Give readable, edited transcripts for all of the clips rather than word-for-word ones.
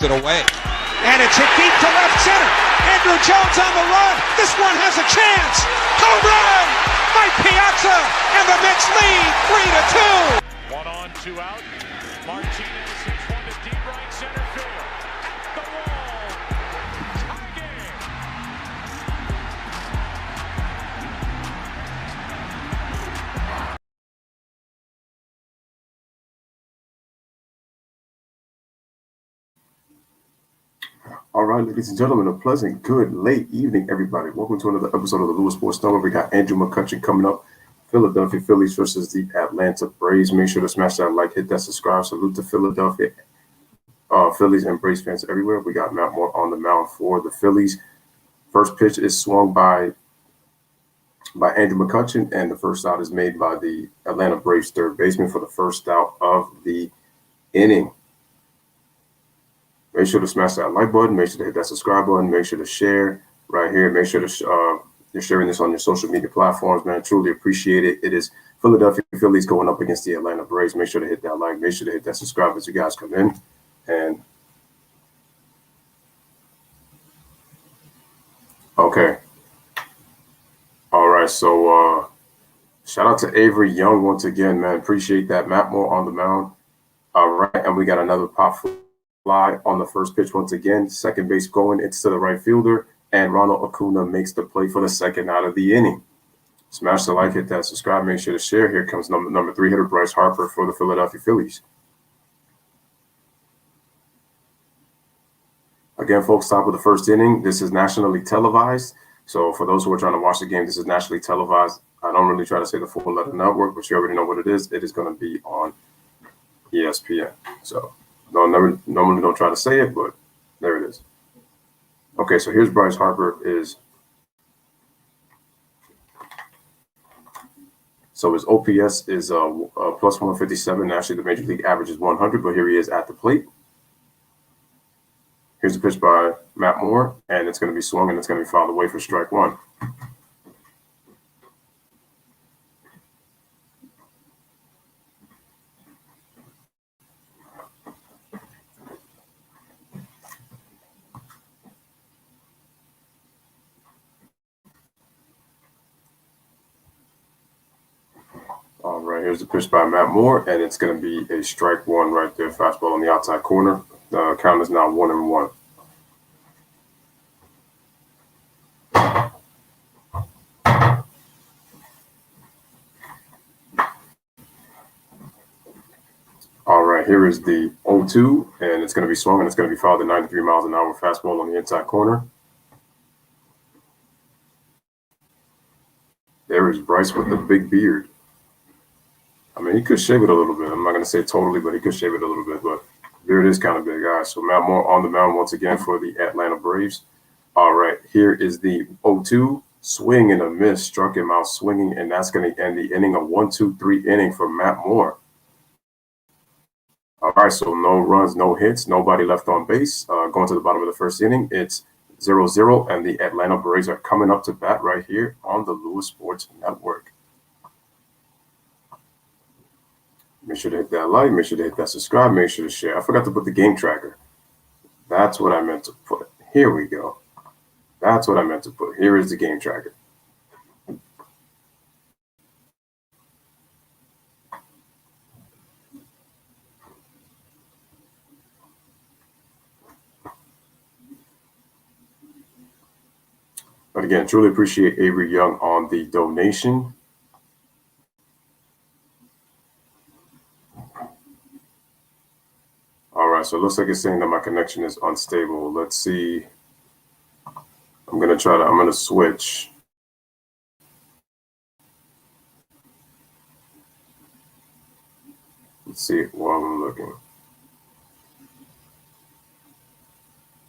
drifted away. And it's hit deep to left center. Andrew Jones on the run. This one has a chance. Home run! Mike Piazza, and the Mets lead 3-2. 1 on, 2 out. Martinez hits one to deep right center field. At the wall. Tie game. All right, ladies and gentlemen, a pleasant, good, late evening, everybody. Welcome to another episode of the Louis Sports Number. We got Andrew McCutcheon coming up. Philadelphia Phillies versus the Atlanta Braves. Make sure to smash that like, hit that subscribe. Salute to Philadelphia Phillies and Braves fans everywhere. We got Matt Moore on the mound for the Phillies. First pitch is swung by Andrew McCutcheon, and the first out is made by the Atlanta Braves third baseman for the first out of the inning. Make sure to smash that like button. Make sure to hit that subscribe button. Make sure to share right here. Make sure to you're sharing this on your social media platforms, man. Truly appreciate it. It is Philadelphia Phillies going up against the Atlanta Braves. Make sure to hit that like. Make sure to hit that subscribe as you guys come in. And okay. All right. So shout out to Avery Young once again, man. Appreciate that. Matt Moore on the mound. All right. And we got another pop fly on the first pitch once again. Second base going into the right fielder. And Ronald Acuna makes the play for the second out of the inning. Smash the like, hit that subscribe, make sure to share. Here comes number 3 hitter Bryce Harper for the Philadelphia Phillies. Again, folks, top of the first inning. This is nationally televised. So for those who are trying to watch the game, this is nationally televised. I don't really try to say the full letter network, but you already know what it is. It is going to be on ESPN. So normally don't try to say it, but there it is. Okay, so here's Bryce Harper so his OPS is plus 157. Actually, the major league average is 100, but here he is at the plate. Here's a pitch by Matt Moore, and it's going to be swung, and it's going to be fouled away for strike one. All right, here's the pitch by Matt Moore, and it's going to be a strike one right there. Fastball on the outside corner. The count is now 1-1. All right, here is the 0-2, and it's going to be swung, and it's going to be fouled at 93 miles an hour. Fastball on the inside corner. There is Bryce with the big beard. I mean, he could shave it a little bit. I'm not going to say totally, but he could shave it a little bit. But beard is kind of big, guys. So Matt Moore on the mound once again for the Atlanta Braves. All right, here is the 0-2. Swing and a miss. Struck him out swinging, and that's going to end the inning. A 1-2-3 inning for Matt Moore. All right, so no runs, no hits, nobody left on base. Going to the bottom of the first inning, it's 0-0, and the Atlanta Braves are coming up to bat right here on the Louis Sports Network. Make sure to hit that like, make sure to hit that subscribe, make sure to share. I forgot to put the game tracker. That's what I meant to put. Here we go. That's what I meant to put. Here is the game tracker. But again, truly appreciate Avery Young on the donation. All right, so it looks like it's saying that my connection is unstable. Let's see. I'm going to switch. Let's see while I'm looking.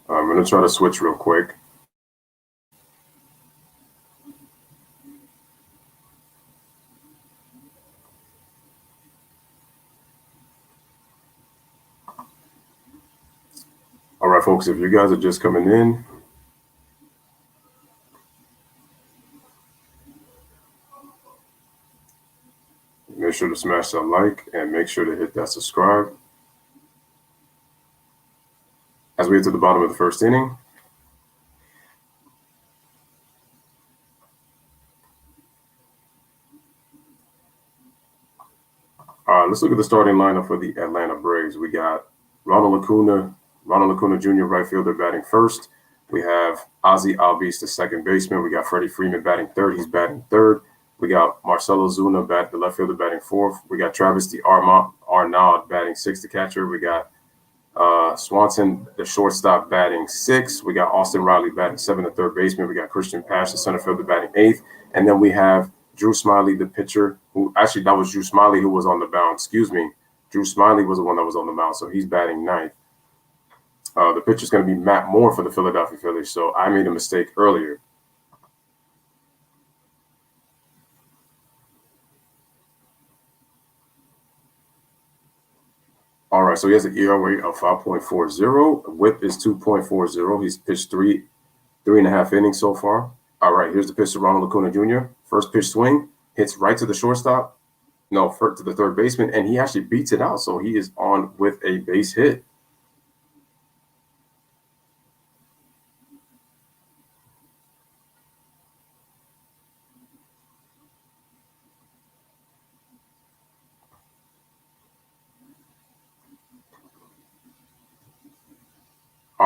I'm going to try to switch real quick. All right, folks, if you guys are just coming in, make sure to smash that like and make sure to hit that subscribe. as we get to the bottom of the first inning. All right, let's look at the starting lineup for the Atlanta Braves. We got Ronald Acuna Jr., right fielder, batting first. We have Ozzie Albies, the second baseman. We got Freddie Freeman batting third. He's batting third. We got Marcell Ozuna, the left fielder, batting fourth. We got Travis Arnaud batting sixth, the catcher. We got Swanson, the shortstop, batting sixth. We got Austin Riley batting seventh, the third baseman. We got Christian Pash, the center fielder, batting eighth. And then we have Drew Smiley, the pitcher, that was Drew Smiley who was on the mound. Excuse me. Drew Smiley was the one that was on the mound, so he's batting ninth. The pitcher's going to be Matt Moore for the Philadelphia Phillies, so I made a mistake earlier. All right, so he has an ERA of 5.40. Whip is 2.40. He's pitched three and a half innings so far. All right, here's the pitch to Ronald Acuna Jr. First pitch swing, hits right to the shortstop. No, to the third baseman, and he actually beats it out, so he is on with a base hit.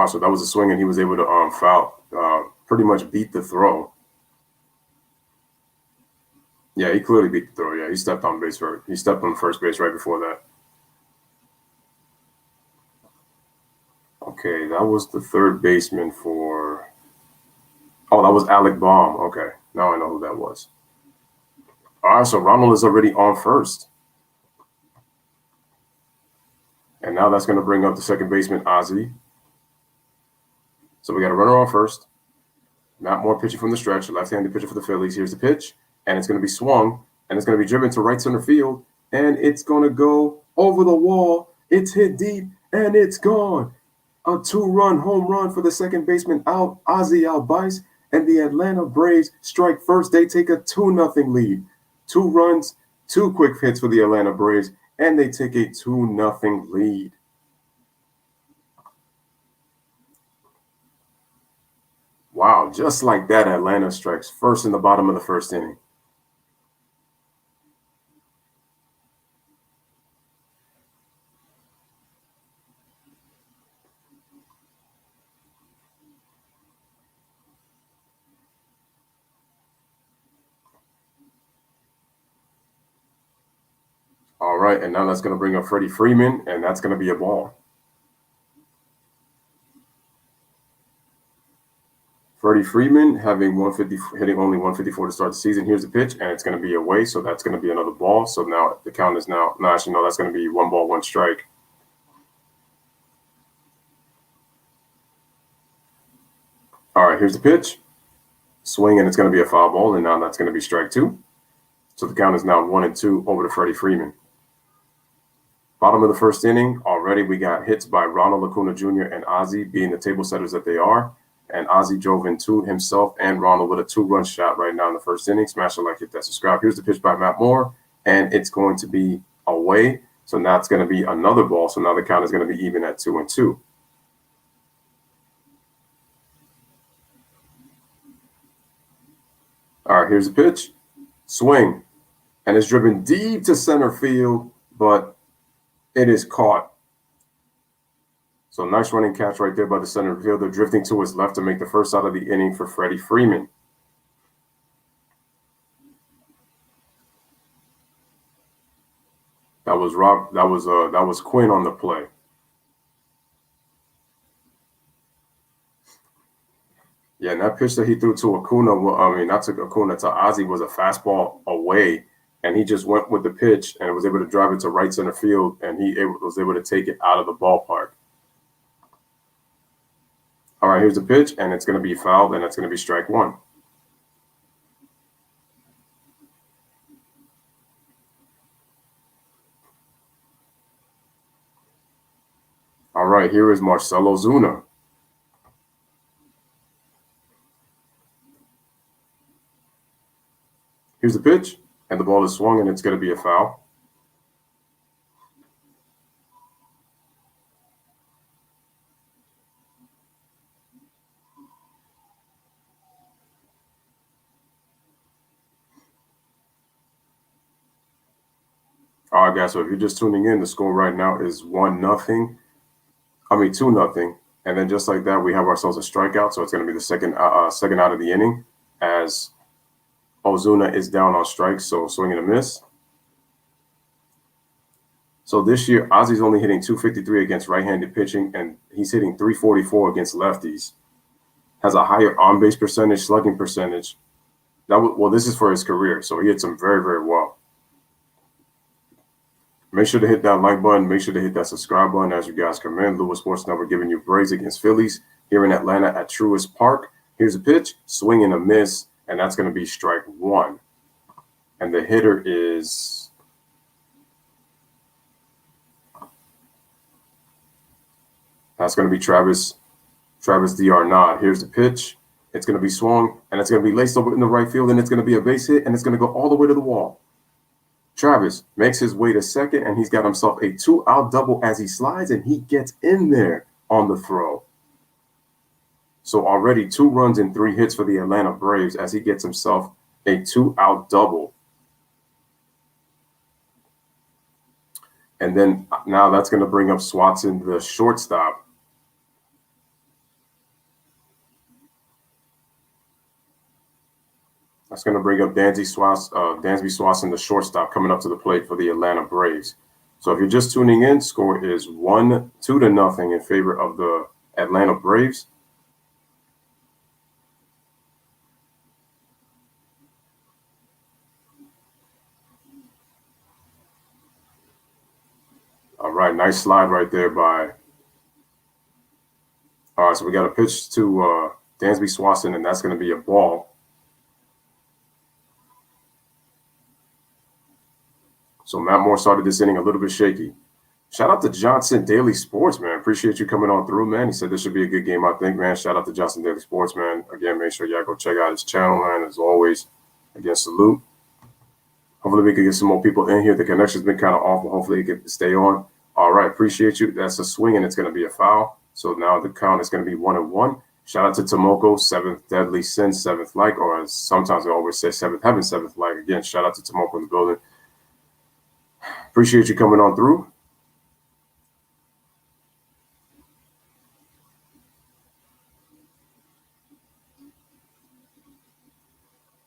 So that was a swing, and he was able to foul, pretty much beat the throw. Yeah, he clearly beat the throw. Yeah, he stepped on base right. He stepped on first base right before that. Okay, that was the third baseman for. Oh, that was Alec Baum. Okay, now I know who that was. All right, so Ronald is already on first. And now that's going to bring up the second baseman, Ozzie. So we got a runner on first. Matt Moore pitching from the stretch, left-handed pitcher for the Phillies. Here's the pitch, and it's going to be swung, and it's going to be driven to right center field, and it's going to go over the wall. It's hit deep, and it's gone. A two-run home run for the second baseman, Ozzie Albies, and the Atlanta Braves strike first. They take a 2-0 lead. 2 runs, 2 quick hits for the Atlanta Braves, and they take a 2-0 lead. Wow, just like that, Atlanta strikes first in the bottom of the first inning. All right, and now that's going to bring up Freddie Freeman, and that's going to be a ball. Freddie Freeman hitting only 154 to start the season. Here's the pitch, and it's going to be away, so that's going to be another ball. So now the count is no, that's going to be 1 ball, 1 strike. All right, here's the pitch. Swing, and it's going to be a foul ball, and now that's going to be strike 2. So the count is now 1-2 over to Freddie Freeman. Bottom of the first inning, already we got hits by Ronald Acuna Jr. and Ozzie, being the table setters that they are. And Ozzie drove in 2 himself and Ronald with a 2-run shot right now in the first inning. Smash a like, hit that subscribe. Here's the pitch by Matt Moore, and it's going to be away. So now it's going to be another ball. So now the count is going to be even at 2-2. All right, here's the pitch. Swing. And it's driven deep to center field, but it is caught. So nice running catch right there by the center fielder, drifting to his left to make the first out of the inning for Freddie Freeman. That was Quinn on the play. Yeah, and that pitch that he threw to Acuna, not to Acuna, to Ozzie, was a fastball away, and he just went with the pitch and was able to drive it to right center field, and was able to take it out of the ballpark. All right, here's the pitch, and it's going to be fouled, and that's going to be strike 1. All right, here is Marcell Ozuna. Here's the pitch, and the ball is swung, and it's going to be a foul. All right, guys. So if you're just tuning in, the score right now is 1-0. 2-0. And then just like that, we have ourselves a strikeout. So it's going to be the second out of the inning as Ozuna is down on strikes. So swing and a miss. So this year, Ozzy's only hitting .253 against right-handed pitching, and he's hitting .344 against lefties. Has a higher on-base percentage, slugging percentage. This is for his career, so he hits them very, very well. Make sure to hit that like button. Make sure to hit that subscribe button as you guys come in. Louis Sports Network giving you Braves against Phillies here in Atlanta at Truist Park. Here's a pitch, swing and a miss, and that's going to be strike one. And the hitter is... That's going to be Travis D.R. Nod. Here's the pitch. It's going to be swung, and it's going to be laced over in the right field, and it's going to be a base hit, and it's going to go all the way to the wall. Travis makes his way to second, and he's got himself a 2-out double as he slides, and he gets in there on the throw. So already 2 runs and 3 hits for the Atlanta Braves as he gets himself a 2-out double. And then now that's going to bring up Swatson, the shortstop. That's going to bring up Dansby Swatson, the shortstop, coming up to the plate for the Atlanta Braves. So if you're just tuning in, score is 2-0 in favor of the Atlanta Braves. All right, nice slide right there by. All right, so we got a pitch to Dansby Swatson, and that's going to be a ball. So Matt Moore started this inning a little bit shaky. Shout out to Johnson Daily Sports, man. Appreciate you coming on through, man. He said this should be a good game, I think, man. Shout out to Johnson Daily Sports, man. Again, make sure y'all go check out his channel, man. As always, again, salute. Hopefully we can get some more people in here. The connection's been kind of off, but hopefully it can stay on. All right, appreciate you. That's a swing, and it's going to be a foul. So now the count is going to be 1-1. Shout out to Tomoko, 7th deadly sin, 7th like, or as sometimes they always say, 7th heaven, 7th like. Again, shout out to Tomoko in the building. Appreciate you coming on through.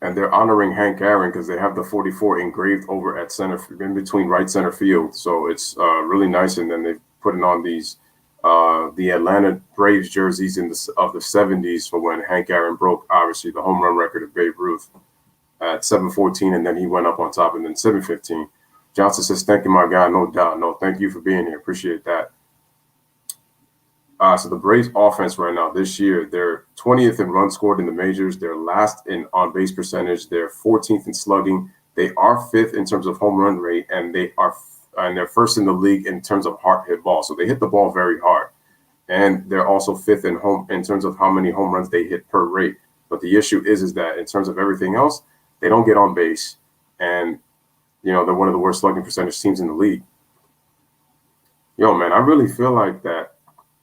And they're honoring Hank Aaron because they have the 44 engraved over at center, in between right center field. So it's really nice. And then they've put on these the Atlanta Braves jerseys of the 70s for when Hank Aaron broke, obviously, the home run record of Babe Ruth at 714, and then he went up on top, and then 715. Johnson says, thank you, my guy. No doubt. No, thank you for being here. Appreciate that. So the Braves offense right now this year, they're 20th in runs scored in the majors. They're last in on-base percentage. They're 14th in slugging. They are 5th in terms of home run rate, and they're first in the league in terms of hard hit ball. So they hit the ball very hard. And they're also 5th in terms of how many home runs they hit per rate. But the issue is that in terms of everything else, they don't get on base. And they're one of the worst slugging percentage teams in the league. Yo, man, I really feel like that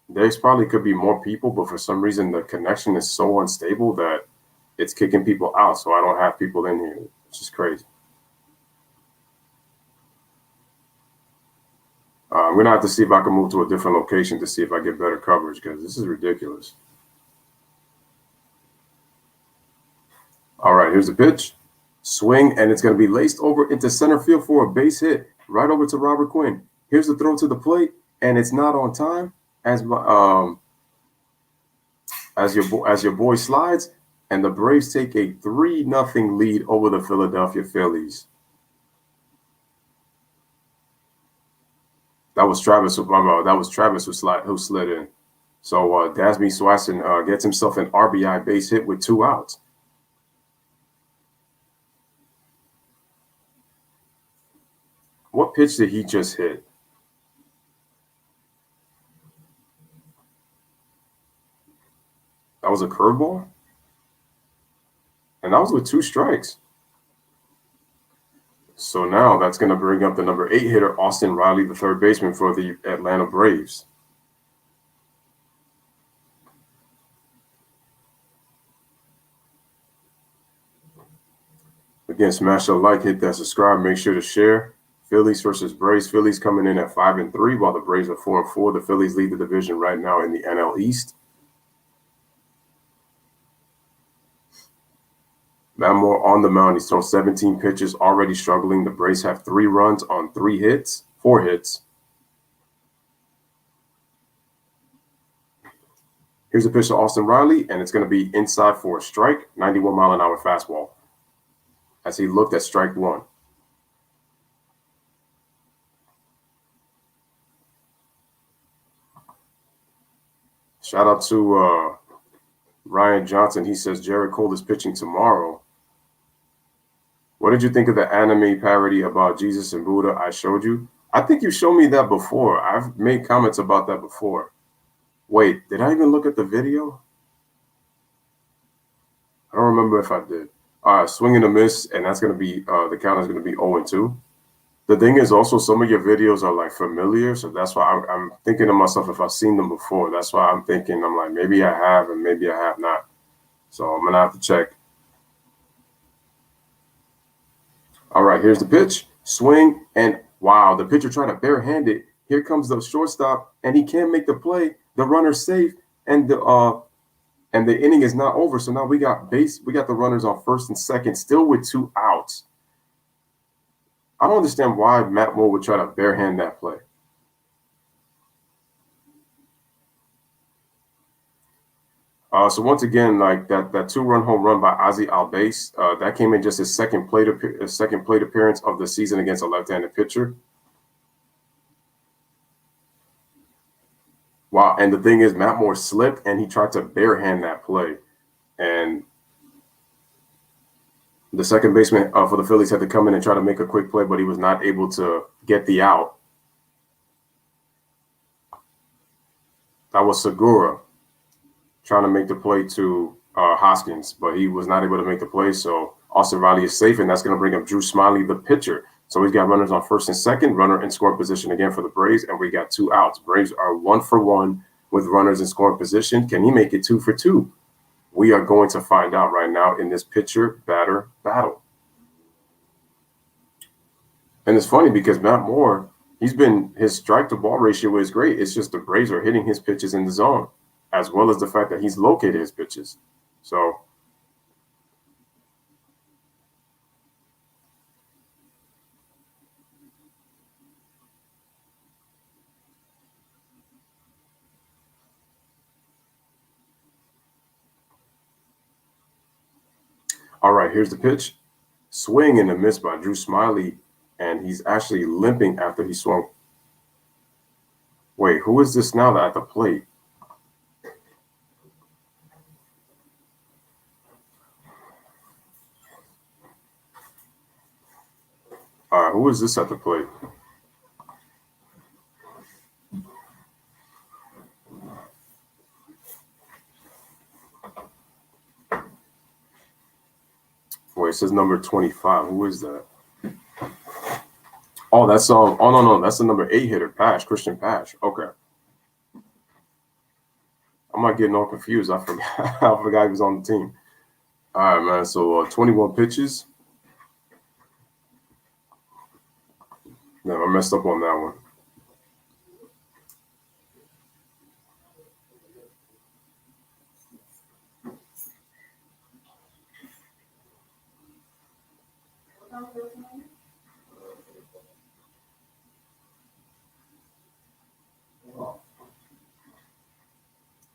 there's probably could be more people, but for some reason the connection is so unstable that it's kicking people out. So I don't have people in here, which is crazy. I'm going to have to see if I can move to a different location to see if I get better coverage because this is ridiculous. All right, here's the pitch. Swing, and it's going to be laced over into center field for a base hit right over to Robert Quinn. Here's the throw to the plate, and it's not on time as your boy slides, and the Braves take a 3-0 lead over the Philadelphia Phillies. That was Travis who slid in. So Dansby Swatson gets himself an RBI base hit with 2 outs. What pitch did he just hit? That was a curveball? And that was with 2 strikes. So now that's going to bring up the number 8 hitter, Austin Riley, the third baseman for the Atlanta Braves. Again, smash that like, hit that subscribe, make sure to share. Phillies versus Braves. Phillies coming in at 5-3, while the Braves are 4-4. The Phillies lead the division right now in the NL East. Matt Moore on the mound. He's thrown 17 pitches, already struggling. The Braves have 3 runs on 4 hits. Here's a pitch to Austin Riley, and it's going to be inside for a strike, 91-mile-an-hour fastball, as he looked at strike 1. Shout out to Ryan Johnson. He says Jared Cole is pitching tomorrow. What did you think of the anime parody about Jesus and Buddha I showed you? I think you showed me that before. I've made comments about that before. Wait, did I even look at the video? I don't remember if I did. All right, swing and a miss, and that's going to be, the count is going to be 0-2. The thing is also some of your videos are like familiar, so that's why I'm thinking to myself if I've seen them before. That's why I'm thinking, I'm like, maybe I have and maybe I have not. So I'm going to have to check. All right, here's the pitch. Swing, and wow, the pitcher trying to barehand it. Here comes the shortstop, and he can't make the play. The runner's safe, and the inning is not over. So now we got the runners on first and second, still with 2 outs. I don't understand why Matt Moore would try to barehand that play. So once again, like that 2-run home run by Ozzie Albies, that came in just his second plate appearance of the season against a left-handed pitcher. Wow, and the thing is, Matt Moore slipped and he tried to barehand that play, and the second baseman for the Phillies had to come in and try to make a quick play, but he was not able to get the out. That was Segura trying to make the play to Hoskins, but he was not able to make the play. So Austin Riley is safe, and that's going to bring up Drew Smiley, the pitcher. So he's got runners on first and second, runner in scoring position again for the Braves, and we got 2 outs. Braves are 1-for-1 with runners in scoring position. Can he make it 2-for-2? We are going to find out right now in this pitcher-batter battle. And it's funny because Matt Moore, his strike-to-ball ratio is great. It's just the Braves are hitting his pitches in the zone, as well as the fact that he's located his pitches. So all right, here's the pitch. Swing and a miss by Drew Smiley, and he's actually limping after he swung. Wait, who is this now at the plate? All right, who is this at the plate? Wait, it says number 25. Who is that? Oh, that's oh no, that's the number 8 hitter, Christian Pash. Okay. I'm not getting all confused. I forgot he was on the team. All right, man. So 21 pitches. No, I messed up on that one.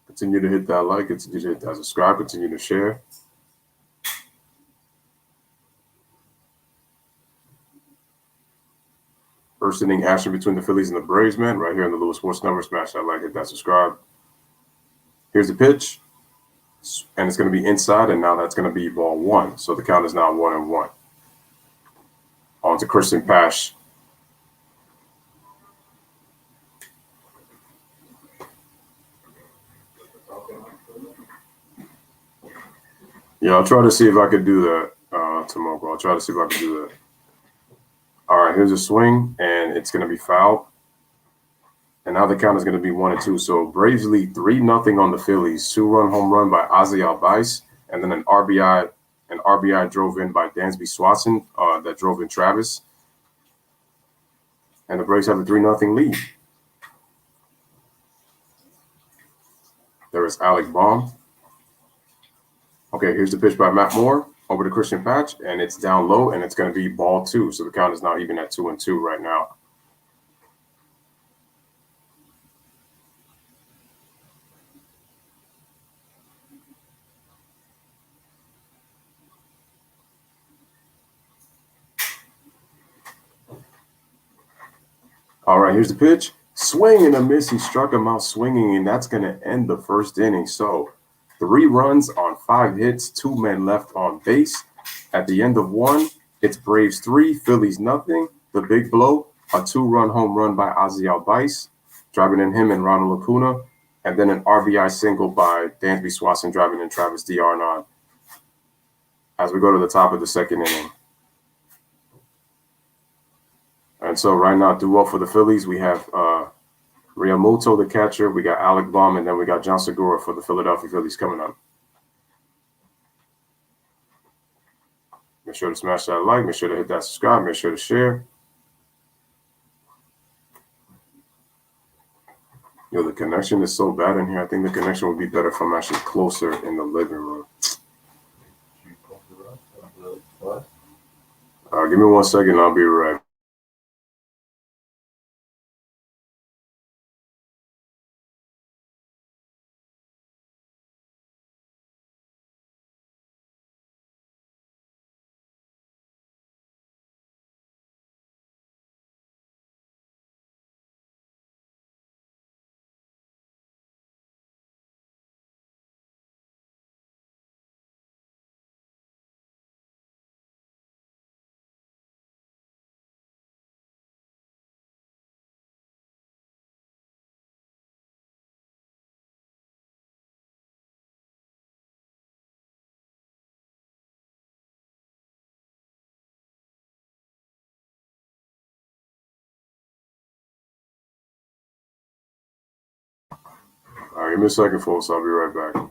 Continue to hit that like, continue to hit that subscribe, continue to share. First inning action between the Phillies and the Braves, man, right here on the Lewis Sports Number. Smash that like, hit that subscribe. Here's the pitch, and it's going to be inside, and now that's going to be ball 1. So the count is now 1-1. On to Christian Pash. Yeah, I'll try to see if I could do that tomorrow. I'll try to see if I can do that. All right, here's a swing, and it's going to be fouled. And now the count is going to be 1-2. So Braves lead 3-0 on the Phillies. 2-run home run by Ozzie Albies, and then an RBI drove in by Dansby Swanson that drove in Travis. And the Braves have a 3-0 lead. There is Alec Baum. Okay, here's the pitch by Matt Moore over to Christian Patch, and it's down low, and it's going to be ball 2. So the count is now even at 2-2 right now. All right, here's the pitch. Swing and a miss. He struck him out swinging, and that's going to end the first inning. So 3 runs on 5 hits, 2 men left on base. At the end of 1, it's Braves 3, Phillies nothing. The big blow, a 2-run home run by Ozzie Albies, driving in him and Ronald Acuna, and then an RBI single by Dansby Swanson, driving in Travis d'Arnaud. As we go to the top of the second inning. And so right now, duo for the Phillies, we have Realmuto, the catcher. We got Alec Baum, and then we got John Segura for the Philadelphia Phillies coming up. Make sure to smash that like. Make sure to hit that subscribe. Make sure to share. Yo, the connection is so bad in here. I think the connection would be better if I'm actually closer in the living room. Give me 1 second. I'll be right back. All right, give me a second, folks. I'll be right back.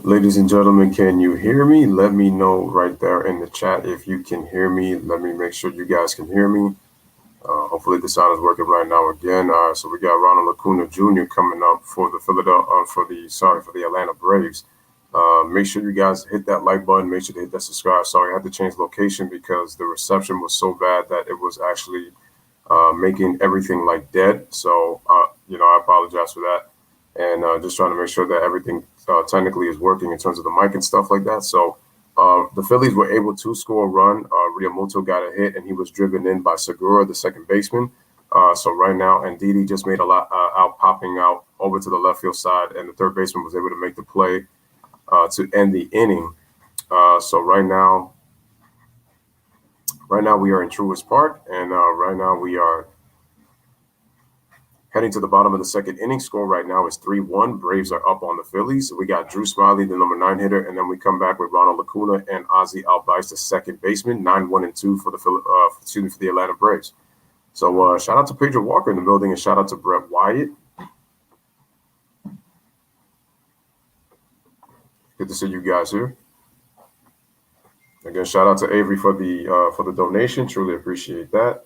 Ladies and gentlemen, can you hear me? Let me know right there in the chat if you can hear me. Let me make sure you guys can hear me. Hopefully the sound is working right now again. So we got Ronald Acuna Jr. coming up for the for the Atlanta Braves. Make sure you guys hit that like button. Make sure to hit that subscribe. Sorry, I had to change location because the reception was so bad that it was actually making everything like dead. So I apologize for that, and just trying to make sure that everything technically is working in terms of the mic and stuff like that. So the Phillies were able to score a run. Realmuto got a hit, and he was driven in by Segura, the second baseman. So right now, and Didi just made a lot out popping out over to the left field side, and the third baseman was able to make the play to end the inning. So right now we are in Truist Park, and right now we are heading to the bottom of the second inning. Score right now is 3-1. Braves are up on the Phillies. We got Drew Smyly, the number 9 hitter, and then we come back with Ronald Acuna and Ozzie Albies, the second baseman. 9-1-2 for the Atlanta Braves. So shout out to Pedro Walker in the building, and shout out to Brett Wyatt. Good to see you guys here. Again, shout out to Avery for the donation. Truly appreciate that.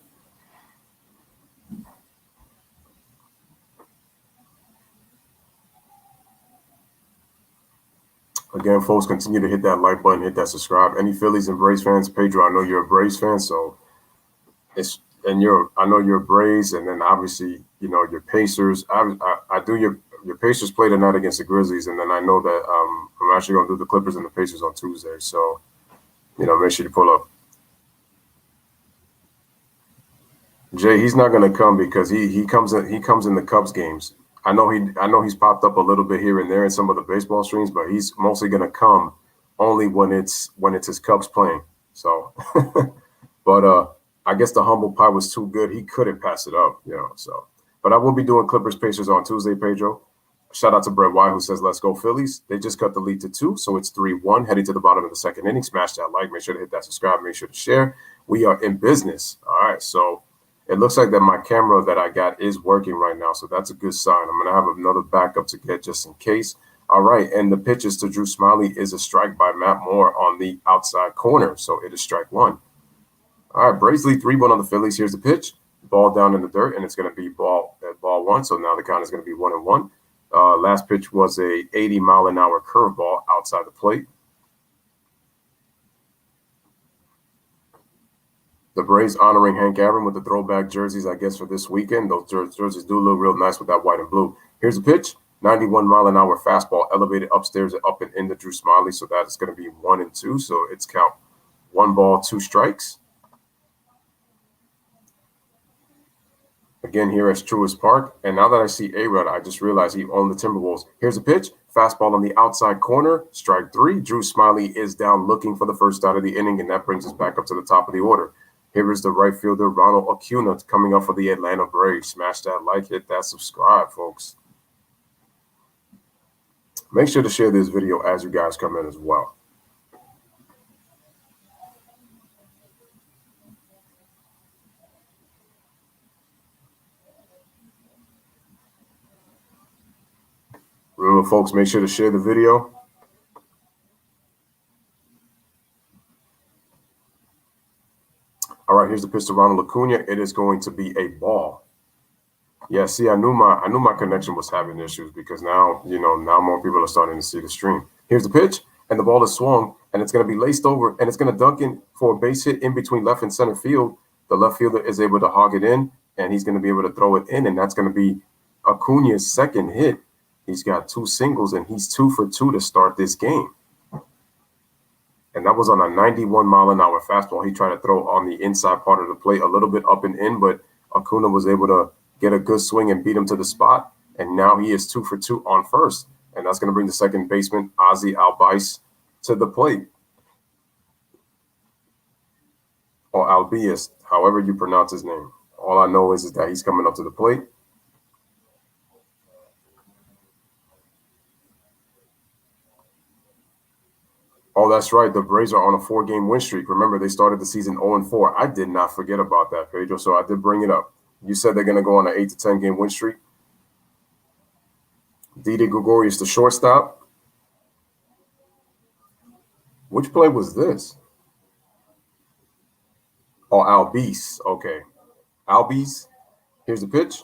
Again, folks, continue to hit that like button, hit that subscribe. Any Phillies and Braves fans, Pedro, I know you're a Braves fan, so I know you're a Braves, and then obviously your Pacers. I do your Pacers play tonight against the Grizzlies, and then I know that I'm actually going to do the Clippers and the Pacers on Tuesday. So make sure you pull up. Jay, he's not going to come because he comes in the Cubs games. I know he's popped up a little bit here and there in some of the baseball streams, but he's mostly going to come only when it's his Cubs playing. So, but I guess the humble pie was too good. He couldn't pass it up, So, but I will be doing Clippers Pacers on Tuesday, Pedro. Shout out to Brett White, who says, "Let's go Phillies." They just cut the lead to 2, so it's 3-1. Heading to the bottom of the second inning. Smash that like. Make sure to hit that subscribe. Make sure to share. We are in business. All right, so. It looks like that my camera that I got is working right now, so that's a good sign. I'm going to have another backup to get just in case. All right, and the pitches to Drew Smyly is a strike by Matt Moore on the outside corner, so it is strike 1. All right, Braves lead 3-1 on the Phillies. Here's the pitch. Ball down in the dirt, and it's going to be ball 1, so now the count is going to be 1-1. Last pitch was a 80-mile-an-hour curveball outside the plate. The Braves honoring Hank Aaron with the throwback jerseys, I guess, for this weekend. Those jerseys do look real nice with that white and blue. Here's a pitch. 91-mile-an-hour fastball elevated upstairs and up and into Drew Smyly. So that is going to be 1-2. So it's count 1 ball, 2 strikes. Again, here at Truist Park. And now that I see A-Rod, I just realized he owned the Timberwolves. Here's a pitch. Fastball on the outside corner. Strike 3. Drew Smyly is down looking for the first out of the inning, and that brings us back up to the top of the order. Here is the right fielder, Ronald Acuna, coming up for the Atlanta Braves. Smash that like, hit that subscribe, folks. Make sure to share this video as you guys come in as well. Remember, folks, make sure to share the video. All right, here's the pitch to Ronald Acuna. It is going to be a ball. Yeah, see, I knew my connection was having issues because now more people are starting to see the stream. Here's the pitch, and the ball is swung, and it's going to be laced over, and it's going to dunk in for a base hit in between left and center field. The left fielder is able to hog it in, and he's going to be able to throw it in, and that's going to be Acuna's second hit. He's got 2 singles, and he's 2 for 2 to start this game. And that was on a 91-mile-an-hour fastball. He tried to throw on the inside part of the plate, a little bit up and in, but Acuna was able to get a good swing and beat him to the spot. And now he is 2 for 2 on first. And that's going to bring the second baseman, Ozzie Albies, to the plate. Or Albies, however you pronounce his name. All I know is that he's coming up to the plate. Oh, that's right. The Braves are on a 4-game win streak. Remember, they started the season 0-4. I did not forget about that, Pedro, so I did bring it up. You said they're going to go on an 8 to 10-game win streak. Didi Gregorius, the shortstop. Which play was this? Oh, Albies. Okay. Albies. Here's the pitch.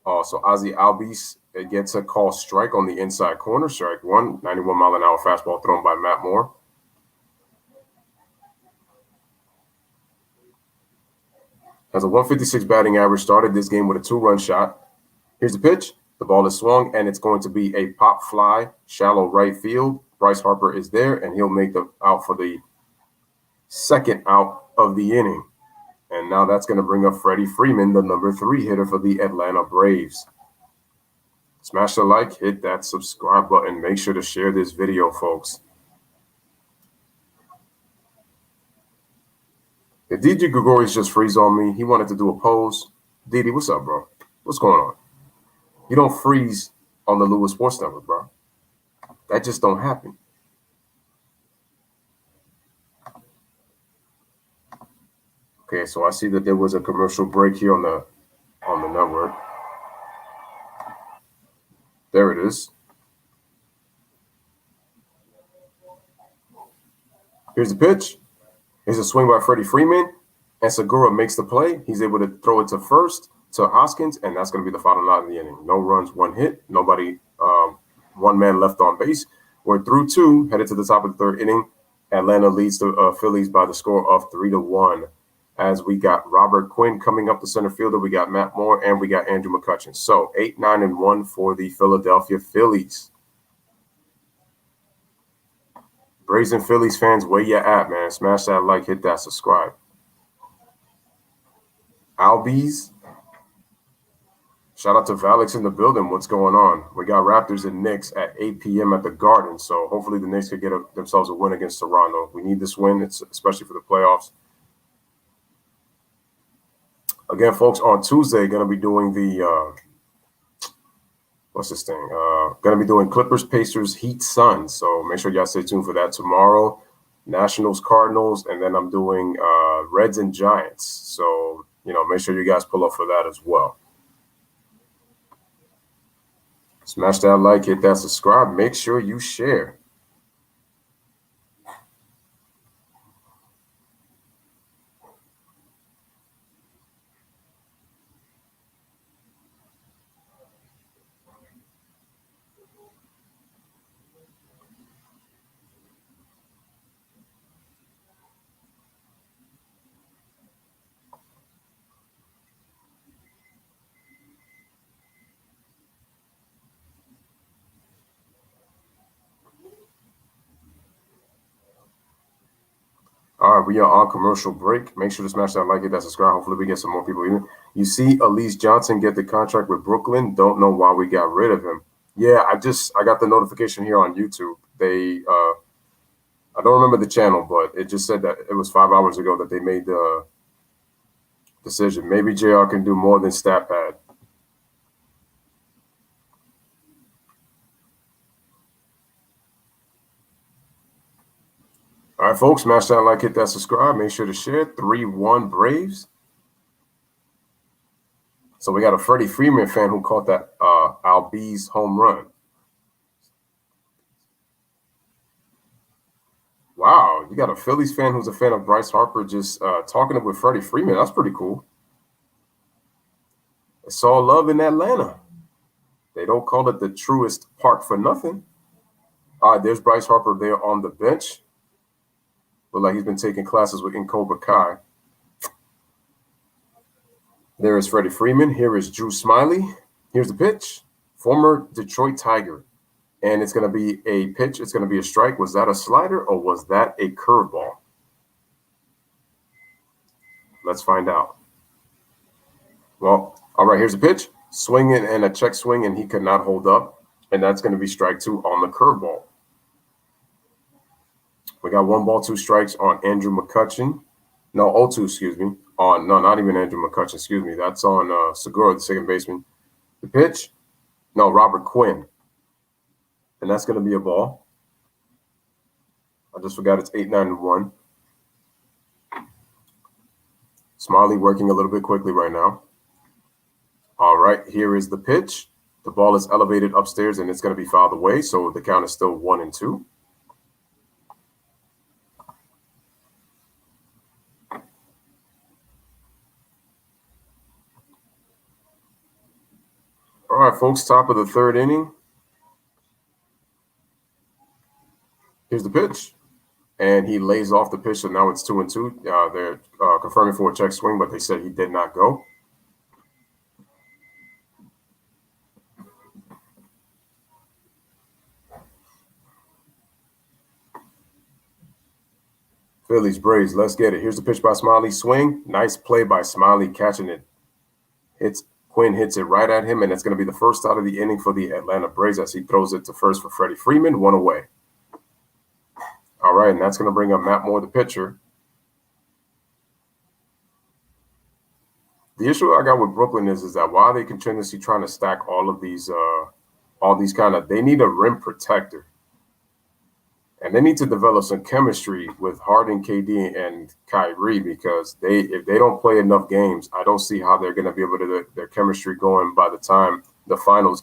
So Ozzy Albies, it gets a call strike on the inside corner. Strike one, 91-mile-an-hour fastball thrown by Matt Moore. Has a 156 batting average, started this game with a 2-run shot. Here's the pitch. The ball is swung, and it's going to be a pop fly, shallow right field. Bryce Harper is there, and he'll make the out for the second out of the inning. And now that's going to bring up Freddie Freeman, the number 3 hitter for the Atlanta Braves. Smash the like, hit that subscribe button. Make sure to share this video, folks. If DJ Gregorius just freeze on me, he wanted to do a pose. Didi, what's up, bro? What's going on? You don't freeze on the Lewis Sports Network, bro. That just don't happen. Okay, so I see that there was a commercial break here on the network. There it is. Here's the pitch. Here's a swing by Freddie Freeman, and Segura makes the play. He's able to throw it to first to Hoskins, and that's going to be the final out of the inning. No runs, 1 hit, nobody, 1 man left on base. We're through 2, headed to the top of the 3rd inning. Atlanta leads the Phillies by the score of 3-1. As we got Robert Quinn coming up the center fielder, we got Matt Moore, and we got Andrew McCutchen. So 8-9-1 for the Philadelphia Phillies. Braves and Phillies fans, where you at, man? Smash that like, hit that subscribe. Albies. Shout out to Valix in the building. What's going on? We got Raptors and Knicks at 8 p.m. at the Garden. So hopefully the Knicks could get themselves a win against Toronto. We need this win, especially for the playoffs. Again, folks, on Tuesday, going to be doing the going to be doing Clippers, Pacers, Heat, Suns. So make sure y'all stay tuned for that tomorrow. Nationals, Cardinals, and then I'm doing Reds and Giants. So, make sure you guys pull up for that as well. Smash that like, hit that subscribe. Make sure you share. All right, we are on commercial break. Make sure to smash that like, hit that subscribe. Hopefully we get some more people in. You see Elise Johnson get the contract with Brooklyn. Don't know why we got rid of him. Yeah, I got the notification here on YouTube. I don't remember the channel, but it just said that it was 5 hours ago that they made the decision. Maybe JR can do more than stat pad. All right, folks, smash that like, hit that subscribe. Make sure to share. 3-1 Braves. So we got a Freddie Freeman fan who caught that Albies home run. Wow, you got a Phillies fan who's a fan of Bryce Harper just talking with Freddie Freeman. That's pretty cool. It's all love in Atlanta. They don't call it the Truist Park for nothing. All right, there's Bryce Harper there on the bench. Look like he's been taking classes with Cobra Kai. There is Freddie Freeman. Here is Drew Smiley. Here's the pitch. Former Detroit Tiger. And it's going to be a pitch. It's going to be a strike. Was that a slider or was that a curveball? Let's find out. Well, all right, here's a pitch. Swinging and a check swing, and he could not hold up. And that's going to be strike 2 on the curveball. We got 1 ball, 2 strikes on Andrew McCutchen. No, 0-2, excuse me. No, not even Andrew McCutchen, excuse me. That's on Segura, the second baseman. The pitch? No, Robert Quinn. And that's going to be a ball. I just forgot it's 8-9-1. Smiley working a little bit quickly right now. All right, here is the pitch. The ball is elevated upstairs, and it's going to be fouled away, so the count is still 1-2. All right, folks, top of the third inning. Here's the pitch. And he lays off the pitch, so now it's 2-2. They're confirming for a check swing, but they said he did not go. Phillies, Braves, let's get it. Here's the pitch by Smiley. Swing. Nice play by Smiley, catching it. Quinn hits it right at him, and it's going to be the first out of the inning for the Atlanta Braves as he throws it to first for Freddie Freeman, 1 away. All right, and that's going to bring up Matt Moore, the pitcher. The issue I got with Brooklyn is that while they continuously trying to stack all these kind of, they need a rim protector. And they need to develop some chemistry with Harden, KD, and Kyrie because if they don't play enough games, I don't see how they're going to be able to get their chemistry going by the time the finals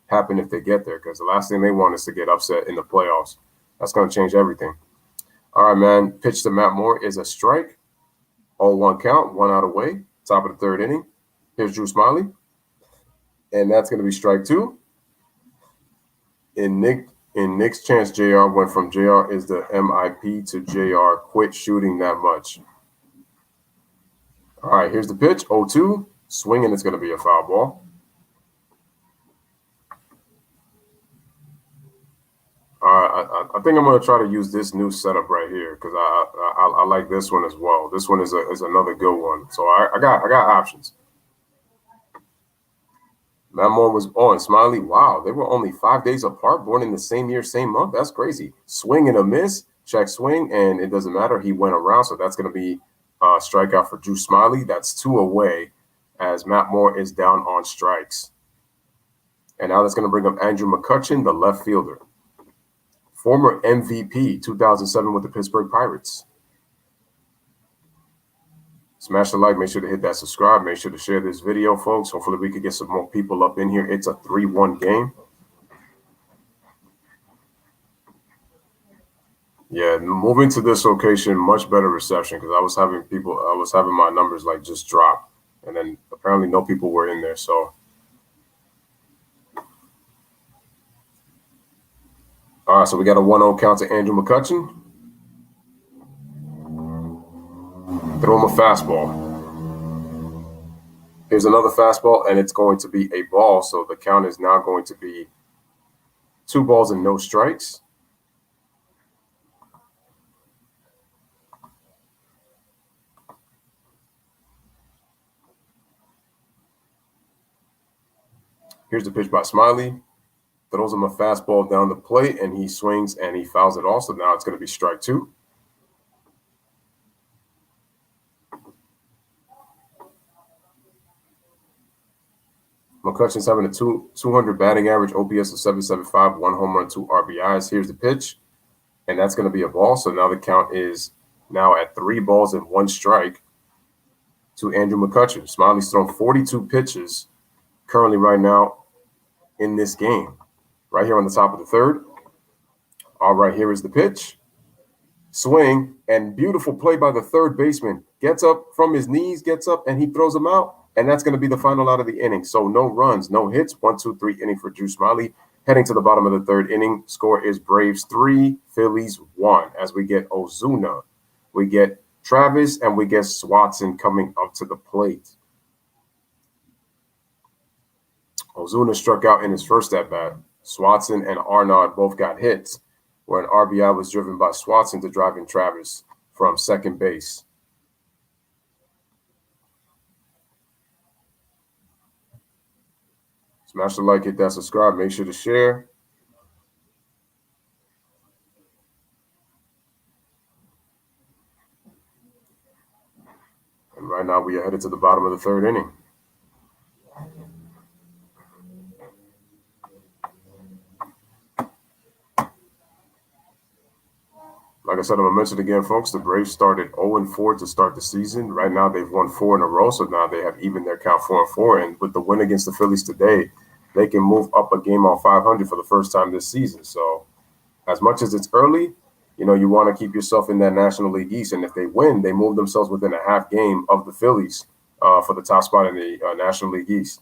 happen if they get there. Because the last thing they want is to get upset in the playoffs. That's going to change everything. All right, man. Pitch to Matt Moore is a strike. 0-1 count, 1 out away. Top of the third inning. Here's Drew Smiley. And that's going to be strike 2. In Nick's chance, JR went from JR is the MIP to JR quit shooting that much. All right, here's the pitch. 0-2. Swinging, it's going to be a foul ball. I think I'm going to try to use this new setup right here because I like this one as well. This one is another good one. So I got options. Matt Moore was on. Smiley, wow, they were only 5 days apart, born in the same year, same month. That's crazy. Swing and a miss, check swing, and it doesn't matter. He went around, so that's going to be a strikeout for Drew Smiley. That's 2 away as Matt Moore is down on strikes. And now that's going to bring up Andrew McCutchen, the left fielder. Former MVP, 2007 with the Pittsburgh Pirates. Smash the like. Make sure to hit that subscribe. Make sure to share this video, folks. Hopefully we could get some more people up in here. It's a 3-1 game. Yeah, moving to this location, much better reception because I was having my numbers like just drop. And then apparently no people were in there. So, all right, so we got a 1-0 count to Andrew McCutchen. Throw him a fastball. Here's another fastball, and it's going to be a ball. So the count is now going to be 2 balls and no strikes. Here's the pitch by Smiley. Throws him a fastball down the plate, and he swings and he fouls it off. So now it's going to be strike 2. McCutchen's having a 200 batting average, OPS of 775, 1 home run, 2 RBIs. Here's the pitch, and that's going to be a ball. So now the count is now at 3 balls and 1 strike to Andrew McCutchen. Smiley's thrown 42 pitches currently right now in this game. Right here on the top of the third. All right, here is the pitch. Swing, and beautiful play by the third baseman. Gets up from his knees, gets up, and he throws him out. And that's going to be the final out of the inning. So no runs, no hits. 1-2-3 inning for Drew Smiley. Heading to the bottom of the third inning. Score is Braves 3, Phillies 1. As we get Ozuna, we get Travis, and we get Swatson coming up to the plate. Ozuna struck out in his first at-bat. Swatson and Arnaud both got hits, where an RBI was driven by Swatson to drive in Travis from second base. Smash the like, hit that subscribe, make sure to share. And right now we are headed to the bottom of the third inning. Like I said, I'm going to mention again, folks, the Braves started 0-4 to start the season. Right now, they've won 4 in a row, so now they have evened their count 4-4. And with the win against the Phillies today, they can move up a game on 500 for the first time this season. So as much as it's early, you know, you want to keep yourself in that National League East. And if they win, they move themselves within a half game of the Phillies for the top spot in the National League East.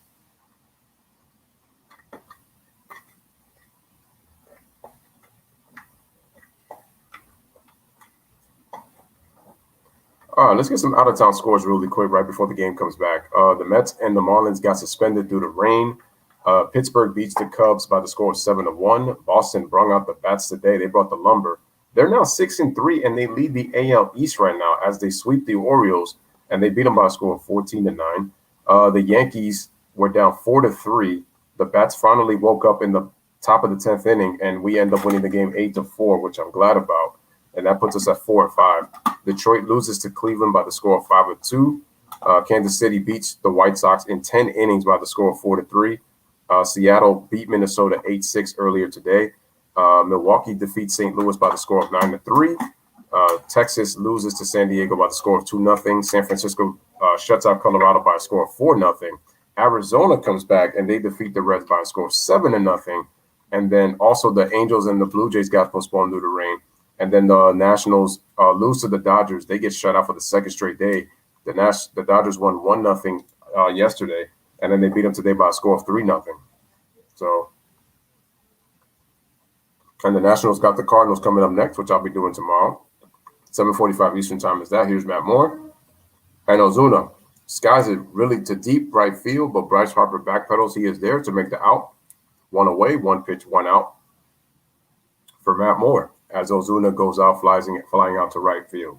All right, let's get some out-of-town scores really quick right before the game comes back. The Mets and the Marlins got suspended due to rain. Pittsburgh beats the Cubs by the score of 7-1. Boston brung out the bats today. They brought the lumber. They're now 6-3, and they lead the AL East right now as they sweep the Orioles, and they beat them by a score of 14-9. The Yankees were down 4-3. The bats finally woke up in the top of the 10th inning, and we end up winning the game 8-4, which I'm glad about. And that puts us at 4-5. Detroit loses to Cleveland by the score of 5-2. Kansas City beats the White Sox in 10 innings by the score of 4-3. Seattle beat Minnesota 8-6 earlier today. Milwaukee defeats St. Louis by the score of 9-3. Texas loses to San Diego by the score of 2-0. San Francisco shuts out Colorado by a score of 4-0. Arizona comes back and they defeat the Reds by a score of 7-0. And then also the Angels and the Blue Jays got postponed due to rain. And then the Nationals lose to the Dodgers. They get shut out for the second straight day. The Dodgers won 1-0 yesterday, and then they beat them today by a score of 3-0. So, and the Nationals got the Cardinals coming up next, which I'll be doing tomorrow. 7:45 Eastern time is that. Here's Matt Moore. And Ozuna skies it really to deep right field, but Bryce Harper backpedals. He is there to make the out. One away, one pitch, one out for Matt Moore as Ozuna goes out flying out to right field.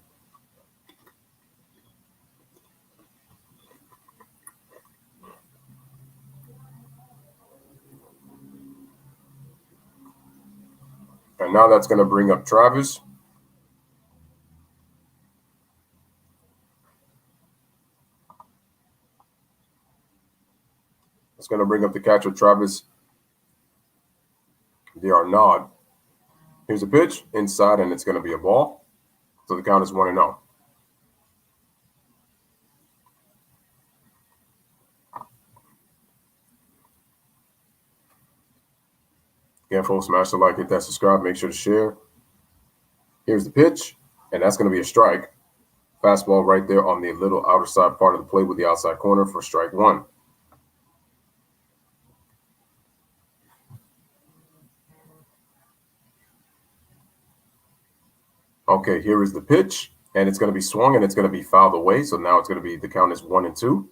And now that's going to bring up Travis. It's going to bring up the catcher, Travis d'Arnaud. Here's a pitch inside, and it's going to be a ball. So the count is 1-0. Again, folks, smash the like, hit that subscribe, make sure to share. Here's the pitch, and that's going to be a strike. Fastball right there on the little outer side part of the plate with the outside corner for strike one. Okay, here is the pitch, and it's going to be swung, and it's going to be fouled away. So now it's going to be the count is 1-2.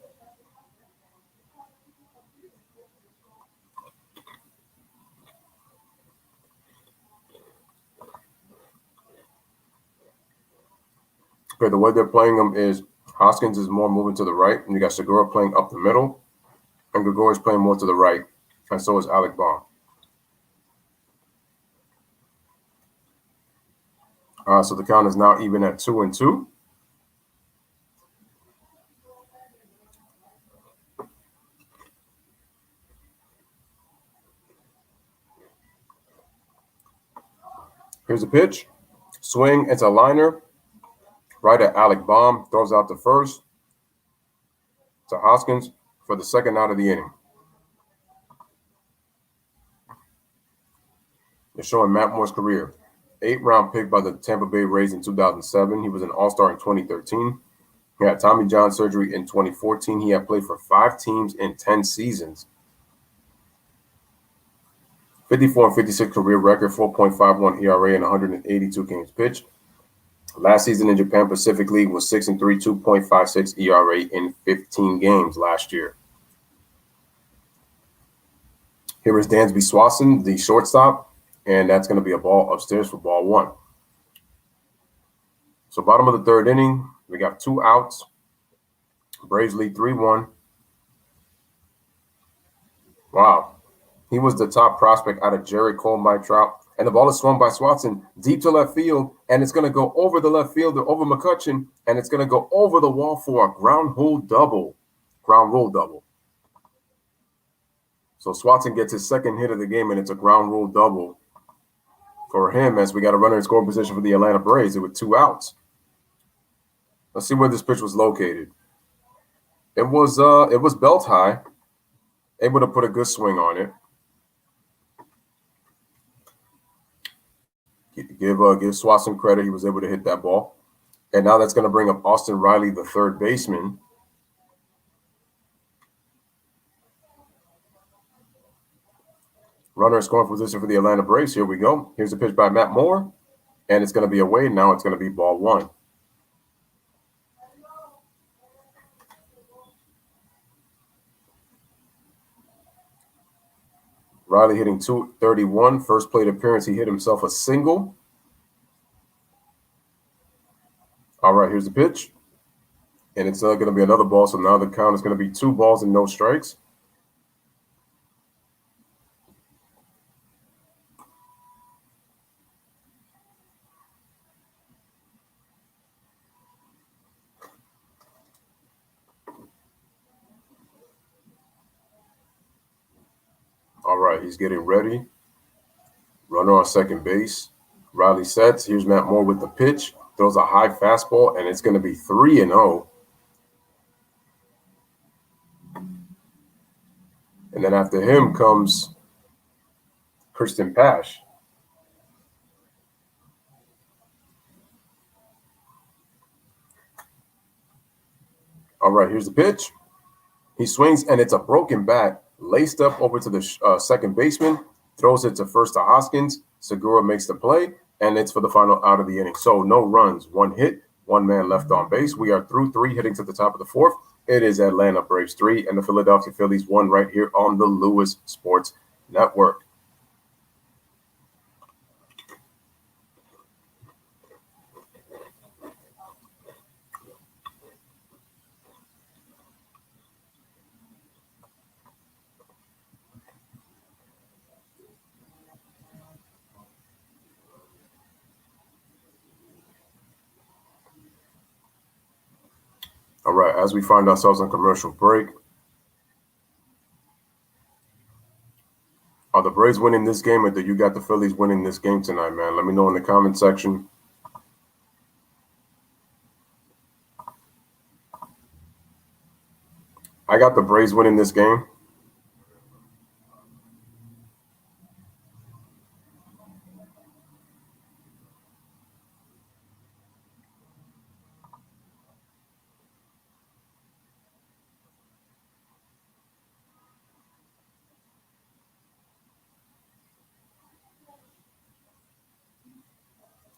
Okay, the way they're playing them is Hoskins is more moving to the right, and you got Segura playing up the middle, and Gregorius playing more to the right, and so is Alec Baum. So the count is now even at 2-2. Here's a pitch. Swing, it's a liner. Right at Alec Baum, throws out the first to Hoskins for the second out of the inning. They're showing Matt Moore's career. 8th-round pick by the Tampa Bay Rays in 2007. He was an All-Star in 2013. He had Tommy John surgery in 2014. He had played for 5 teams in 10 seasons. 54-56 career record, 4.51 ERA, and 182 games pitched. Last season in Japan Pacific League was 6-3, 2.56 ERA in 15 games last year. Here is Dansby Swanson, the shortstop, and that's going to be a ball upstairs for ball one. So bottom of the third inning, we got 2 outs. Braves lead 3-1. Wow. He was the top prospect out of Jerry Cole, Mike Trout. And the ball is swung by Swanson deep to left field, and it's going to go over the left fielder, over McCutchen, and it's going to go over the wall for a ground rule double. So Swanson gets his second hit of the game, and it's a ground rule double for him as we got a runner in scoring position for the Atlanta Braves with 2 outs. Let's see where this pitch was located. It was belt high, able to put a good swing on it. Give Swanson credit. He was able to hit that ball. And now that's going to bring up Austin Riley, the third baseman. Runner in scoring position for the Atlanta Braves. Here we go. Here's a pitch by Matt Moore. And it's going to be away. Now it's going to be ball one. Riley hitting 231. First plate appearance, he hit himself a single. All right, here's the pitch. And it's going to be another ball, so now the count is going to be 2 balls and no strikes. All right, he's getting ready. Runner on second base. Riley sets. Here's Matt Moore with the pitch. Throws a high fastball, and it's going to be 3-0. And then after him comes Kristen Pash. All right, here's the pitch. He swings, and it's a broken bat, laced up over to the second baseman, throws it to first to Hoskins. Segura makes the play, and it's for the final out of the inning. So no runs, 1 hit, 1 man left on base. We are through 3, heading to the top of the 4th. It is Atlanta Braves 3 and the Philadelphia Phillies 1 right here on the Lewis Sports Network. All right, as we find ourselves on commercial break, are the Braves winning this game, or do you got the Phillies winning this game tonight, man? Let me know in the comment section. I got the Braves winning this game.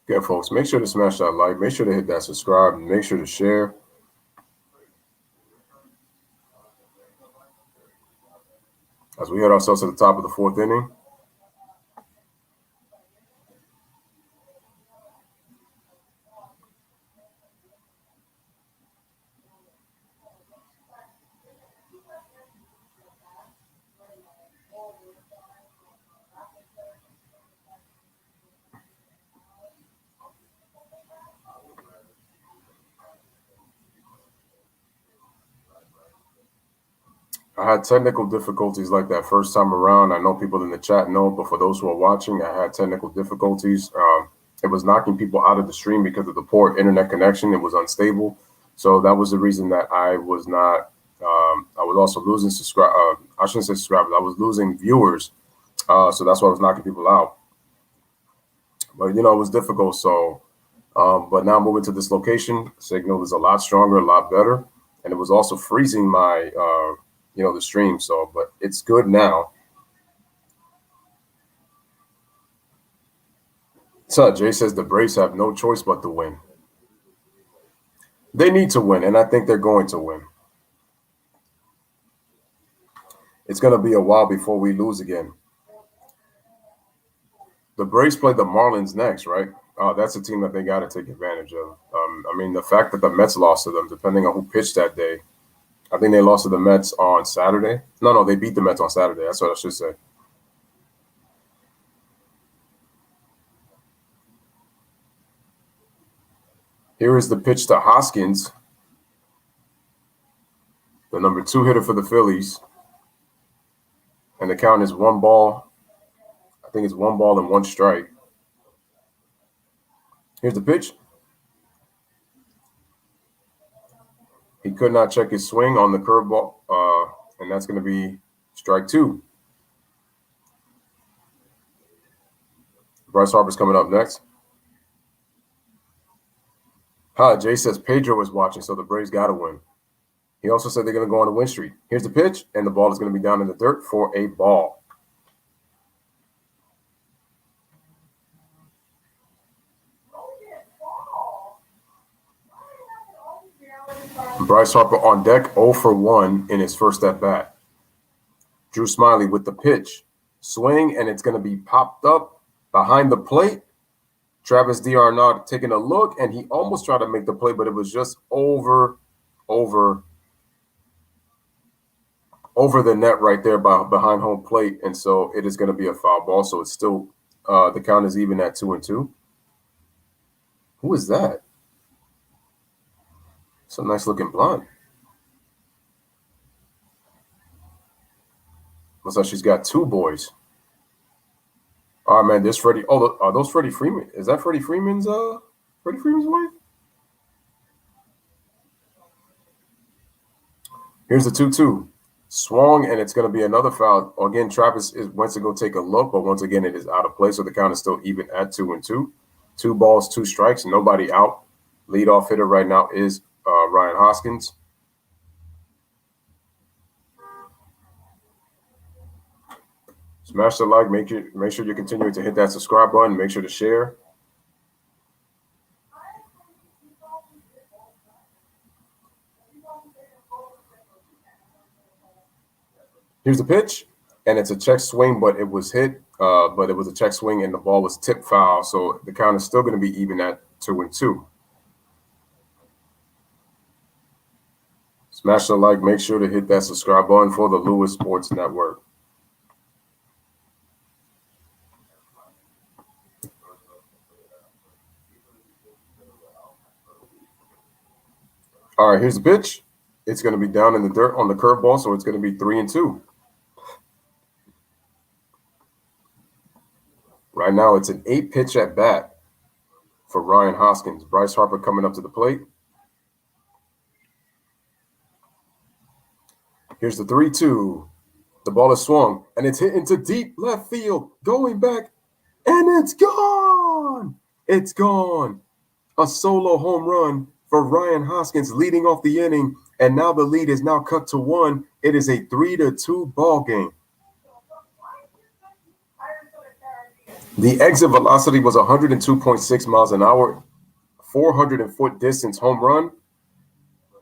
Yeah, folks, make sure to smash that like, make sure to hit that subscribe, and make sure to share. As we head ourselves to the top of the 4th inning. I had technical difficulties like that first time around. I know people in the chat know, but for those who are watching, I had technical difficulties. It was knocking people out of the stream because of the poor internet connection. It was unstable. So that was the reason that I was not, I was also losing I shouldn't say subscribers. I was losing viewers. So that's why I was knocking people out. But, it was difficult. So, but now moving to this location, signal is a lot stronger, a lot better. And it was also freezing my, the stream. So, but it's good now. So Jay says the Braves have no choice but to win. They need to win, and I think they're going to win. It's going to be a while before we lose again. The Braves play the Marlins next, right? That's a team that they got to take advantage of. The fact that the Mets lost to them, depending on who pitched that day, I think they lost to the Mets on Saturday. No, they beat the Mets on Saturday. That's what I should say. Here is the pitch to Hoskins, the number 2 hitter for the Phillies. And the count is 1 ball. I think it's 1 ball and 1 strike. Here's the pitch. He could not check his swing on the curveball, and that's going to be strike 2. Bryce Harper's coming up next. Jay says Pedro is watching, so the Braves got to win. He also said they're going to go on a win streak. Here's the pitch, and the ball is going to be down in the dirt for a ball. Bryce Harper on deck, 0 for 1 in his first at bat. Drew Smyly with the pitch. Swing, and it's going to be popped up behind the plate. Travis d'Arnaud taking a look, and he almost tried to make the play, but it was just over the net right there behind home plate, and so it is going to be a foul ball. So it's still the count is even at 2-2. Who is that? It's a nice looking blonde. Looks like she's got two boys. Oh man, there's Freddie. Oh, are those Freddie Freeman? Is that Freddie Freeman's wife? Here's the 2-2. Swung, and it's going to be another foul. Again, Travis wants to go take a look, but once again, it is out of play. So the count is still even at 2-2. 2 balls, 2 strikes, nobody out. Leadoff hitter right now is Ryan Hoskins. Smash the like. Make sure you're continuing to hit that subscribe button. Make sure to share. Here's the pitch, and it's a check swing, but it was hit. But it was a check swing, and the ball was tipped foul. So the count is still going to be even at 2-2. Smash the like. Make sure to hit that subscribe button for the Lewis Sports Network. All right, here's the pitch. It's going to be down in the dirt on the curveball, so it's going to be 3-2. Right now, it's an 8-pitch at bat for Ryan Hoskins. Bryce Harper coming up to the plate. Here's the 3-2. The ball is swung, and it's hit into deep left field, going back, and it's gone. It's gone. A solo home run for Ryan Hoskins leading off the inning, and now the lead is now cut to 1. It is a 3-2 ball game. The exit velocity was 102.6 miles an hour, 400-foot distance home run,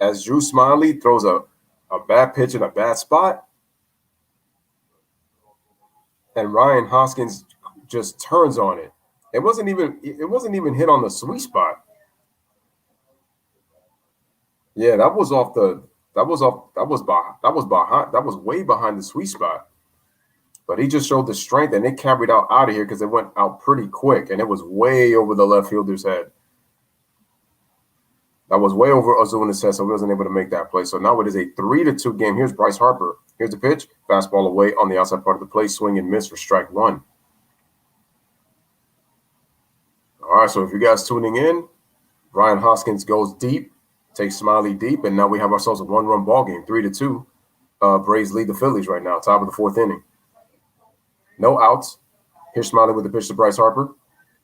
as Drew Smyly throws a bad pitch in a bad spot, and Ryan Hoskins just turns on it. It wasn't even hit on the sweet spot. Yeah, that was way behind the sweet spot. But he just showed the strength, and it carried out of here because it went out pretty quick, and it was way over the left fielder's head. That was way over Ozuna's head, so he wasn't able to make that play. So now it is a 3-2 game. Here's Bryce Harper. Here's the pitch. Fastball away on the outside part of the plate. Swing and miss for strike 1. All right, so if you guys tuning in, Ryan Hoskins goes deep, takes Smyly deep, and now we have ourselves a 1-run ball game, 3-2. Braves lead the Phillies right now, top of the 4th inning. No outs. Here's Smyly with the pitch to Bryce Harper,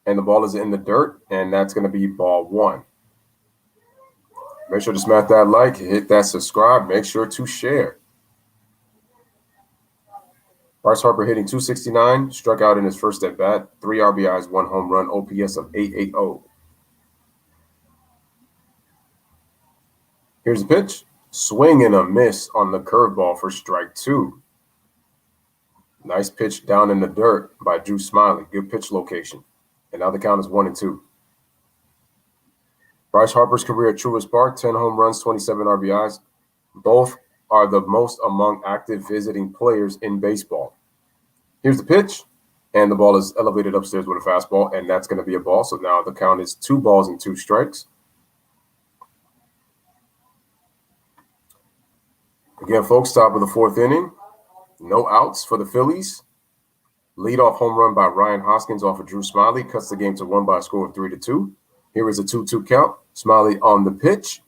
and the ball is in the dirt, and that's going to be ball 1. Make sure to smash that like, hit that subscribe, make sure to share. Bryce Harper hitting .269, struck out in his first at bat, 3 RBIs, 1 home run, OPS of .880. Here's the pitch. Swing and a miss on the curveball for strike 2. Nice pitch down in the dirt by Drew Smyly. Good pitch location. And now the count is 1-2. Bryce Harper's career at Truist Park, 10 home runs, 27 RBIs. Both are the most among active visiting players in baseball. Here's the pitch, and the ball is elevated upstairs with a fastball, and that's going to be a ball. So now the count is 2 balls and 2 strikes. Again, folks, top of the 4th inning. No outs for the Phillies. Leadoff home run by Ryan Hoskins off of Drew Smyly cuts the game to 1 by a score of 3-2. Here is a 2-2 count. Smyly on the pitch.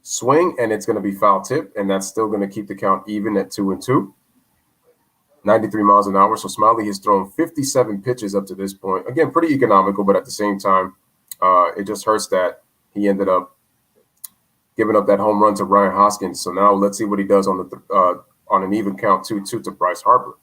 Swing, and it's going to be foul tip, and that's still going to keep the count even at 2-2. 93 miles an hour. So Smyly has thrown 57 pitches up to this point. Again, pretty economical, but at the same time, it just hurts that he ended up giving up that home run to Ryan Hoskins. So now let's see what he does on the on an even count 2-2 to Bryce Harper.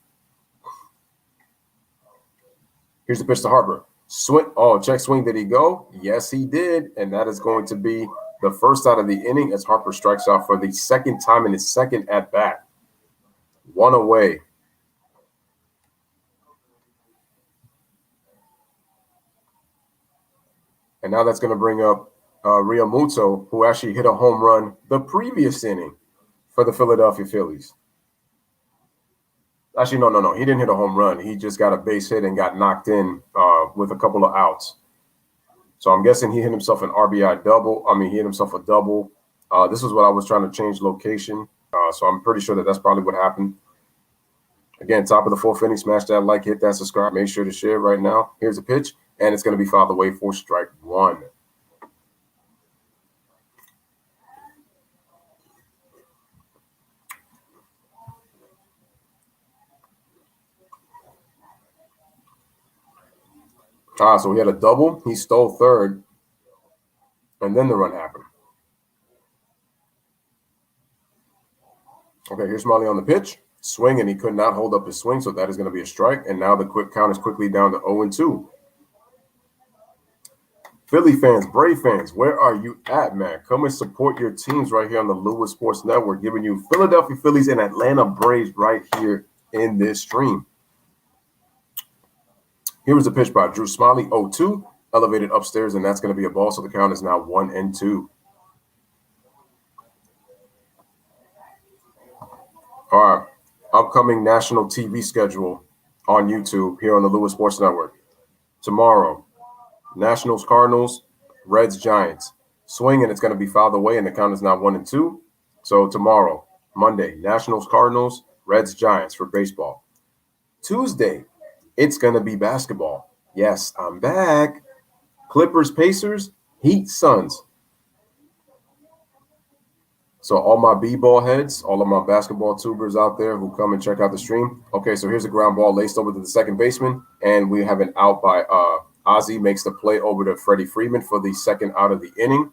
Here's the pitch to Harper. Swing. Oh, check swing. Did he go? Yes, he did. And that is going to be the first out of the inning as Harper strikes out for the second time in his second at bat. 1 away. And now that's going to bring up Realmuto, who actually hit a home run the previous inning for the Philadelphia Phillies. Actually, no. He didn't hit a home run. He just got a base hit and got knocked in with a couple of outs. So I'm guessing he hit himself an RBI double. I mean, he hit himself a double. This is what I was trying to change location. So I'm pretty sure that's probably what happened. Again, top of the fourth inning, smash that like, hit that subscribe. Make sure to share right now. Here's a pitch, and it's going to be fouled away for strike one. So he had a double. He stole third, and then the run happened. Okay, here's Smiley on the pitch. Swing, and he could not hold up his swing, so that is going to be a strike. And now the quick count is quickly down to 0-2. Philly fans, Brave fans, where are you at, man? Come and support your teams right here on the Lewis Sports Network, giving you Philadelphia Phillies and Atlanta Braves right here in this stream. Here was a pitch by Drew Smiley, 0-2, elevated upstairs, and that's going to be a ball, so the count is now 1-2. All right, upcoming national TV schedule on YouTube here on the Lewis Sports Network. Tomorrow, Nationals, Cardinals, Reds, Giants. Swing, and it's going to be fouled away, and the count is now 1-2. So tomorrow, Monday, Nationals, Cardinals, Reds, Giants for baseball. Tuesday, it's going to be basketball. Yes, I'm back. Clippers, Pacers, Heat, Suns. So all my B-ball heads, all of my basketball tubers out there who come and check out the stream. Okay, so here's a ground ball laced over to the second baseman, and we have an out by Ozzie makes the play over to Freddie Freeman for the second out of the inning,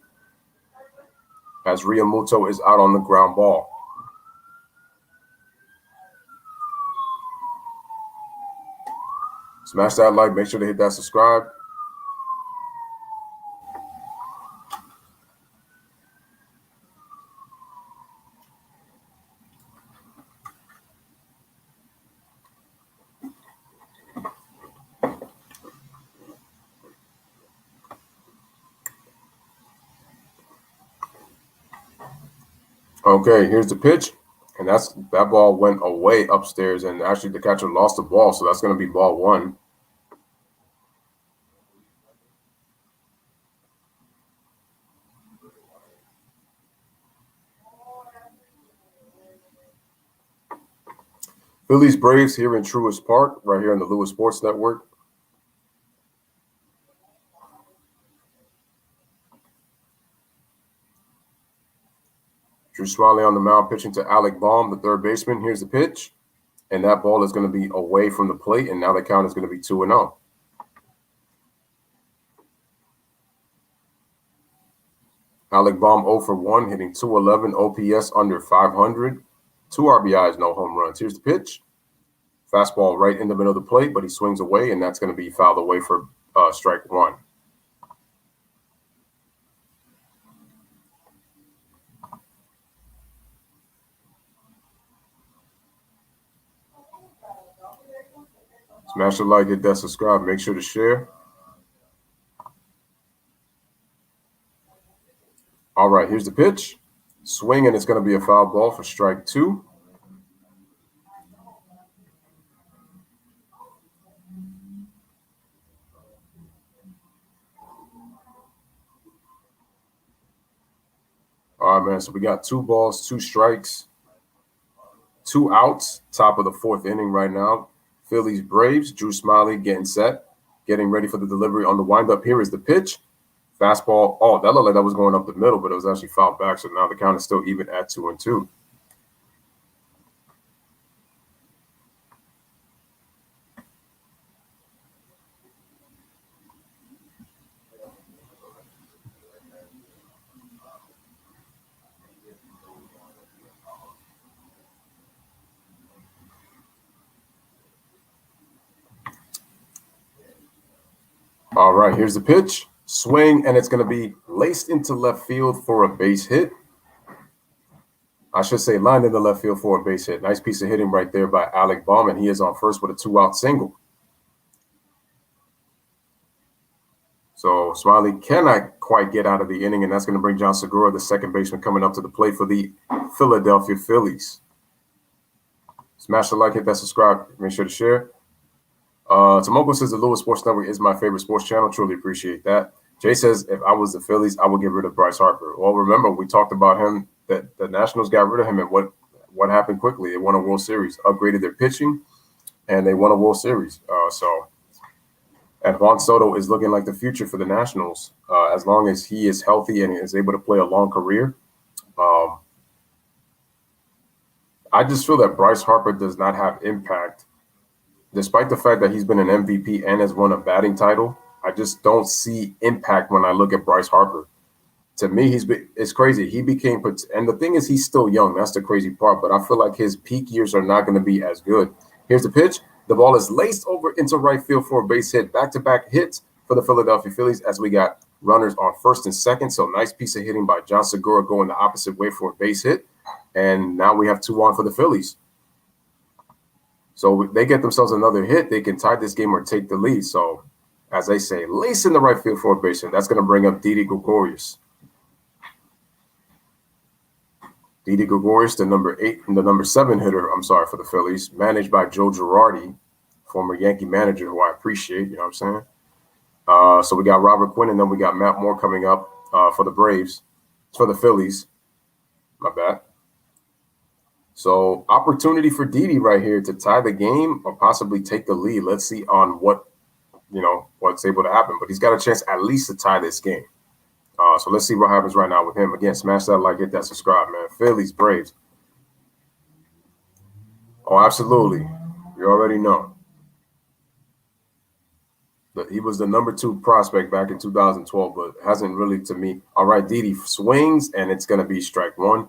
as Realmuto is out on the ground ball. Smash that like, make sure to hit that subscribe. Okay, here's the pitch, and that ball went away upstairs, and actually the catcher lost the ball, so that's going to be ball one. Phillies Braves here in Truist Park, right here on the Lewis Sports Network. Drew Smiley on the mound pitching to Alec Baum, the third baseman. Here's the pitch, and that ball is going to be away from the plate, and now the count is going to be 2-0. Alec Baum 0 for 1, hitting .211, OPS under 500, 2 RBIs, no home runs. Here's the pitch. Fastball right in the middle of the plate, but he swings away, and that's going to be fouled away for strike one. Smash the like, hit that subscribe, make sure to share. All right, here's the pitch. Swing, and it's going to be a foul ball for strike two. All right, man, so we got 2 balls, 2 strikes, 2 outs, top of the fourth inning right now. Phillies Braves, Drew Smiley getting set, getting ready for the delivery on the windup. Here is the pitch. Fastball. Oh, that looked like that was going up the middle, but it was actually fouled back. So now the count is still even at 2-2. All right, here's the pitch. Swing, and it's going to be laced into left field for a base hit. I should say lined into left field for a base hit. Nice piece of hitting right there by Alec Baum, and he is on first with a 2-out single. So Smiley cannot quite get out of the inning, and that's going to bring John Segura, the second baseman, coming up to the plate for the Philadelphia Phillies. Smash the like, hit that subscribe, make sure to share. Tomoko says the Lewis Sports Network is my favorite sports channel. Truly appreciate that. Jay says if I was the Phillies, I would get rid of Bryce Harper. Well, remember, we talked about him, that the Nationals got rid of him, and what happened quickly? They won a World Series, upgraded their pitching, and they won a World Series. And Juan Soto is looking like the future for the Nationals as long as he is healthy and is able to play a long career. I just feel that Bryce Harper does not have impact, despite the fact that he's been an MVP and has won a batting title. I just don't see impact when I look at Bryce Harper. To me, it's crazy. He became, and the thing is, he's still young. That's the crazy part. But I feel like his peak years are not going to be as good. Here's the pitch. The ball is laced over into right field for a base hit. Back-to-back hits for the Philadelphia Phillies as we got runners on first and second. So nice piece of hitting by John Segura going the opposite way for a base hit. And now we have 2 on for the Phillies. So they get themselves another hit. They can tie this game or take the lead. So, as they say, lace in the right field for a base hit. That's going to bring up Didi Gregorius. Didi Gregorius, the number 7 hitter, for the Phillies, managed by Joe Girardi, former Yankee manager, who I appreciate, you know what I'm saying? So we got Robert Quinn, and then we got Matt Moore coming up for the Braves, for the Phillies. My bad. So opportunity for Didi right here to tie the game or possibly take the lead. Let's see on what's able to happen. But he's got a chance at least to tie this game. So let's see what happens right now with him. Again, smash that like, hit that subscribe, man. Phillies, Braves. Oh, absolutely. You already know. But he was the number 2 prospect back in 2012, but hasn't really, to me. All right, Didi swings, and it's going to be strike 1.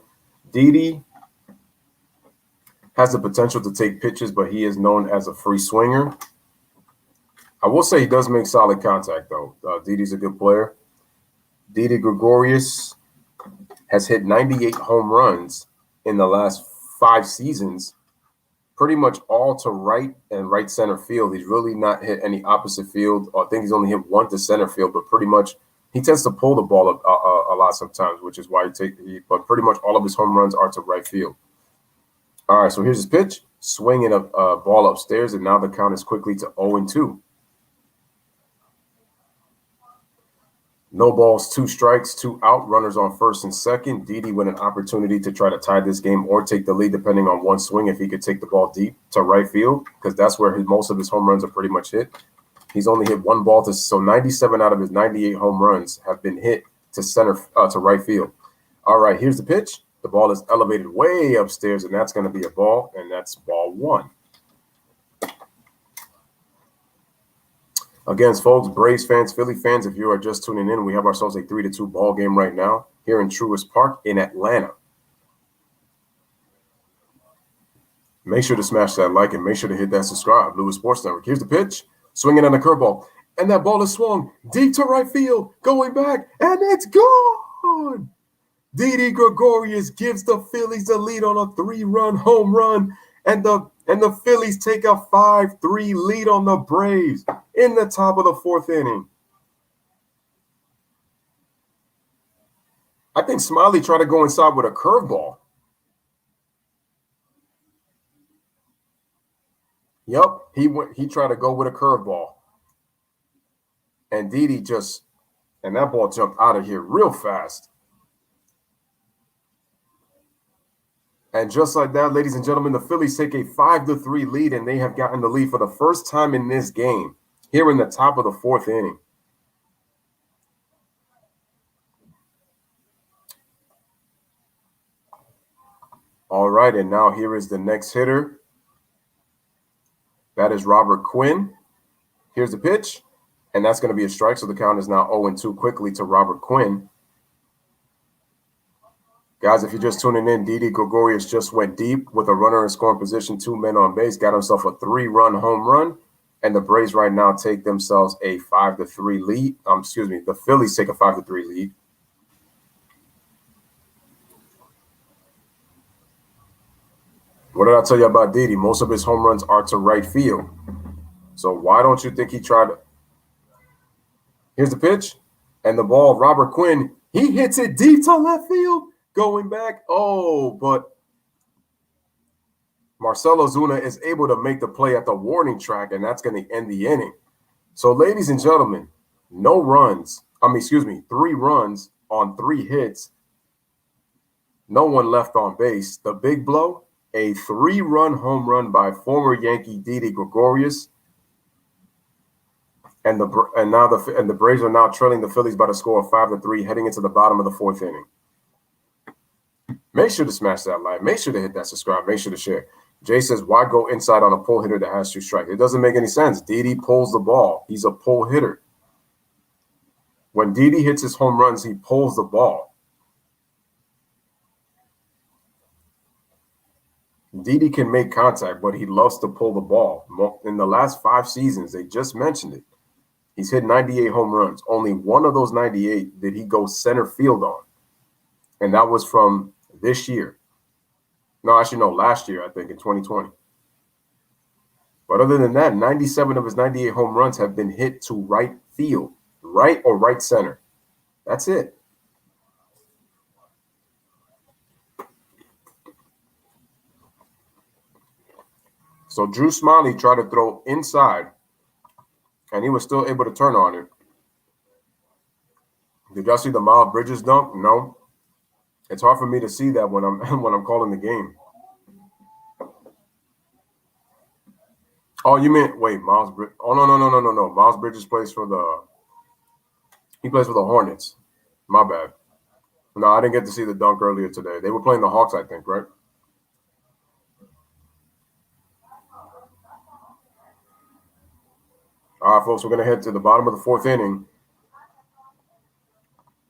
Didi has the potential to take pitches, but he is known as a free swinger. I will say he does make solid contact, though. Didi's a good player. Didi Gregorius has hit 98 home runs in the last 5 seasons, pretty much all to right and right center field. He's really not hit any opposite field. I think he's only hit 1 to center field, but pretty much he tends to pull the ball a lot sometimes, which is why but pretty much all of his home runs are to right field. All right, so here's his pitch. Swinging a ball upstairs, and now the count is quickly to 0-2. No balls, 2 strikes, 2 out, runners on first and second. Didi with an opportunity to try to tie this game or take the lead depending on one swing if he could take the ball deep to right field, because that's where most of his home runs are pretty much hit. He's only hit 1 ball so 97 out of his 98 home runs have been hit to right field. All right, here's the pitch. The ball is elevated way upstairs, and that's going to be a ball, and that's ball 1. Again, folks, Braves fans, Philly fans, if you are just tuning in, we have ourselves a 3-2 ball game right now here in Truist Park in Atlanta. Make sure to smash that like and make sure to hit that subscribe. Lewis Sports Network. Here's the pitch. Swinging on the curveball. And that ball is swung deep to right field. Going back. And it's gone. Didi Gregorius gives the Phillies the lead on a 3-run home run. And the Phillies take a 5-3 lead on the Braves in the top of the 4th inning. I think Smiley tried to go inside with a curveball. Yep, he tried to go with a curveball. And Didi and that ball jumped out of here real fast. And just like that, ladies and gentlemen, the Phillies take a 5-3 lead, and they have gotten the lead for the first time in this game here in the top of the 4th inning. All right, and now here is the next hitter. That is Robert Quinn. Here's the pitch, and that's going to be a strike, so the count is now 0-2 quickly to Robert Quinn. Guys, if you're just tuning in, Didi Gregorius just went deep with a runner in scoring position, 2 men on base, got himself a 3-run home run, and the Braves right now take themselves a 5-3 lead. The Phillies take a 5-3 lead. What did I tell you about Didi? Most of his home runs are to right field. So why don't you think he tried to? Here's the pitch. And the ball, Robert Quinn, he hits it deep to left field. Going back. Oh, but Marcelo Zuna is able to make the play at the warning track, and that's going to end the inning. So, ladies and gentlemen, 3 runs on 3 hits. No one left on base. The big blow, a 3-run home run by former Yankee Didi Gregorius. And the Braves are now trailing the Phillies by the score of 5-3, heading into the bottom of the 4th inning. Make sure to smash that like. Make sure to hit that subscribe. Make sure to share. Jay says, why go inside on a pull hitter that has 2 strikes? It doesn't make any sense. Didi pulls the ball. He's a pull hitter. When Didi hits his home runs, he pulls the ball. Didi can make contact, but he loves to pull the ball. In the last 5 seasons, they just mentioned it. He's hit 98 home runs. Only one of those 98 did he go center field on. And that was from this year. No, actually, no, last year, I think, in 2020. But other than that, 97 of his 98 home runs have been hit to right field, right or right center. That's it. So Drew Smiley tried to throw inside, and he was still able to turn on it. Did y'all see the Miles Bridges dunk? No. It's hard for me to see that when I'm calling the game. Oh, you meant Miles Bridges? Oh no. Miles Bridges plays for the Hornets. My bad. No, I didn't get to see the dunk earlier today. They were playing the Hawks, I think, right? All right, folks, we're gonna head to the bottom of the 4th inning.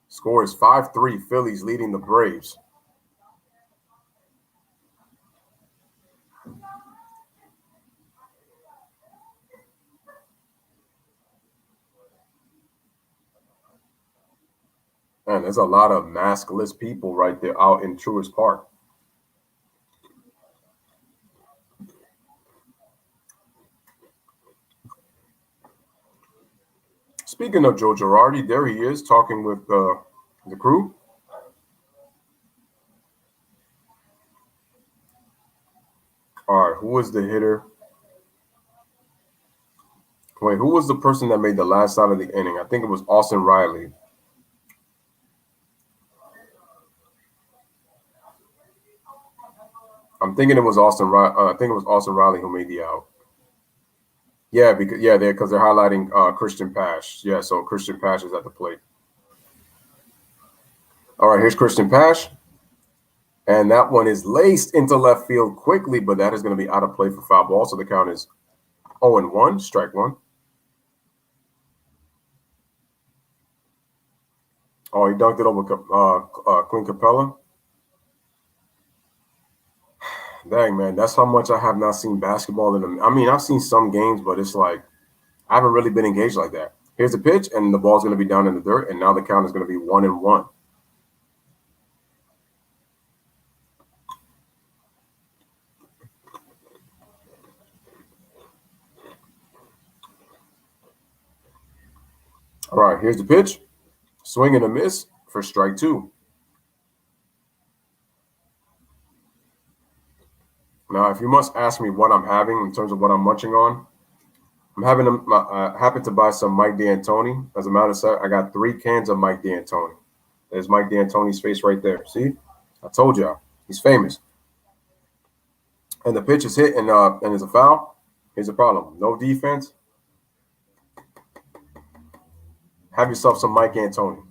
Score is 5-3, Phillies leading the Braves. Man, there's a lot of maskless people right there out in Truist Park. Speaking of Joe Girardi, there he is talking with the crew. All right, who was the hitter? Who was the person that made the last out of the inning? I think it was Austin Riley. I'm thinking it was Austin Riley who made the out. Yeah, because they're highlighting Christian Pash. Yeah, so Christian Pash is at the plate. All right, here's Christian Pash. And that one is laced into left field quickly, but that is going to be out of play for foul ball. So the count is 0-1, strike 1. Oh, he dunked it over Clint Capella. Dang, man, that's how much I have not seen basketball I've seen some games, but it's like I haven't really been engaged like that. Here's the pitch, and the ball's going to be down in the dirt, and now the count is going to be 1-1. All right, here's the pitch. Swing and a miss for strike 2. Now, if you must ask me what I'm having in terms of what I'm munching on, I'm happen to buy some Mike D'Antoni. As a matter of fact, I got 3 cans of Mike D'Antoni. There's Mike D'Antoni's face right there. See? I told y'all. He's famous. And the pitch is hit and it's a foul. Here's the problem. No defense. Have yourself some Mike D'Antoni.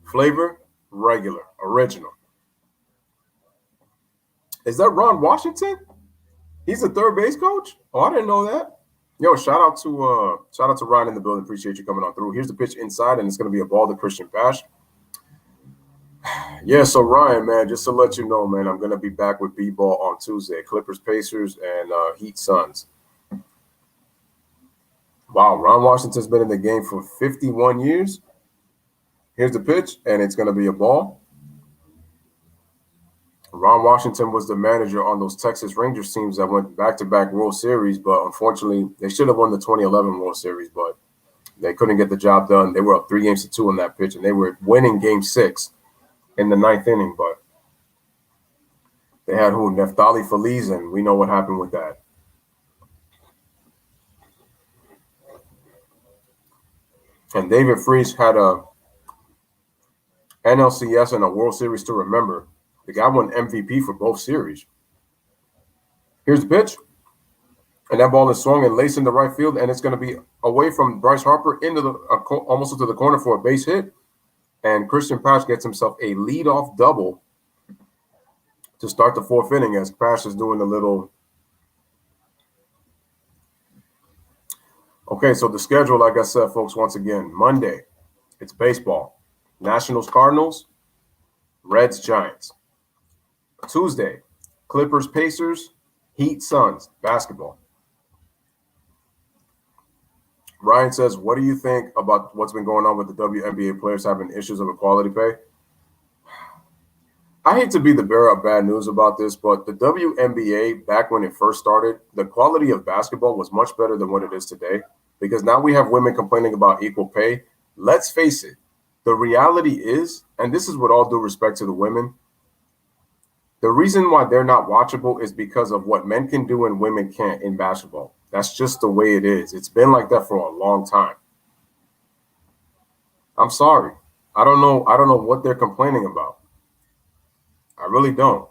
Flavor, regular, original. Is that Ron Washington? He's the third base coach? Oh, I didn't know that. Yo, shout out to Ryan in the building. Appreciate you coming on through. Here's the pitch inside, and it's going to be a ball to Christian Pash. Yeah, so Ryan, man, just to let you know, man, I'm going to be back with B-Ball on Tuesday. Clippers, Pacers, and Heat, Suns. Wow, Ron Washington's been in the game for 51 years. Here's the pitch, and it's going to be a ball. Ron Washington was the manager on those Texas Rangers teams that went back-to-back World Series, but unfortunately, they should have won the 2011 World Series, but They couldn't get the job done. They were up 3-2 on that pitch, and they were winning Game 6 in the 9th inning. But they had who? Neftali Feliz, and we know what happened with that. And David Freese had a NLCS and a World Series to remember. The guy won MVP for both series. Here's the pitch. And that ball is swung and laced into right field, and it's going to be away from Bryce Harper into the almost into the corner for a base hit. And Christian Pash gets himself a leadoff double to start the 4th inning as Pash is doing a little. Okay, so the schedule, like I said, folks, once again, Monday, it's baseball. Nationals, Cardinals, Reds, Giants. Tuesday, Clippers, Pacers, Heat, Suns, basketball. Ryan says, what do you think about what's been going on with the WNBA players having issues of equality pay? I hate to be the bearer of bad news about this, but the WNBA, back when it first started, the quality of basketball was much better than what it is today, because now we have women complaining about equal pay. Let's face it, the reality is, and this is with all due respect to the women, the reason why they're not watchable is because of what men can do and women can't in basketball. That's just the way it is. It's been like that for a long time. I'm sorry. I don't know what they're complaining about. I really don't.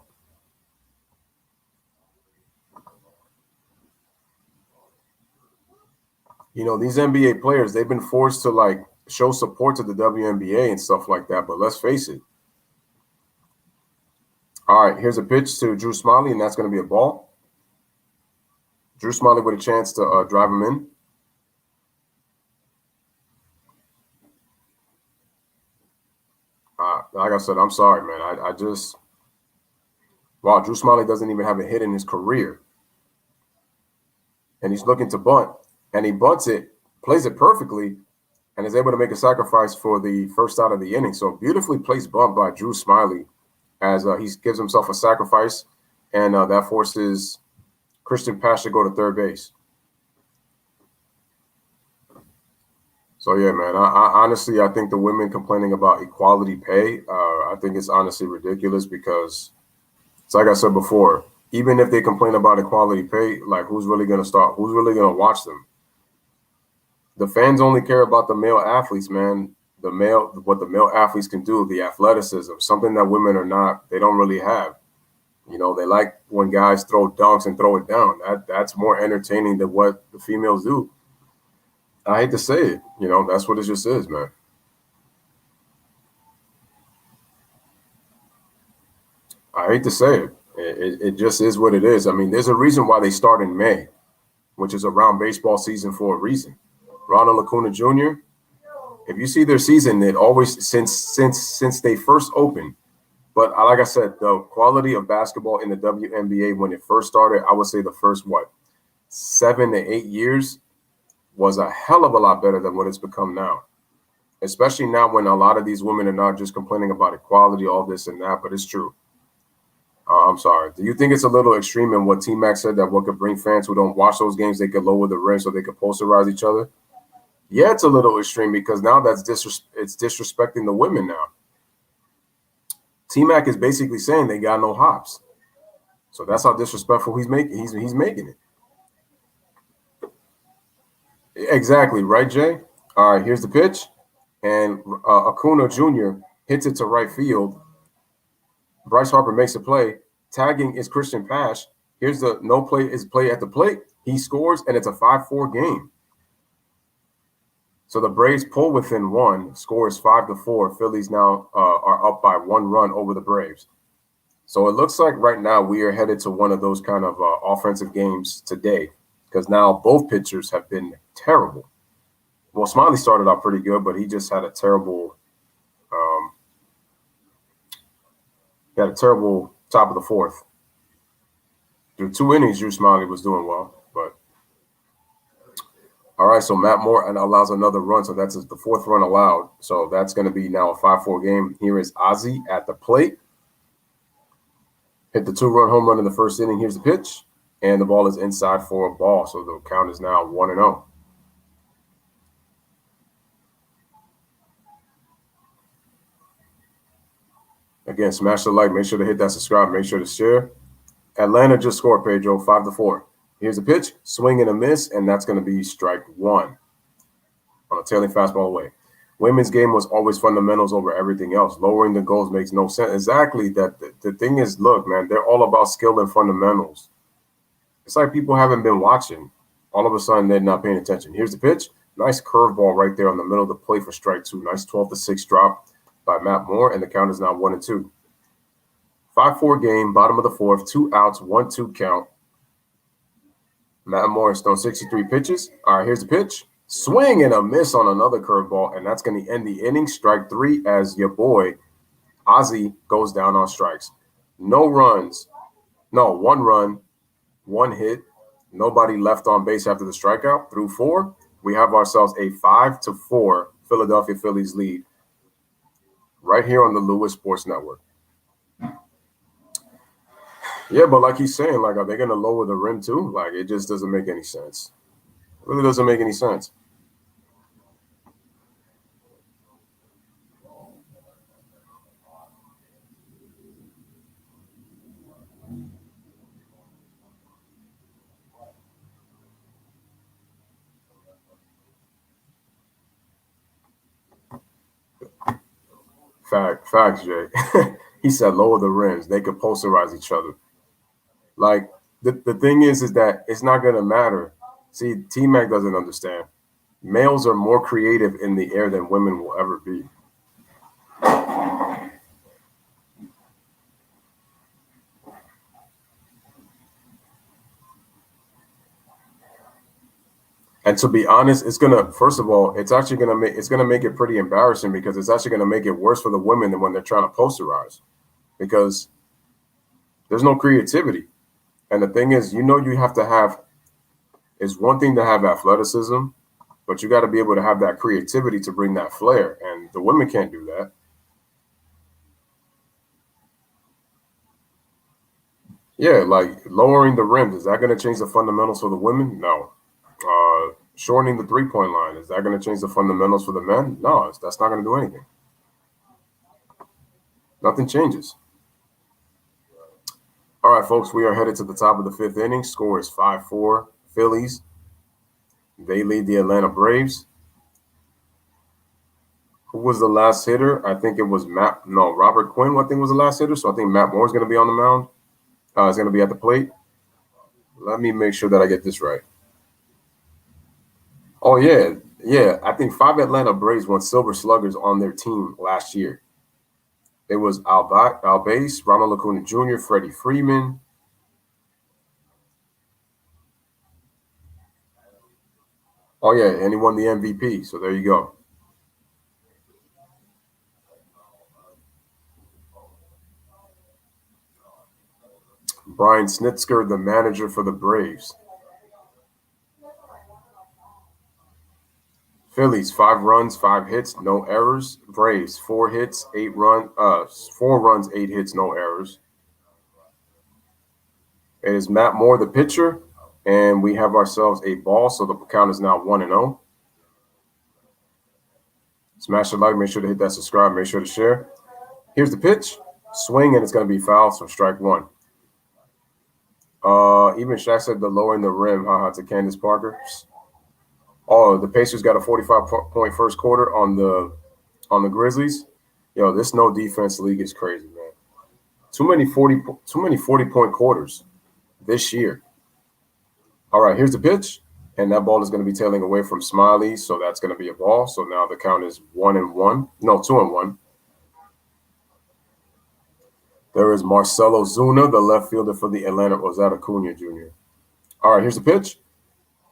You know, these NBA players, they've been forced to like show support to the WNBA and stuff like that. But let's face it. All right, here's a pitch to Drew Smiley, and that's going to be a ball. Drew Smiley with a chance to drive him in. Like I said, I'm sorry, man. I just – wow, Drew Smiley doesn't even have a hit in his career. And he's looking to bunt. And he bunts it, plays it perfectly, and is able to make a sacrifice for the first out of the inning. So beautifully placed bunt by Drew Smiley as he gives himself a sacrifice, and that forces Christian Pash to go to third base. So, yeah, man, I honestly, I think the women complaining about equality pay, I think it's honestly ridiculous because it's like I said before, even if they complain about equality pay, like who's really going to watch them? The fans only care about the male athletes, man. What the male athletes can do, the athleticism, something that women are not, they don't really have. You know, they like when guys throw dunks and throw it down. That's more entertaining than what the females do. I hate to say it, you know, that's what it just is, man. I hate to say it. It just is what it is. I mean, there's a reason why they start in May, which is around baseball season for a reason. Ronald Acuna Jr., if you see their season, it always, since they first opened, but like I said, the quality of basketball in the WNBA when it first started, I would say the first, 7 to 8 years was a hell of a lot better than what it's become now. Especially now when a lot of these women are not just complaining about equality, all this and that, but it's true. I'm sorry. Do you think it's a little extreme in what T-Mac said that what could bring fans who don't watch those games, they could lower the rim so they could posterize each other? Yeah, it's a little extreme because now it's disrespecting the women now. T-Mac is basically saying they got no hops. So that's how disrespectful he's making. He's making it. Exactly, right, Jay? All right, here's the pitch. And Acuna Jr. hits it to right field. Bryce Harper makes a play. Tagging is Christian Pash. Here's the no play is play at the plate. He scores, and it's a 5-4 game. So the Braves pull within one, scores 5-4. Phillies now are up by 1 run over the Braves. So it looks like right now we are headed to one of those kind of offensive games today because now both pitchers have been terrible. Well, Smiley started out pretty good, but he just had a terrible top of the 4th. Through 2 innings, Drew Smiley was doing well, but all right. So Matt Moore allows another run, so that's the 4th run allowed. So that's going to be now a 5-4 game. Here is Ozzie at the plate. Hit the 2-run home run in the first inning. Here's the pitch, and the ball is inside for a ball. So the count is now 1-0. Again, smash the like. Make sure to hit that subscribe. Make sure to share. Atlanta just scored, Pedro, 5-4. Here's a pitch, swing and a miss, and that's going to be strike one on a tailing fastball away. Women's game was always fundamentals over everything else. Lowering the goals makes no sense. Exactly. That the thing is, look, man, they're all about skill and fundamentals. It's like people haven't been watching. All of a sudden, they're not paying attention. Here's the pitch. Nice curveball right there on the middle of the plate for strike two. Nice 12-6 drop by Matt Moore, and the count is now 1-2. 5-4 game, bottom of the fourth, 2 outs, 1-2 count. Matt Moore has thrown 63 pitches. All right, here's the pitch. Swing and a miss on another curveball, and that's going to end the inning. Strike three as your boy, Ozzy, goes down on strikes. No runs. No, 1 run, 1 hit. Nobody left on base after the strikeout. Through 4, we have ourselves a 5-4 Philadelphia Phillies lead right here on the Lewis Sports Network. Yeah, but like he's saying, like, are they going to lower the rim too? Like, it just doesn't make any sense. It really doesn't make any sense. Facts, Jay. He said lower the rims. They could posterize each other. Like, the thing is that it's not going to matter. See, T-Mac doesn't understand. Males are more creative in the air than women will ever be. And to be honest, it's gonna, first of all, it's gonna make it pretty embarrassing, because it's actually gonna make it worse for the women than when they're trying to posterize, because there's no creativity. And the thing is, you have to have, it's one thing to have athleticism, but you got to be able to have that creativity to bring that flair. And the women can't do that. Yeah, like lowering the rims, is that going to change the fundamentals for the women? No. Shortening the three-point line, is that going to change the fundamentals for the men? No, that's not going to do anything. Nothing changes. All right, folks, we are headed to the top of the 5th inning. Score is 5-4 Phillies. They lead the Atlanta Braves. Who was the last hitter? I think it was Robert Quinn, I think, was the last hitter. So I think Matt Moore is going to be on the mound. Is going to be at the plate. Let me make sure that I get this right. Oh, yeah. I think 5 Atlanta Braves won Silver Sluggers on their team last year. It was Albase, Ronald Acuna Jr., Freddie Freeman. Oh, yeah, and he won the MVP. So there you go. Brian Snitker, the manager for the Braves. Phillies, 5 runs, 5 hits, no errors. Braves, 4 hits, 4 runs, 8 hits, no errors. It is Matt Moore, the pitcher, and we have ourselves a ball, so the count is now 1-0. Smash the like, make sure to hit that subscribe, make sure to share. Here's the pitch, swing, and it's going to be foul, so strike 1. Even Shaq said the lowering the rim, to Candace Parker. Oh, the Pacers got a 45-point first quarter on the Grizzlies. Yo, this no defense league is crazy, man. Too many 40-point quarters this year. All right, here's the pitch, and that ball is going to be tailing away from Smiley, so that's going to be a ball. So now the count is 1-1. No, 2-1. There is Marcelo Zuna, the left fielder for the Atlanta. Was that Acuna Jr.? All right, here's the pitch.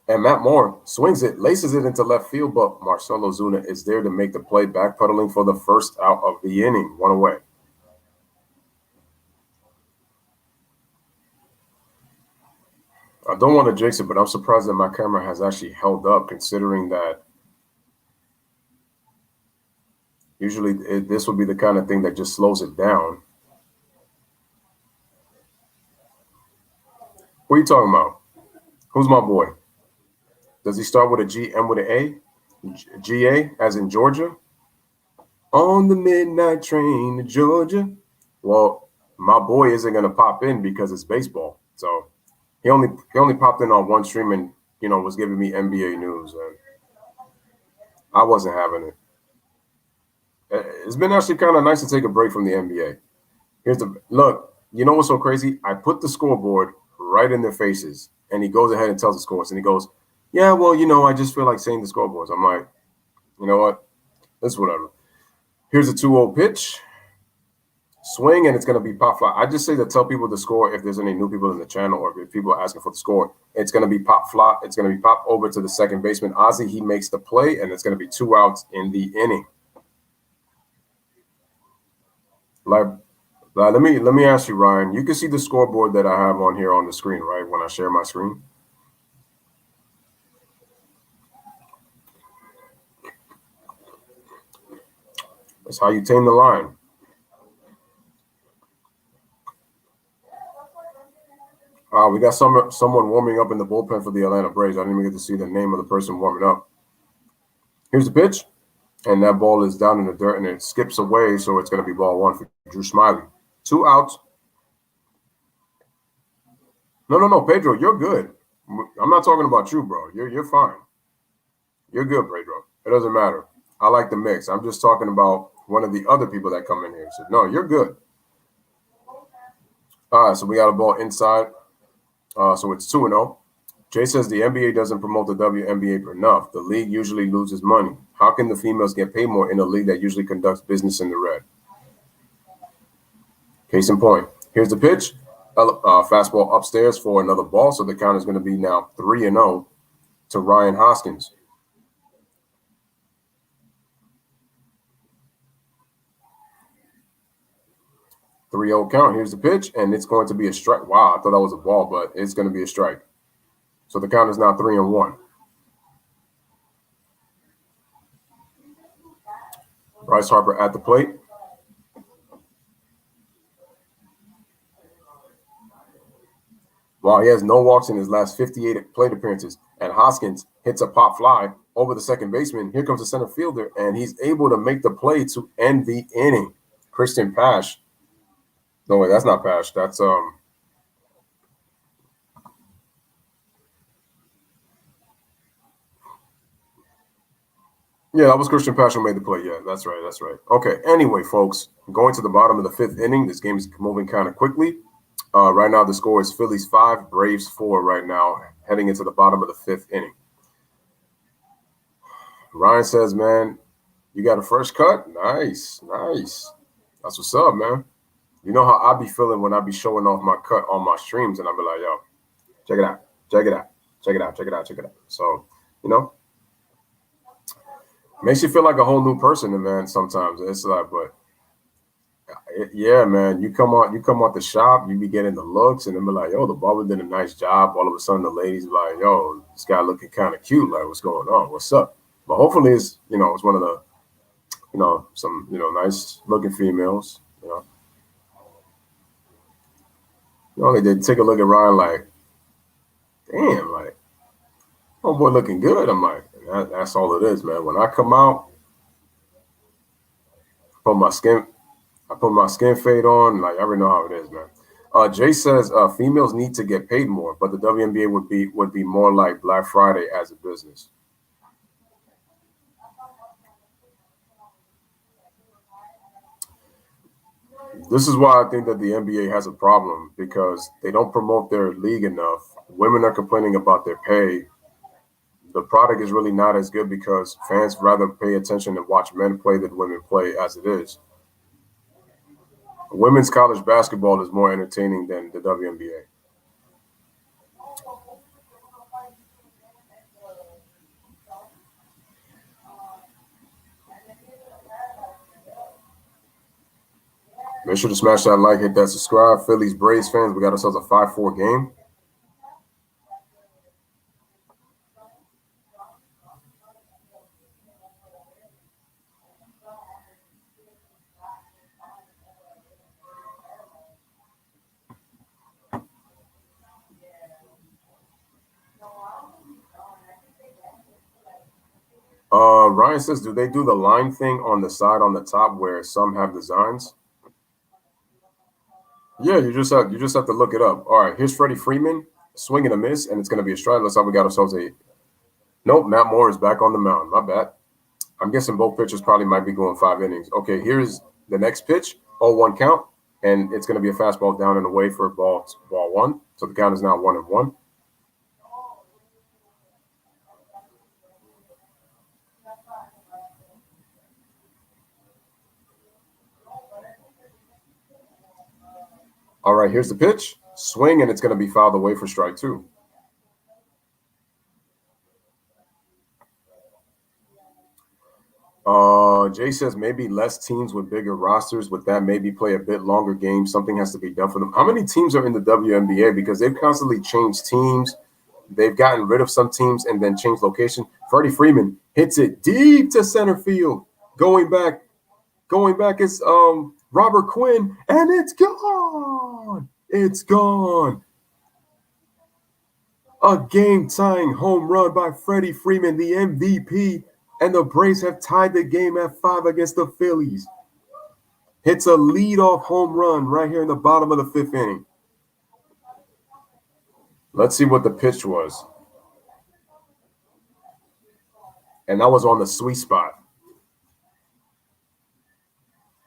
And Matt Moore swings it, laces it into left field, but Marcelo Zuna is there to make the play, backpedaling for the first out of the inning. 1 away. I don't want to jinx it, but I'm surprised that my camera has actually held up, considering that usually this would be the kind of thing that just slows it down. What are you talking about? Who's my boy? Does he start with a G, M with an A? GA, as in Georgia? On the midnight train to Georgia. Well, my boy isn't gonna pop in because it's baseball. So he only popped in on one stream and was giving me NBA news, and I wasn't having it. It's been actually kind of nice to take a break from the NBA. Here's the look. You know what's so crazy? I put the scoreboard right in their faces, and he goes ahead and tells the scores, and he goes, "Yeah, well, I just feel like saying the scoreboards." I'm like, you know what? It's whatever. Here's a 2-0 pitch. Swing, and it's going to be pop fly. I just say to tell people the score if there's any new people in the channel or if people are asking for the score. It's going to be pop fly. It's going to be pop over to the second baseman. Ozzy, he makes the play, and it's going to be 2 outs in the inning. Let me ask you, Ryan. You can see the scoreboard that I have on here on the screen, right? When I share my screen. That's how you tame the line. We got someone warming up in the bullpen for the Atlanta Braves. I didn't even get to see the name of the person warming up. Here's the pitch, and that ball is down in the dirt, and it skips away, so it's going to be ball 1 for Drew Smiley. 2 outs. No, Pedro, you're good. I'm not talking about you, bro. You're fine. You're good, Pedro. It doesn't matter. I like the mix. I'm just talking about one of the other people that come in here. So, no, you're good. All right, so we got a ball inside. So it's 2-0. Jay says the NBA doesn't promote the WNBA enough. The league usually loses money. How can the females get paid more in a league that usually conducts business in the red? Case in point. Here's the pitch. Fastball upstairs for another ball. So the count is going to be now 3-0 to Ryan Hoskins. .3-0 count. Here's the pitch, and it's going to be a strike. Wow, I thought that was a ball, but it's going to be a strike. So the count is now 3-1. Bryce Harper at the plate. Wow, he has no walks in his last 58 plate appearances. And Hoskins hits a pop fly over the second baseman. Here comes the center fielder, and he's able to make the play to end the inning. Christian Pash. No, wait, that's not Pash. That's Yeah, that was Christian Pash who made the play. Yeah, that's right. That's right. Okay. Anyway, folks, going to the bottom of the 5th inning. This game is moving kind of quickly. Right now, the score is Phillies 5, Braves 4 right now, heading into the bottom of the 5th inning. Ryan says, man, you got a fresh cut? Nice. That's what's up, man. You know how I be feeling when I be showing off my cut on my streams, and I be like, yo, check it out. So, makes you feel like a whole new person, man. Sometimes it's like, but yeah, man, you come out the shop, you be getting the looks, and then be like, yo, the barber did a nice job. All of a sudden, the ladies be like, yo, this guy looking kind of cute. Like, what's going on? What's up? But hopefully, it's it's one of the, some nice looking females. They did take a look at Ryan like, damn, like, oh boy, looking good. I'm like, that's all it is, man. When I come out, I put my skin fade on. Like, I already know how it is, man. Jay says females need to get paid more, but the WNBA would be more like Black Friday as a business. This is why I think that the NBA has a problem, because they don't promote their league enough. Women are complaining about their pay. The product is really not as good because fans rather pay attention and watch men play than women play as it is. Women's college basketball is more entertaining than the WNBA. Make sure to smash that like, hit that subscribe. Phillies Braves fans, we got ourselves a 5-4 game. Ryan says, do they do the line thing on the side on the top where some have designs? Yeah, you just have to look it up. All right, here's Freddie Freeman, swing and a miss, and it's going to be a strike. Looks like we got ourselves a. Nope, Matt Moore is back on the mound. My bad. I'm guessing both pitchers probably might be going 5 innings. Okay, here's the next pitch. 0-1 count, and it's going to be a fastball down and away for ball one. So the count is now 1-1. All right, here's the pitch. Swing, and it's going to be fouled away for strike 2. Jay says maybe less teams with bigger rosters. With that, maybe play a bit longer games. Something has to be done for them. How many teams are in the WNBA? Because they've constantly changed teams. They've gotten rid of some teams and then changed location. Freddie Freeman hits it deep to center field. Going back is Robert Quinn, and it's gone. It's gone. A game-tying home run by Freddie Freeman, the MVP, and the Braves have tied the game at 5 against the Phillies. Hits a leadoff home run right here in the bottom of the 5th inning. Let's see what the pitch was. And that was on the sweet spot.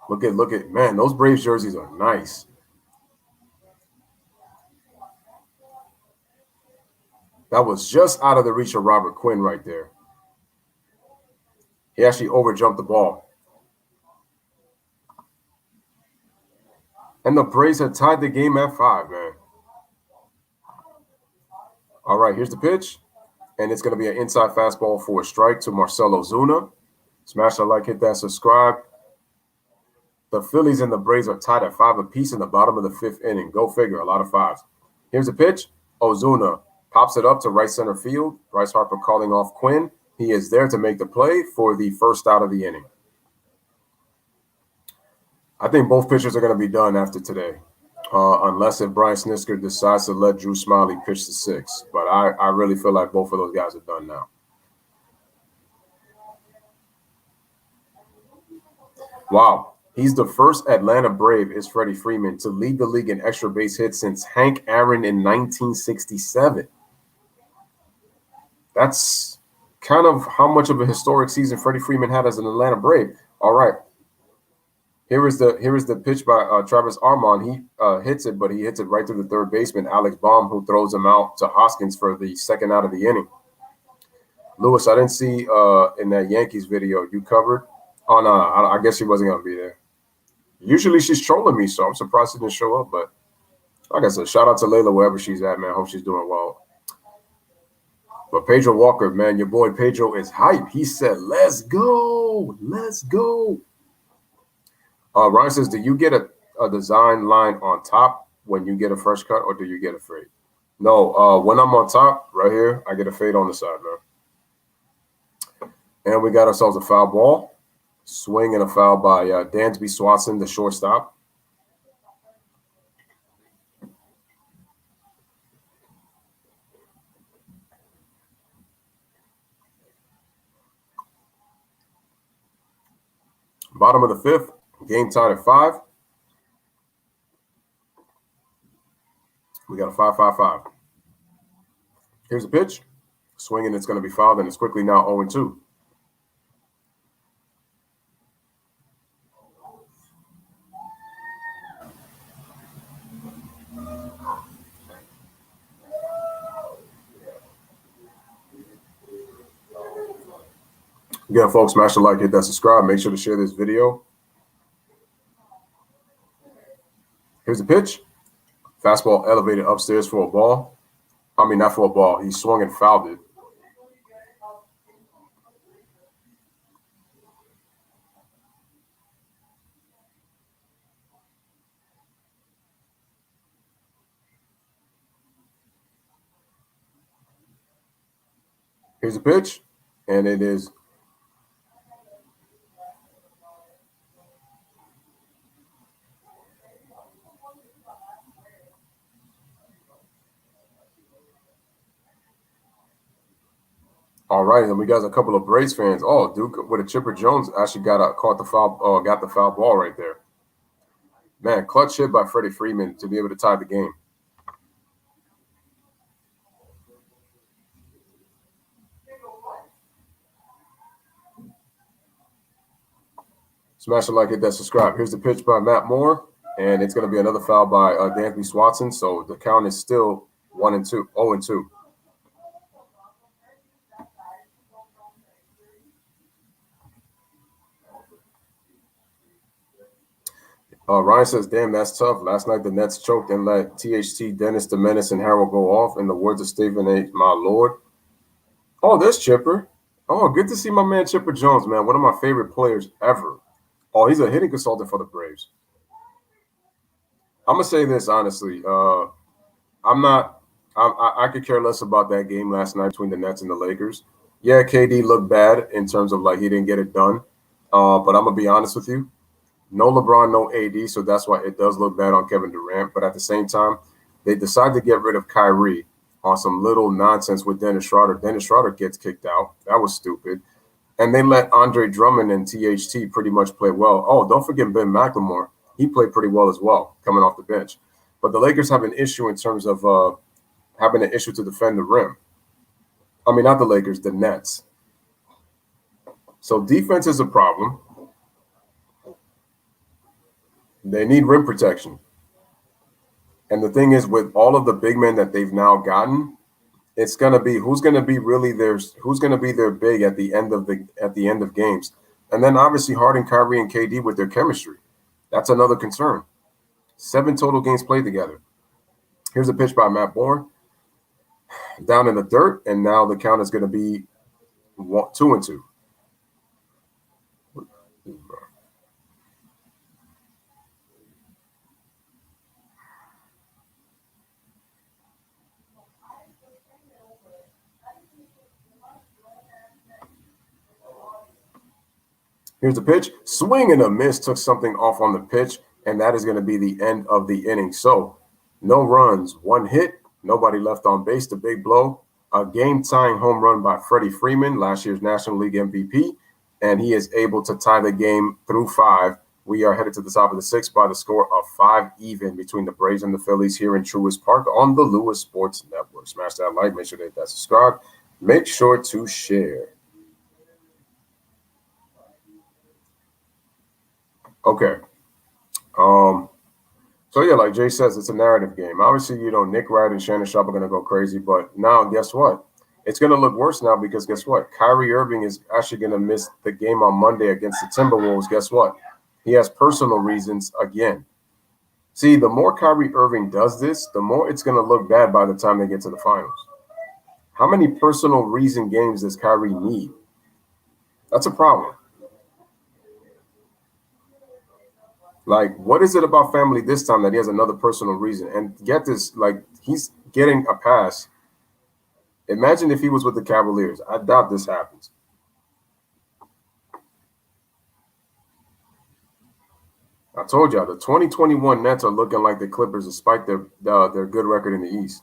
Look at, man, those Braves jerseys are nice. That was just out of the reach of Robert Quinn right there. He actually overjumped the ball. And the Braves had tied the game at 5, man. All right, here's the pitch. And it's going to be an inside fastball for a strike to Marcell Ozuna. Smash that like, hit that subscribe. The Phillies and the Braves are tied at 5 apiece in the bottom of the 5th inning. Go figure, a lot of 5s. Here's the pitch. Ozuna pops it up to right center field. Bryce Harper calling off Quinn. He is there to make the play for the first out of the inning. I think both pitchers are going to be done after today, unless if Brian Snitker decides to let Drew Smyly pitch the 6th. But I really feel like both of those guys are done now. Wow. He's the first Atlanta Brave, is Freddie Freeman, to lead the league in extra base hits since Hank Aaron in 1967. That's kind of how much of a historic season Freddie Freeman had as an Atlanta Brave. All right. Here is the pitch by Travis Armand. He hits it, but he hits it right through the third baseman, Alex Baum, who throws him out to Hoskins for the second out of the inning. Lewis, I didn't see in that Yankees video you covered. Oh, no, I guess she wasn't going to be there. Usually she's trolling me, so I'm surprised she didn't show up. But like I said, shout out to Layla wherever she's at, man. Hope she's doing well. But Pedro Walker, man, your boy Pedro is hype. He said, let's go. Let's go. Ryan says, do you get a design line on top when you get a fresh cut, or do you get a fade? No, when I'm on top, right here, I get a fade on the side, man. And we got ourselves a foul ball. Swing and a foul by Dansby Swanson, the shortstop. Bottom of the 5th, game tied at 5. We got a 5-5-5. Here's a pitch. Swinging, it's going to be fouled, and it's quickly now 0-2. Again, folks, smash the like, hit that subscribe. Make sure to share this video. Here's the pitch. Fastball elevated upstairs for a ball. I mean, not for a ball. He swung and fouled it. Here's a pitch, and it is all right. And we got a couple of Braves fans. Oh, Duke with a Chipper Jones actually got the foul ball right there. Man, clutch hit by Freddie Freeman to be able to tie the game. Smash a like, hit that subscribe. Here's the pitch by Matt Moore, and it's going to be another foul by Dansby Swanson. So the count is still 0-2. Ryan says, damn, that's tough. Last night the Nets choked and let THT, Dennis, the Menace, and Harold go off. In the words of Stephen A., my lord. Oh, there's Chipper. Oh, good to see my man Chipper Jones, man. One of my favorite players ever. Oh, he's a hitting consultant for the Braves. I'm going to say this honestly. I could care less about that game last night between the Nets and the Lakers. Yeah, KD looked bad in terms of like he didn't get it done. But I'm going to be honest with you. No LeBron, no AD, so that's why it does look bad on Kevin Durant. But at the same time, they decide to get rid of Kyrie on some little nonsense with Dennis Schroeder. Dennis Schroeder gets kicked out. That was stupid. And they let Andre Drummond and THT pretty much play well. Oh, don't forget Ben McLemore. He played pretty well as well, coming off the bench. But the Lakers have an issue in terms of having an issue to defend the rim. I mean, not the Lakers, the Nets. So defense is a problem. They need rim protection. And the thing is, with all of the big men that they've now gotten, it's gonna be who's gonna be their big at the end of games. And then obviously Harden, Kyrie, and KD with their chemistry. That's another concern. 7 total games played together. Here's a pitch by Matt Moore. Down in the dirt, and now the count is gonna be 2-2. Here's the pitch. Swing and a miss, took something off on the pitch, and that is going to be the end of the inning. So no runs, 1 hit, nobody left on base. The big blow, a game-tying home run by Freddie Freeman, last year's National League MVP, and he is able to tie the game through 5. We are headed to the top of the 6th by the score of 5 even between the Braves and the Phillies here in Truist Park on the Lewis Sports Network. Smash that like, make sure to hit that subscribe. Make sure to share. Okay. So yeah, like Jay says, it's a narrative game. Obviously, Nick Wright and Shannon Sharp are going to go crazy, but now guess what? It's going to look worse now because guess what? Kyrie Irving is actually going to miss the game on Monday against the Timberwolves. Guess what? He has personal reasons again. See, the more Kyrie Irving does this, the more it's going to look bad by the time they get to the finals. How many personal reason games does Kyrie need? That's a problem. Like, what is it about family this time that he has another personal reason? And get this, like, he's getting a pass. Imagine if he was with the Cavaliers. I doubt this happens. I told y'all, the 2021 Nets are looking like the Clippers despite their good record in the East.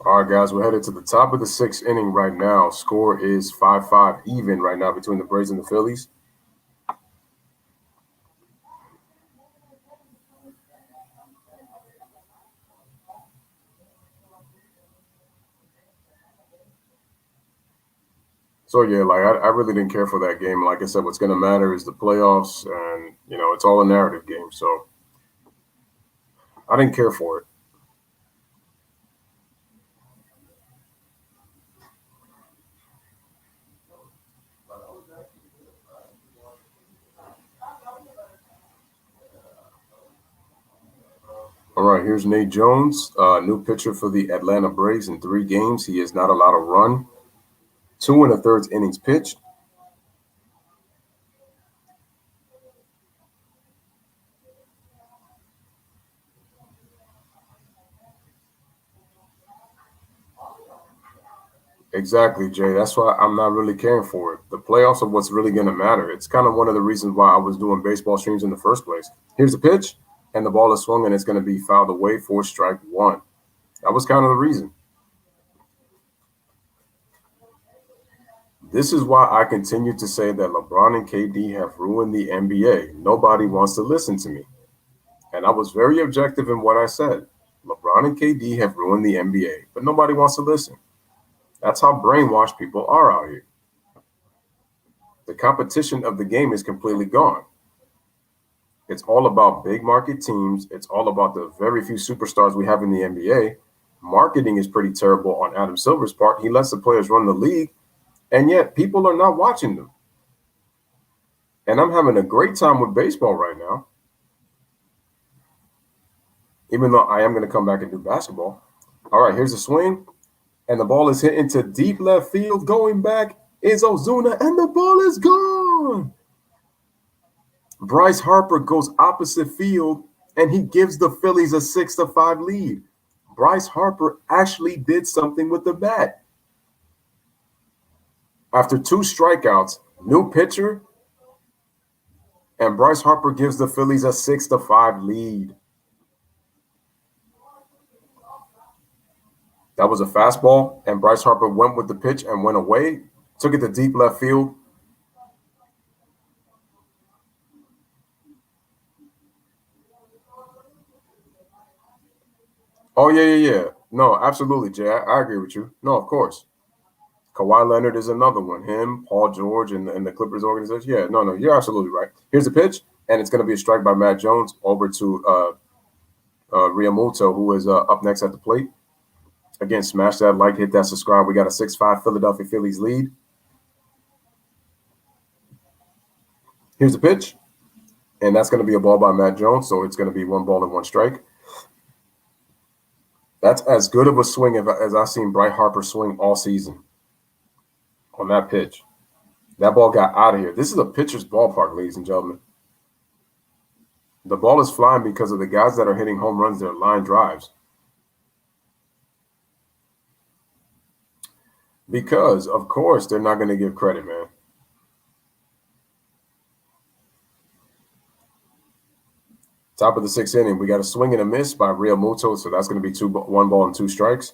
All right, guys, we're headed to the top of the 6th inning right now. Score is 5-5 even right now between the Braves and the Phillies. So, yeah, like, I really didn't care for that game. Like I said, what's going to matter is the playoffs, and, it's all a narrative game. So I didn't care for it. here's Nate Jones, new pitcher for the Atlanta Braves in 3 games. He is not allowed to run. 2 1/3 innings pitched. Exactly, Jay. That's why I'm not really caring for it. The playoffs are what's really going to matter. It's kind of one of the reasons why I was doing baseball streams in the first place. Here's the pitch, and the ball is swung, and it's going to be fouled away for strike 1. That was kind of the reason. This is why I continue to say that LeBron and KD have ruined the NBA. Nobody wants to listen to me. And I was very objective in what I said. LeBron and KD have ruined the NBA, but nobody wants to listen. That's how brainwashed people are out here. The competition of the game is completely gone. It's all about big market teams. It's all about the very few superstars we have in the NBA. Marketing is pretty terrible on Adam Silver's part. He lets the players run the league, and yet people are not watching them. And I'm having a great time with baseball right now, even though I am going to come back and do basketball. All right, here's a swing, and the ball is hit into deep left field. Going back is Ozuna, and the ball is gone. Bryce Harper goes opposite field, and he gives the Phillies a 6-5 lead. Bryce Harper actually did something with the bat. After 2 strikeouts, new pitcher, and Bryce Harper gives the Phillies a 6-5 lead. That was a fastball, and Bryce Harper went with the pitch and went away, took it to deep left field. Oh, yeah. No, absolutely, Jay. I agree with you. No, of course. Kawhi Leonard is another one. Him, Paul George, and the Clippers organization. Yeah, no, you're absolutely right. Here's the pitch, and it's going to be a strike by Matt Jones over to Realmuto, who is up next at the plate. Again, smash that like, hit that subscribe. We got a 6-5 Philadelphia Phillies lead. Here's the pitch, and that's going to be a ball by Matt Jones, so it's going to be 1 ball and 1 strike. That's as good of a swing as I've seen Bryce Harper swing all season on that pitch. That ball got out of here. This is a pitcher's ballpark, ladies and gentlemen. The ball is flying because of the guys that are hitting home runs, their line drives. Because, of course, they're not going to give credit, man. Top of the 6th inning, we got a swing and a miss by Realmuto, so that's going to be 1 ball and 2 strikes.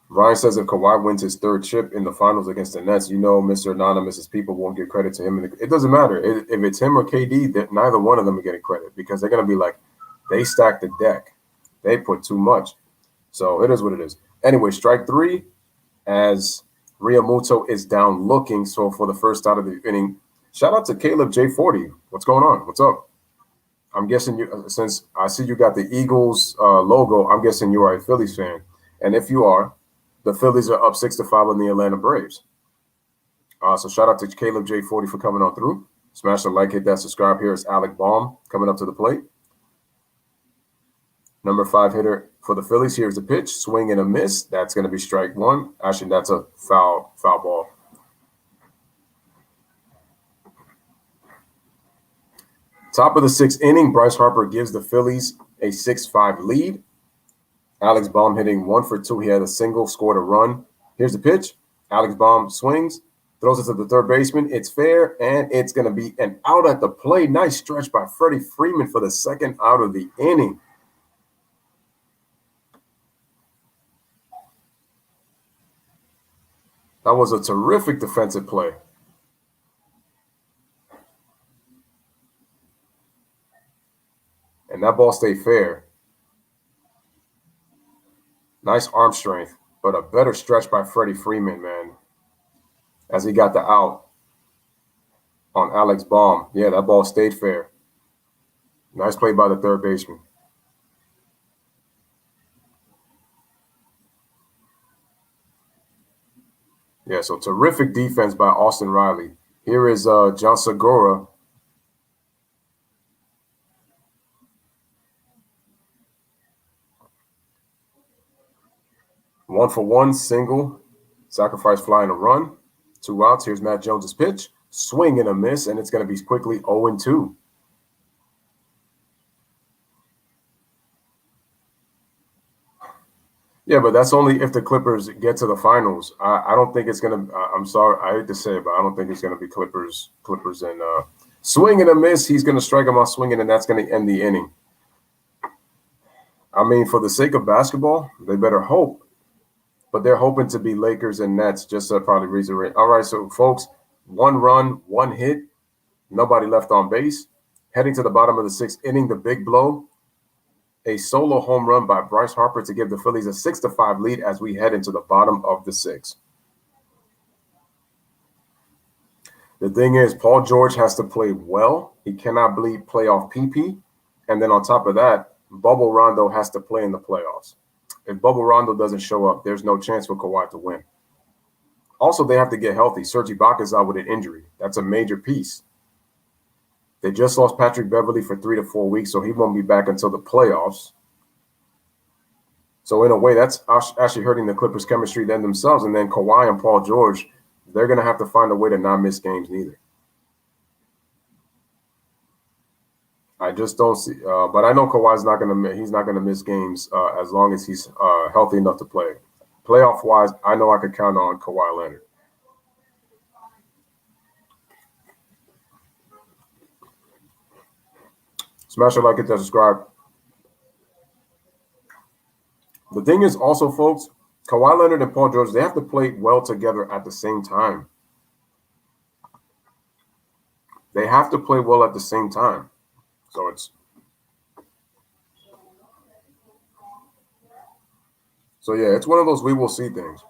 Ryan says if Kawhi wins his 3rd chip in the finals against the Nets, Mr. Anonymous' people won't give credit to him. It doesn't matter. If it's him or KD, neither one of them are getting credit because they're going to be like, they stacked the deck. They put too much. So it is what it is. Anyway, strike 3 as Realmuto is down looking. So for the first out of the inning, shout out to Caleb J40. What's going on? What's up? I'm guessing you, since I see you got the Eagles logo, I'm guessing you are a Phillies fan. And if you are, the Phillies are up 6-5 on the Atlanta Braves. So shout out to Caleb J40 for coming on through. Smash the like, hit that subscribe. Here is Alec Baum coming up to the plate. Number 5 hitter for the Phillies. Here's the pitch, swing and a miss. That's going to be strike 1. Actually, that's a foul ball. Top of the 6th inning, Bryce Harper gives the Phillies a 6-5 lead. Alex Baum hitting 1 for 2. He had a single, scored a run. Here's the pitch. Alex Baum swings, throws it to the 3rd baseman. It's fair, and it's going to be an out at the plate. Nice stretch by Freddie Freeman for the 2nd out of the inning. That was a terrific defensive play. And that ball stayed fair. Nice arm strength, but a better stretch by Freddie Freeman, man, as he got the out on Alex Baum. Yeah, that ball stayed fair. Nice play by the 3rd baseman. Yeah, so terrific defense by Austin Riley. Here is John Segura. 1-for-1 single, sacrifice fly and a run. 2 outs. Here's Matt Jones's pitch. Swing and a miss, and it's going to be quickly 0-2. Yeah, but that's only if the Clippers get to the finals. I don't think it's going to – I'm sorry. I hate to say it, but I don't think it's going to be Clippers and swing and a miss. He's going to strike him out swinging, and that's going to end the inning. I mean, for the sake of basketball, they better hope. But they're hoping to be Lakers and Nets just to probably raise the rate. All right, so, folks, 1 run, 1 hit, nobody left on base. Heading to the bottom of the 6th inning, the big blow. A solo home run by Bryce Harper to give the Phillies a 6-5 lead as we head into the bottom of the 6th. The thing is, Paul George has to play well. He cannot bleed playoff PP. And then on top of that, Bubble Rondo has to play in the playoffs. If Bubble Rondo doesn't show up, there's no chance for Kawhi to win. Also, they have to get healthy. Serge Ibaka's out with an injury. That's a major piece. They just lost Patrick Beverley for 3 to 4 weeks, so he won't be back until the playoffs. So in a way, that's actually hurting the Clippers' chemistry then themselves. And then Kawhi and Paul George, they're going to have to find a way to not miss games neither. I just don't see, but I know Kawhi's he's not going to miss games as long as he's healthy enough to play. Playoff wise, I know I could count on Kawhi Leonard. Smash a like, hit that subscribe. The thing is also, folks, Kawhi Leonard and Paul George, they have to play well together at the same time. They have to play well at the same time. So yeah, it's one of those we will see things.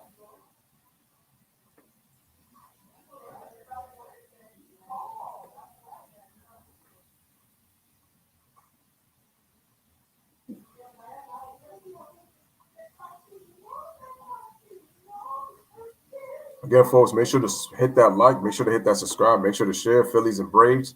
Again, folks, make sure to hit that like, make sure to hit that subscribe, make sure to share Phillies and Braves.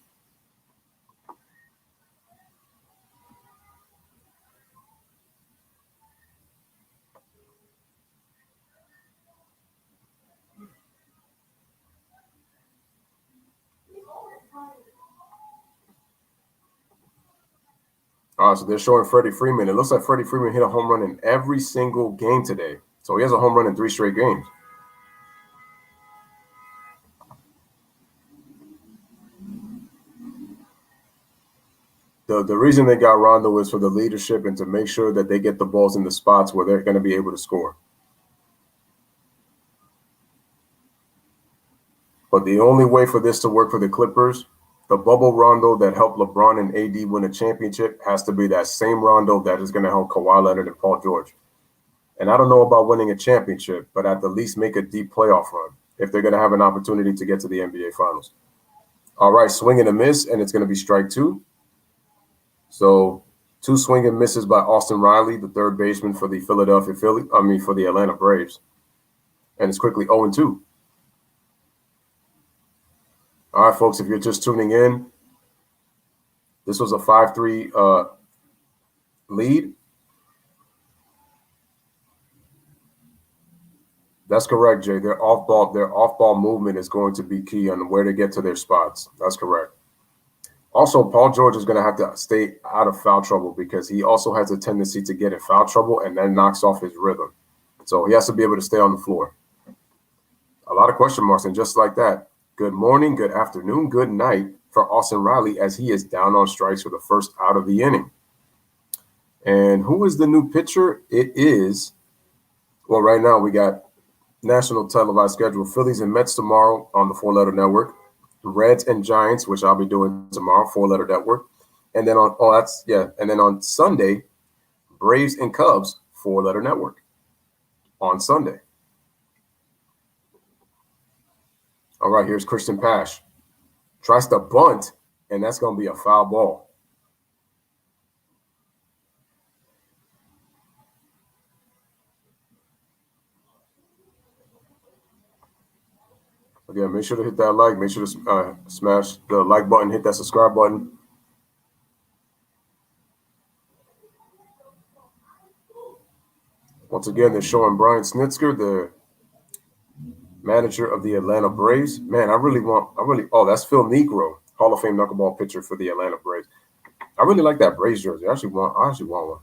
All right, so they're showing Freddie Freeman. It looks like Freddie Freeman hit a home run in every single game today. So he has a home run in 3 straight games. The reason they got Rondo is for the leadership and to make sure that they get the balls in the spots where they're going to be able to score. But the only way for this to work for the Clippers, the bubble Rondo that helped LeBron and AD win a championship has to be that same Rondo that is going to help Kawhi Leonard and Paul George. And I don't know about winning a championship, but at the least make a deep playoff run if they're going to have an opportunity to get to the NBA Finals. All right, swing and a miss, and it's going to be strike 2. So 2 swing and misses by Austin Riley, the third baseman for the for the Atlanta Braves. And it's quickly 0-2. All right, folks, if you're just tuning in, this was a 5-3 lead. That's correct, Jay. Their off-ball movement is going to be key on where to get to their spots. That's correct. Also, Paul George is going to have to stay out of foul trouble because he also has a tendency to get in foul trouble and then knocks off his rhythm. So he has to be able to stay on the floor. A lot of question marks, and just like that, good morning, good afternoon, good night for Austin Riley as he is down on strikes for the first out of the inning. And who is the new pitcher? It is, well, right now we got national televised schedule, Phillies and Mets tomorrow on the 4-letter network. Reds and Giants, which I'll be doing tomorrow, 4-letter network. And then on Sunday, Braves and Cubs, 4-letter network on Sunday. All right, here's Christian Pash. Tries to bunt, and that's going to be a foul ball. Again, make sure to hit that like. Make sure to smash the like button, hit that subscribe button. Once again, they're showing Brian Snitker, the manager of the Atlanta Braves. Man, oh, that's Phil Negro, Hall of Fame knuckleball pitcher for the Atlanta Braves. I really like that Braves jersey. I actually want one.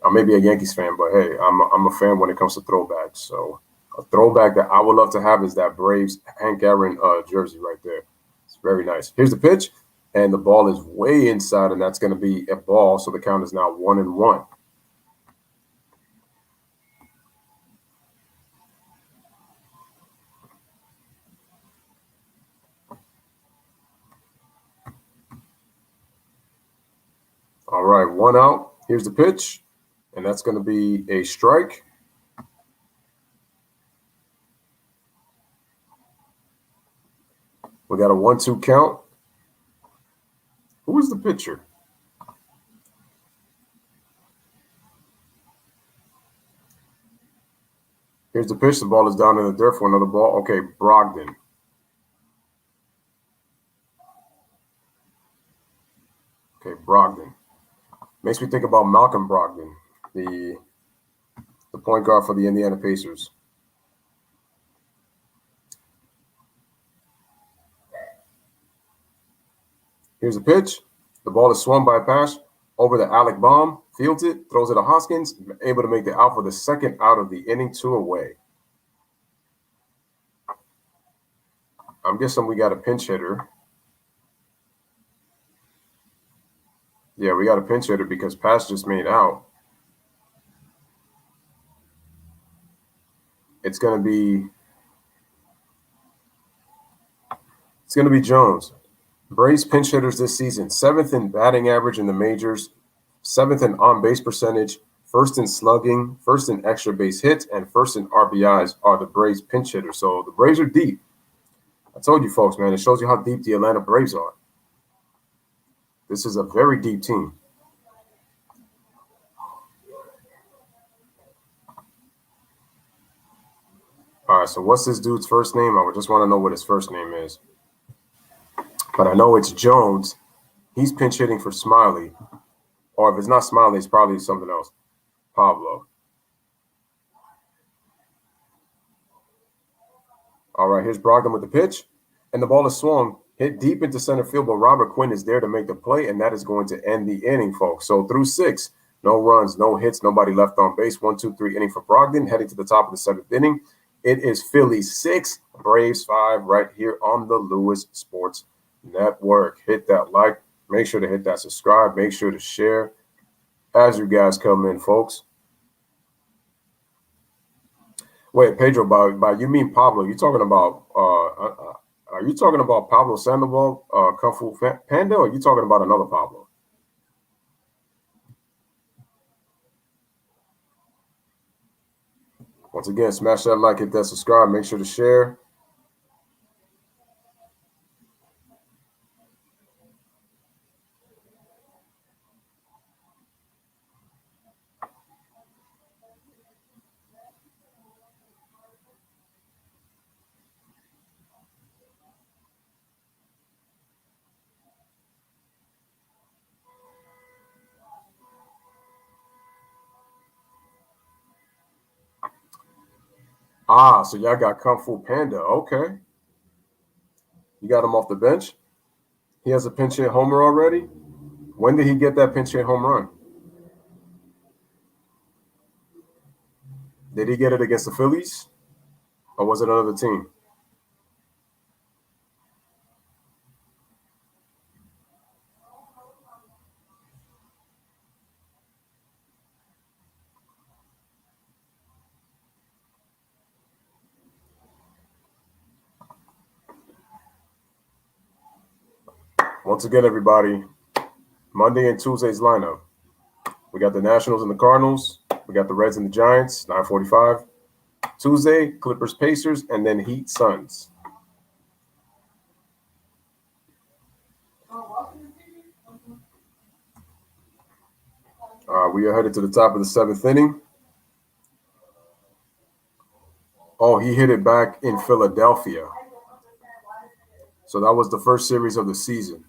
I may be a Yankees fan, but hey, I'm a fan when it comes to throwbacks. So a throwback that I would love to have is that Braves Hank Aaron jersey right there. It's very nice. Here's the pitch, and the ball is way inside, and that's going to be a ball. So the count is now 1-1. All right, 1 out. Here's the pitch, and that's going to be a strike. We got a 1-2 count. Who is the pitcher? Here's the pitch. The ball is down in the dirt for another ball. Okay, Brogdon. Okay, Brogdon. Makes me think about Malcolm Brogdon, the point guard for the Indiana Pacers. Here's the pitch. The ball is swung by a pass over to Alec Baum, fields it, throws it to Hoskins, able to make the out for the second out of the inning, 2 away. I'm guessing we got a pinch hitter. Yeah, we got a pinch hitter because pass just made out. It's gonna be Jones. Braves pinch hitters this season: 7th in batting average in the majors, 7th in on-base percentage, 1st in slugging, 1st in extra base hits, and 1st in RBIs are the Braves pinch hitters. So the Braves are deep. I told you folks, man, it shows you how deep the Atlanta Braves are. This is a very deep team. All right, so what's this dude's first name? I would just want to know what his first name is. But I know it's Jones. He's pinch hitting for Smiley. Or if it's not Smiley, it's probably something else. Pablo. All right, here's Brogdon with the pitch. And the ball is swung, hit deep into center field, but Robert Quinn is there to make the play, and that is going to end the inning, folks. So through 6, no runs, no hits, nobody left on base. 1, 2, 3 inning for Brogdon, heading to the top of the 7th inning. It is Phillies 6, Braves 5, right here on the Lewis Sports Network. Hit that like, make sure to hit that subscribe, make sure to share as you guys come in, folks. Wait, Pedro, by you mean Pablo? You talking about are you talking about Pablo Sandoval, Kung Fu Panda, or are you talking about another Pablo? Once again, smash that like, hit that subscribe, make sure to share. Ah, so y'all got Kung Fu Panda. Okay. You got him off the bench. He has a pinch hit homer already. When did he get that pinch hit home run? Did he get it against the Phillies? Or was it another team? Once again, everybody, Monday and Tuesday's lineup. We got the Nationals and the Cardinals. We got the Reds and the Giants, 9:45. Tuesday, Clippers, Pacers, and then Heat, Suns. We are headed to the top of the 7th inning. Oh, he hit it back in Philadelphia. So that was the first series of the season.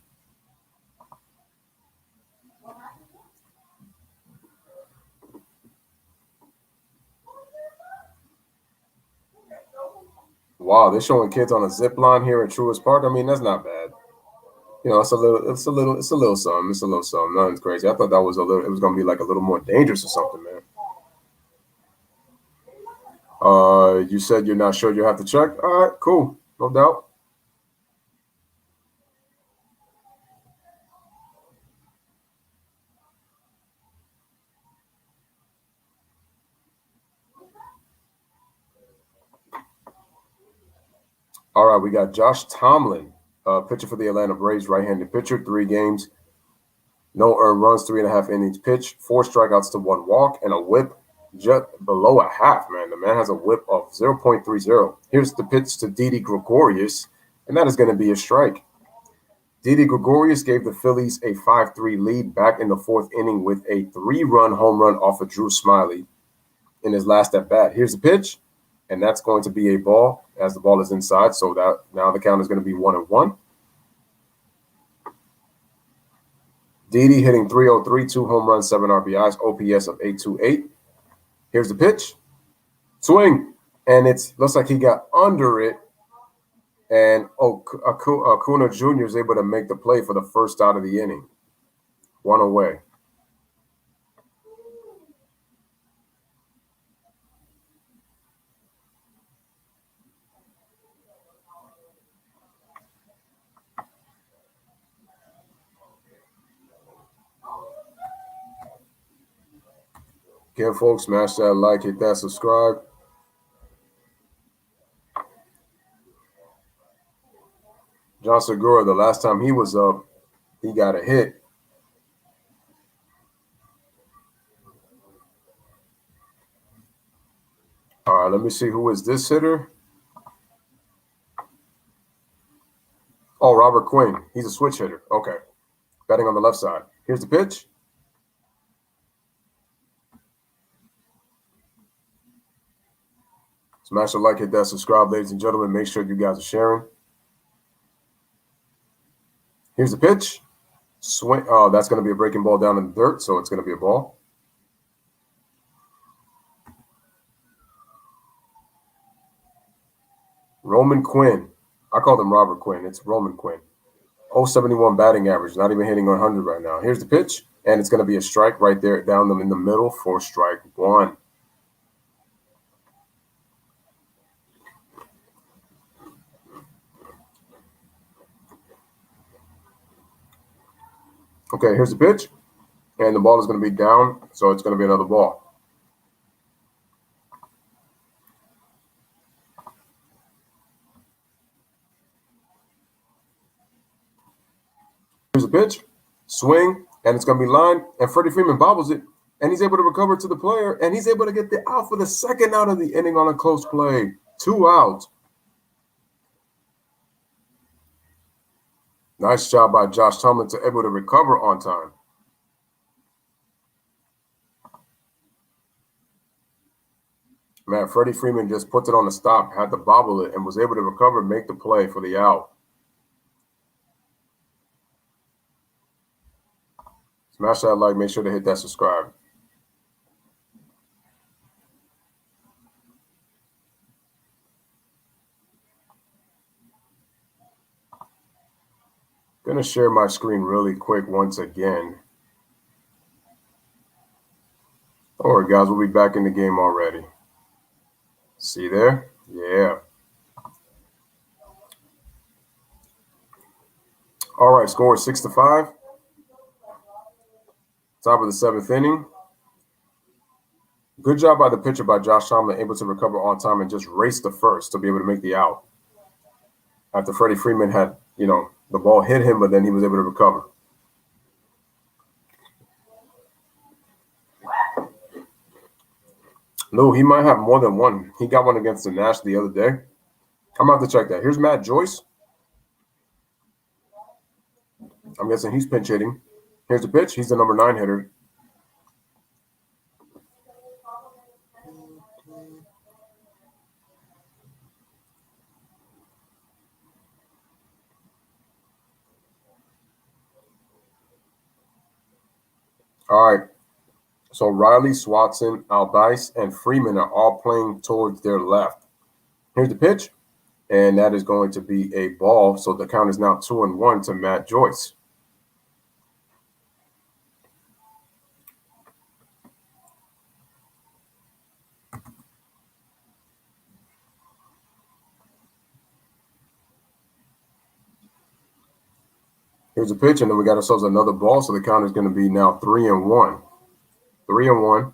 wow, they're showing kids on a zip line here at Truist Park. I mean, that's not bad. You know, it's a little something. It's a little something. Nothing's crazy. I thought that was it was gonna be like a little more dangerous or something, man. You said you're not sure. You have to check. All right, cool, no doubt. All right, we got Josh Tomlin, pitcher for the Atlanta Braves, right-handed pitcher, 3 games, no earned runs, 3.5 innings pitched, 4 strikeouts to 1 walk, and a whip just below a half, man. The man has a whip of 0.30. Here's the pitch to Didi Gregorius, and that is going to be a strike. Didi Gregorius gave the Phillies a 5-3 lead back in the 4th inning with a 3-run home run off of Drew Smyly in his last at-bat. Here's the pitch, and that's going to be a ball as the ball is inside, so that now the count is going to be 1-1. Didi hitting .303, 2 home runs, 7 RBIs, OPS of 828. Here's the pitch. Swing. And it looks like he got under it. And Acuna Jr. is able to make the play for the first out of the inning. 1 away. Again, folks, smash that like, hit that subscribe. John Segura, the last time he was up, he got a hit. All right, let me see who is this hitter. Oh, Robert Quinn. He's a switch hitter. Okay. Batting on the left side. Here's the pitch. Smash the like, hit that subscribe, ladies and gentlemen. Make sure you guys are sharing. Here's the pitch. Swing. Oh, that's going to be a breaking ball down in the dirt, so it's going to be a ball. Roman Quinn. I called him Robert Quinn. It's Roman Quinn. 071 batting average, not even hitting 100 right now. Here's the pitch, and it's going to be a strike right there down them in the middle for strike 1. Okay, here's the pitch, and the ball is going to be down, so it's going to be another ball. Here's the pitch, swing, and it's going to be lined, and Freddie Freeman bobbles it, and he's able to recover to the player, and he's able to get the out for the second out of the inning on a close play. 2 outs. Nice job by Josh Tomlin to able to recover on time. Man, Freddie Freeman just put it on the stop, had to bobble it, and was able to recover, make the play for the out. Smash that like, make sure to hit that subscribe. Gonna share my screen really quick once again. All right, guys, we'll be back in the game already. See there? Yeah. All right, score is 6-5. Top of the 7th inning. Good job by the pitcher, by Josh Tomlin, able to recover on time and just race the first to be able to make the out. After Freddie Freeman had, the ball hit him, but then he was able to recover. No, he might have more than one. He got one against the Nash the other day. I'm going to have to check that. Here's Matt Joyce. I'm guessing he's pinch hitting. Here's the pitch. He's the number 9 hitter. All right. So Riley, Swatson, Albice, and Freeman are all playing towards their left. Here's the pitch. And that is going to be a ball. So the count is now 2-1 to Matt Joyce. Here's a pitch, and then we got ourselves another ball. So the count is going to be now 3-1. 3-1.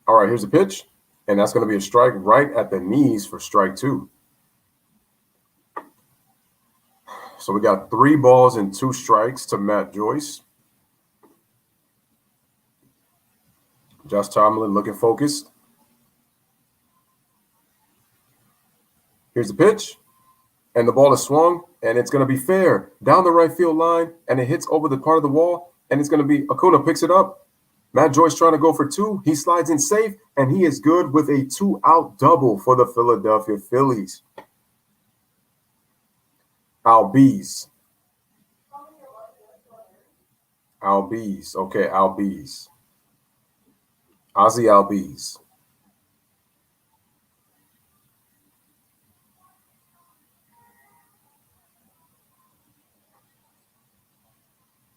All right, here's a pitch, and that's going to be a strike right at the knees for strike 2. So we got 3 balls and 2 strikes to Matt Joyce. Josh Tomlin looking focused. Here's the pitch, and the ball is swung, and it's going to be fair down the right field line, and it hits over the part of the wall, and it's going to be Acuna picks it up. Matt Joyce trying to go for 2. He slides in safe, and he is good with a 2-out double for the Philadelphia Phillies. Albies. Okay, Albies. Ozzy Albies.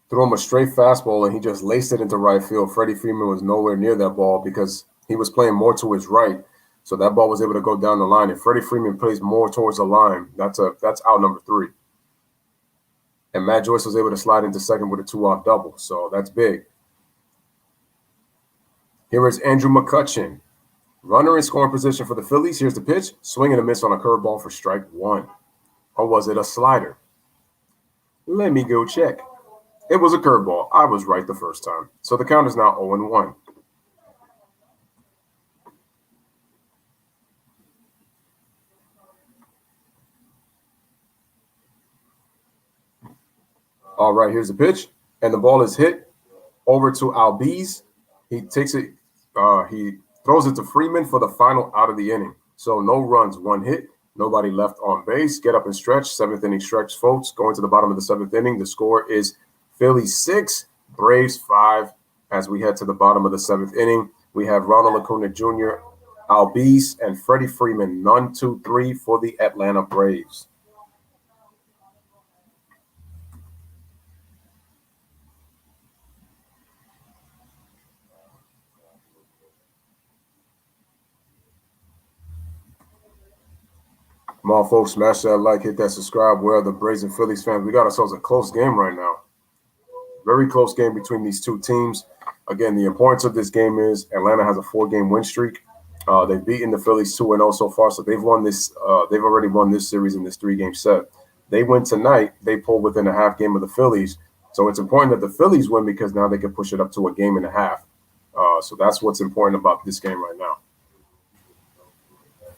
Threw him a straight fastball, and he just laced it into right field. Freddie Freeman was nowhere near that ball because he was playing more to his right. So that ball was able to go down the line. If Freddie Freeman plays more towards the line, that's out number 3. And Matt Joyce was able to slide into second with a 2-out double. So that's big. Here is Andrew McCutchen. Runner in scoring position for the Phillies. Here's the pitch. Swing and a miss on a curveball for strike 1. Or was it a slider? Let me go check. It was a curveball. I was right the first time. So the count is now 0-1. All right, here's the pitch. And the ball is hit over to Albies. He takes it. He throws it to Freeman for the final out of the inning. So no runs, 1 hit. Nobody left on base. Get up and stretch. 7th inning stretch, folks. Going to the bottom of the 7th inning. The score is Phillies 6, Braves 5. As we head to the bottom of the 7th inning, we have Ronald Acuna Jr., Albies, and Freddie Freeman, 1, 2, 3 for the Atlanta Braves. Come on, folks, smash that like, hit that subscribe. Where are the Braves and Phillies fans? We got ourselves a close game right now. Very close game between these two teams. Again, the importance of this game is Atlanta has a 4-game win streak. They've beaten the Phillies 2-0 so far, so they've won this. They've already won this series in this 3-game set. They win tonight. They pull within a half game of the Phillies. So it's important that the Phillies win because now they can push it up to a game and a half. So that's what's important about this game right now.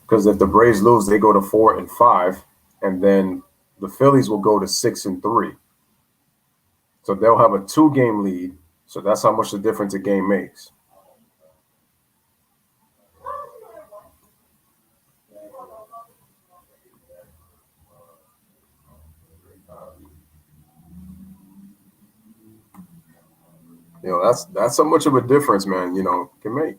Because if the Braves lose, they go to 4-5, and then the Phillies will go to 6-3. So they'll have a 2-game lead. So that's how much the difference a game makes. You know, that's how much of a difference, man, can make.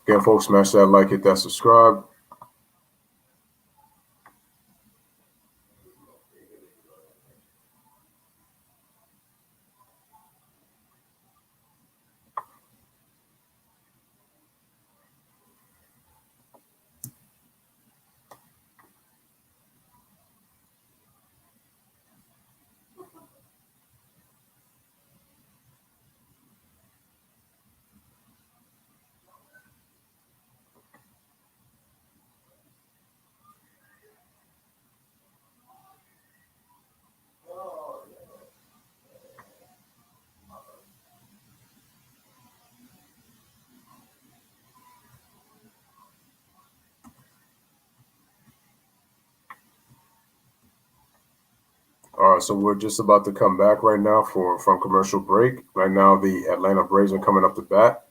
Again, folks, smash that like, hit that subscribe. All right, so we're just about to come back right now from commercial break. Right now, the Atlanta Braves are coming up to bat.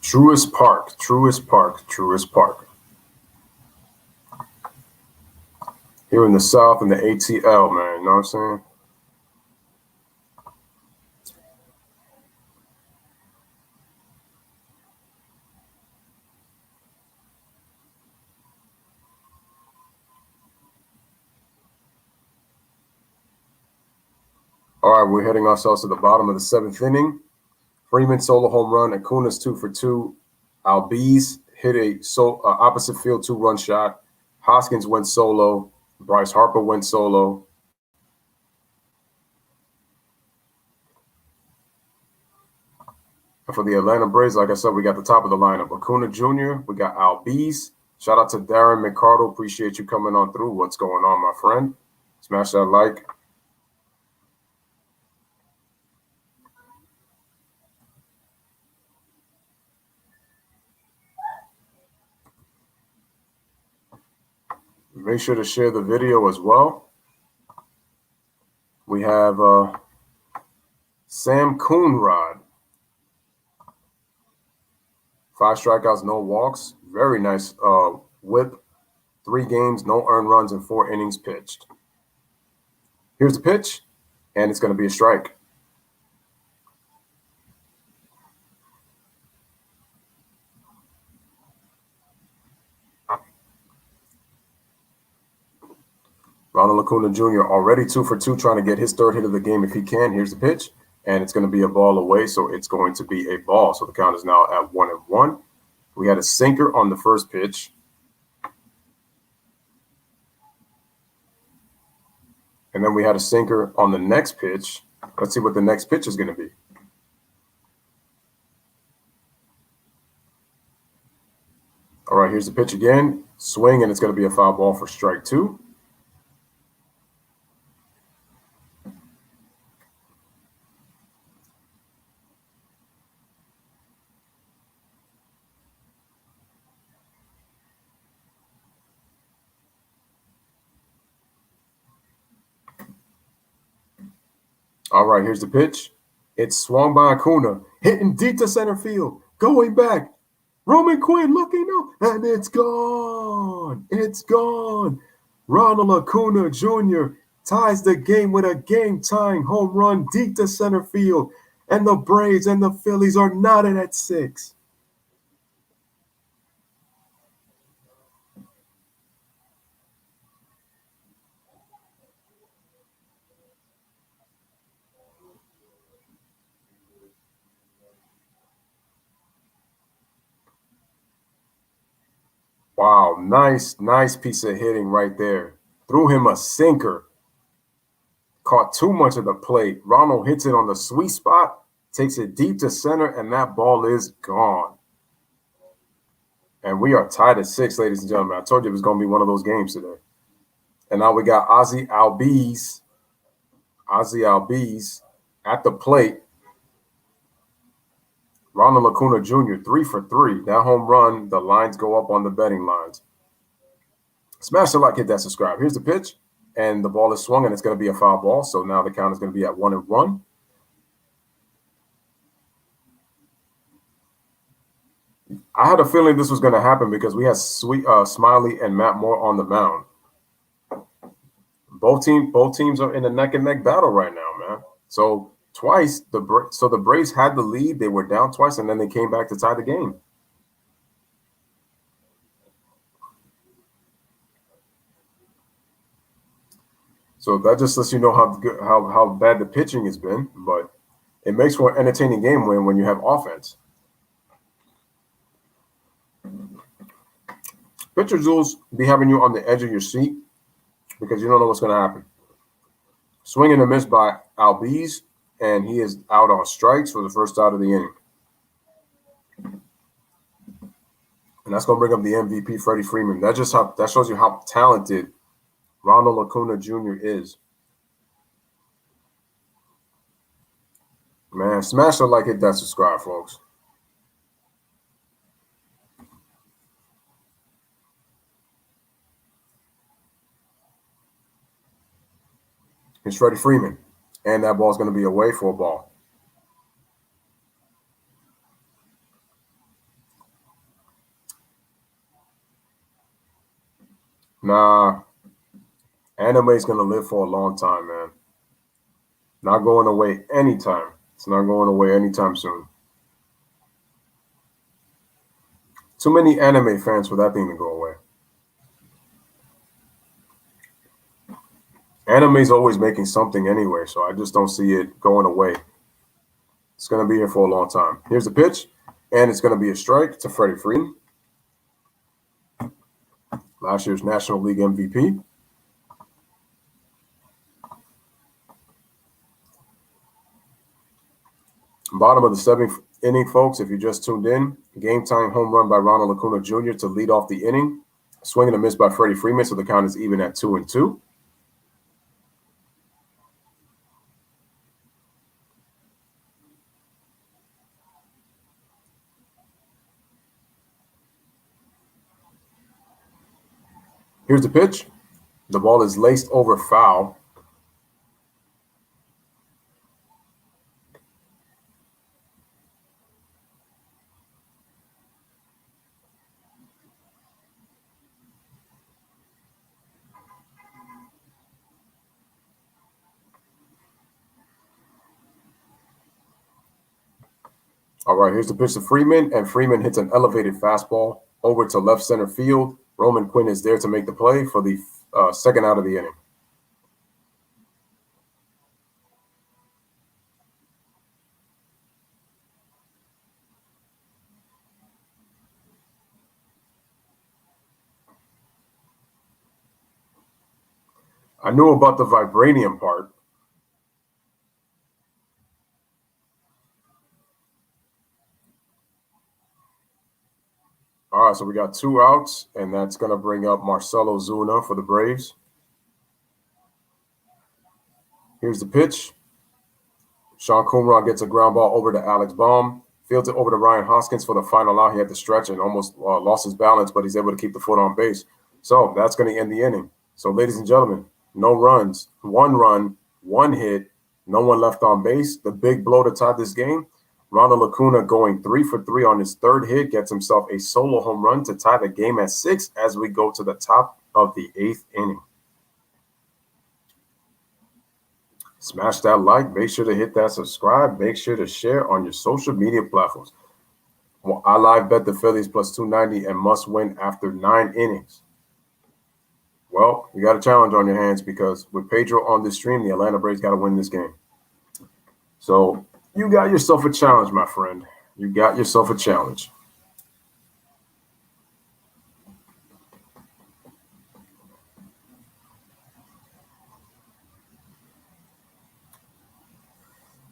Truist Park, Truist Park, Truist Park. Here in the South in the ATL, man, you know what I'm saying? All right, we're heading ourselves to the bottom of the 7th inning. Freeman solo home run. Acuna's 2 for 2. Albies hit a opposite field 2-run shot. Hoskins went solo. Bryce Harper went solo. And for the Atlanta Braves, like I said, we got the top of the lineup. Acuna Jr., we got Albies. Shout out to Darren McCardle. Appreciate you coming on through. What's going on, my friend? Smash that like. Make sure to share the video as well. We have Sam Coonrod. 5 strikeouts, no walks. Very nice whip. 3 games, no earned runs, and 4 innings pitched. Here's the pitch, and it's going to be a strike. Ronald Acuna Jr. already 2 for 2, trying to get his 3rd hit of the game if he can. Here's the pitch, and it's going to be a ball away, so it's going to be a ball. So the count is now at 1-1. We had a sinker on the first pitch. And then we had a sinker on the next pitch. Let's see what the next pitch is going to be. All right, here's the pitch again. Swing, and it's going to be a foul ball for strike 2. All right, here's the pitch. It's swung by Acuna, hitting deep to center field, going back. Roman Quinn looking up, and it's gone. It's gone. Ronald Acuna Jr. ties the game with a game-tying home run deep to center field, and the Braves and the Phillies are knotted at 6. Wow, nice piece of hitting right there. Threw him a sinker. Caught too much of the plate. Ronald hits it on the sweet spot, takes it deep to center, and that ball is gone. And we are tied at 6, ladies and gentlemen. I told you it was going to be one of those games today. And now we got Ozzie Albies at the plate. Ronald Acuna Jr., 3 for 3. That home run, the lines go up on the betting lines. Smash the like, hit that subscribe. Here's the pitch, and the ball is swung, and it's going to be a foul ball. So now the count is going to be at 1-1. I had a feeling this was going to happen because we had Smiley and Matt Moore on the mound. Both teams are in a neck-and-neck battle right now, man. So twice, the Braves had the lead. They were down twice, and then they came back to tie the game. So that just lets you know how bad the pitching has been, but it makes for an entertaining game when you have offense. Pitchers will be having you on the edge of your seat because you don't know what's going to happen. Swing and a miss by Albies, and he is out on strikes for the first out of the inning. And that's going to bring up the MVP, Freddie Freeman. That shows you how talented Ronald Acuna Jr. is. Man, smash the like, hit that subscribe, folks. Here's Freddie Freeman. And that ball's going to be away for a ball. Nah, anime is going to live for a long time, man. Not going away anytime. It's not going away anytime soon. Too many anime fans for that thing to go away. Anime is always making something anyway, so I just don't see it going away. It's going to be here for a long time. Here's the pitch, and it's going to be a strike to Freddie Freeman, last year's National League MVP. Bottom of the seventh inning, folks, if you just tuned in, game-time home run by Ronald Acuna Jr. to lead off the inning. Swing and a miss by Freddie Freeman, so the count is even at 2-2. Here's the pitch. The ball is laced over foul. All right, here's the pitch to Freeman, and Freeman hits an elevated fastball over to left center field. Roman Quinn is there to make the play for the second out of the inning. I knew about the vibranium part. All right, so we got 2 outs, and that's going to bring up Marcelo Zuna for the Braves. Here's the pitch. Sean Kumar gets a ground ball over to Alex Baum. Fields it over to Ryan Hoskins for the final out. He had to stretch and almost lost his balance, but he's able to keep the foot on base. So that's going to end the inning. So, ladies and gentlemen, no runs, 1 run, 1 hit, no one left on base. The big blow to tie this game. Ronald Acuna going 3 for 3 on his 3rd hit, gets himself a solo home run to tie the game at 6 as we go to the top of the 8th inning. Smash that like. Make sure to hit that subscribe. Make sure to share on your social media platforms. Well, I live bet the Phillies plus 290 and must win after 9 innings. Well, you got a challenge on your hands because with Pedro on this stream, the Atlanta Braves got to win this game. So you got yourself a challenge, my friend. You got yourself a challenge.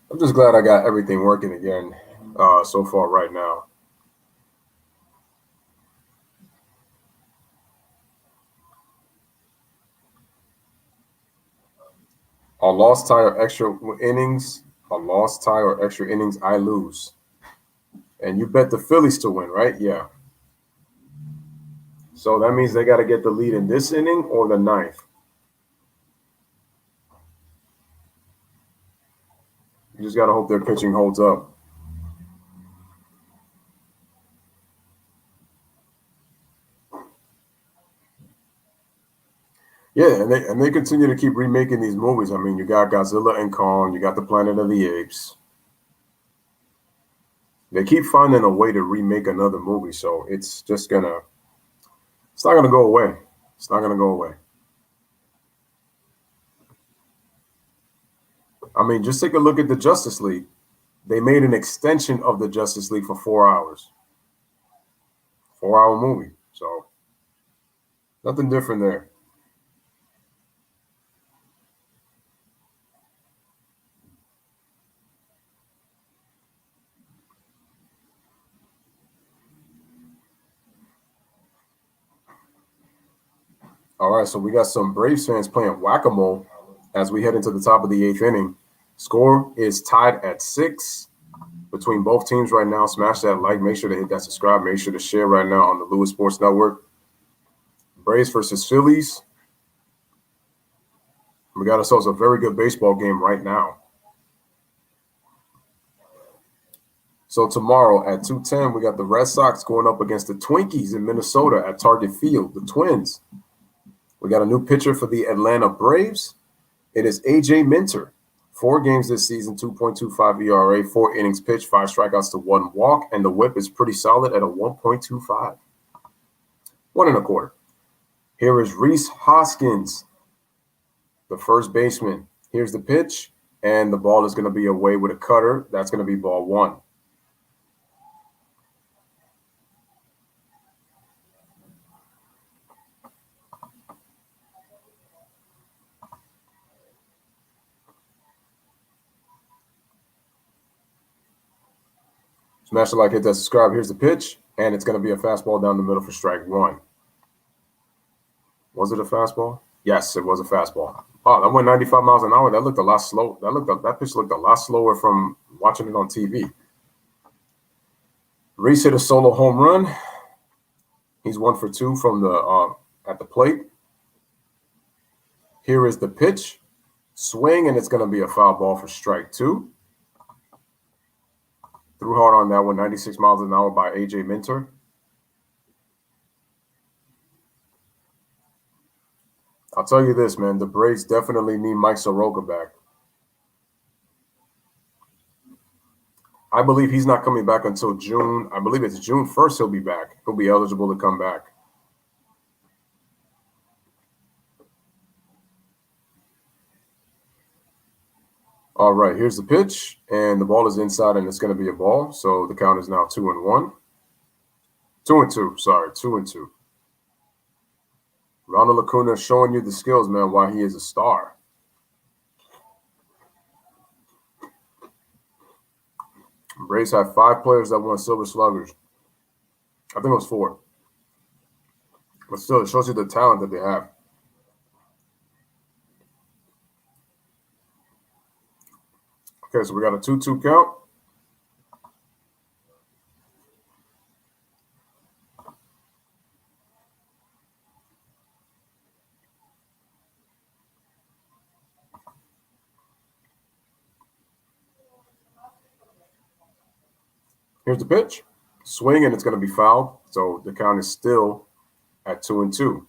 I'm just glad I got everything working again so far right now. A lost, tie, or extra innings, I lose. And you bet the Phillies to win, right? Yeah. So that means they got to get the lead in this inning or the 9th. You just got to hope their pitching holds up. Yeah, and they continue to keep remaking these movies. I mean, you got Godzilla and Kong, you got the Planet of the Apes. They keep finding a way to remake another movie, so it's not gonna go away. It's not gonna go away. I mean, just take a look at the Justice League. They made an extension of the Justice League for 4 hours. 4-hour movie. So nothing different there. All right, so we got some Braves fans playing whack-a-mole as we head into the top of the 8th inning. Score is tied at 6 between both teams right now. Smash that like. Make sure to hit that subscribe. Make sure to share right now on the Lewis Sports Network. Braves versus Phillies. We got ourselves a very good baseball game right now. So tomorrow at 2:10, we got the Red Sox going up against the Twinkies in Minnesota at Target Field, the Twins. We got a new pitcher for the Atlanta Braves. It is A.J. Minter. 4 games this season, 2.25 ERA, 4 innings pitched, 5 strikeouts to 1 walk, and the whip is pretty solid at a 1.25. 1 1/4. Here is Rhys Hoskins, the first baseman. Here's the pitch, and the ball is going to be away with a cutter. That's going to be ball 1. Smash the like, hit that subscribe. Here's the pitch, and it's going to be a fastball down the middle for strike 1. Was it a fastball? Yes, it was a fastball. Oh, that went 95 miles an hour. That looked a lot slow. That pitch looked a lot slower from watching it on TV. Rhys hit a solo home run. He's 1 for 2 from the at the plate. Here is the pitch. Swing, and it's going to be a foul ball for strike 2. Threw hard on that one, 96 miles an hour by A.J. Minter. I'll tell you this, man. The Braves definitely need Mike Soroka back. I believe he's not coming back until June. I believe it's June 1st he'll be back. He'll be eligible to come back. All right, here's the pitch, and the ball is inside, and it's going to be a ball. So the count is now 2-1. 2-2, sorry, 2-2. Ronald Acuna showing you the skills, man, why he is a star. Braves have 5 players that won Silver Sluggers. I think it was 4. But still, it shows you the talent that they have. Okay, so we got a 2-2 count. Here's the pitch. Swing, and it's going to be fouled. So the count is still at 2-2.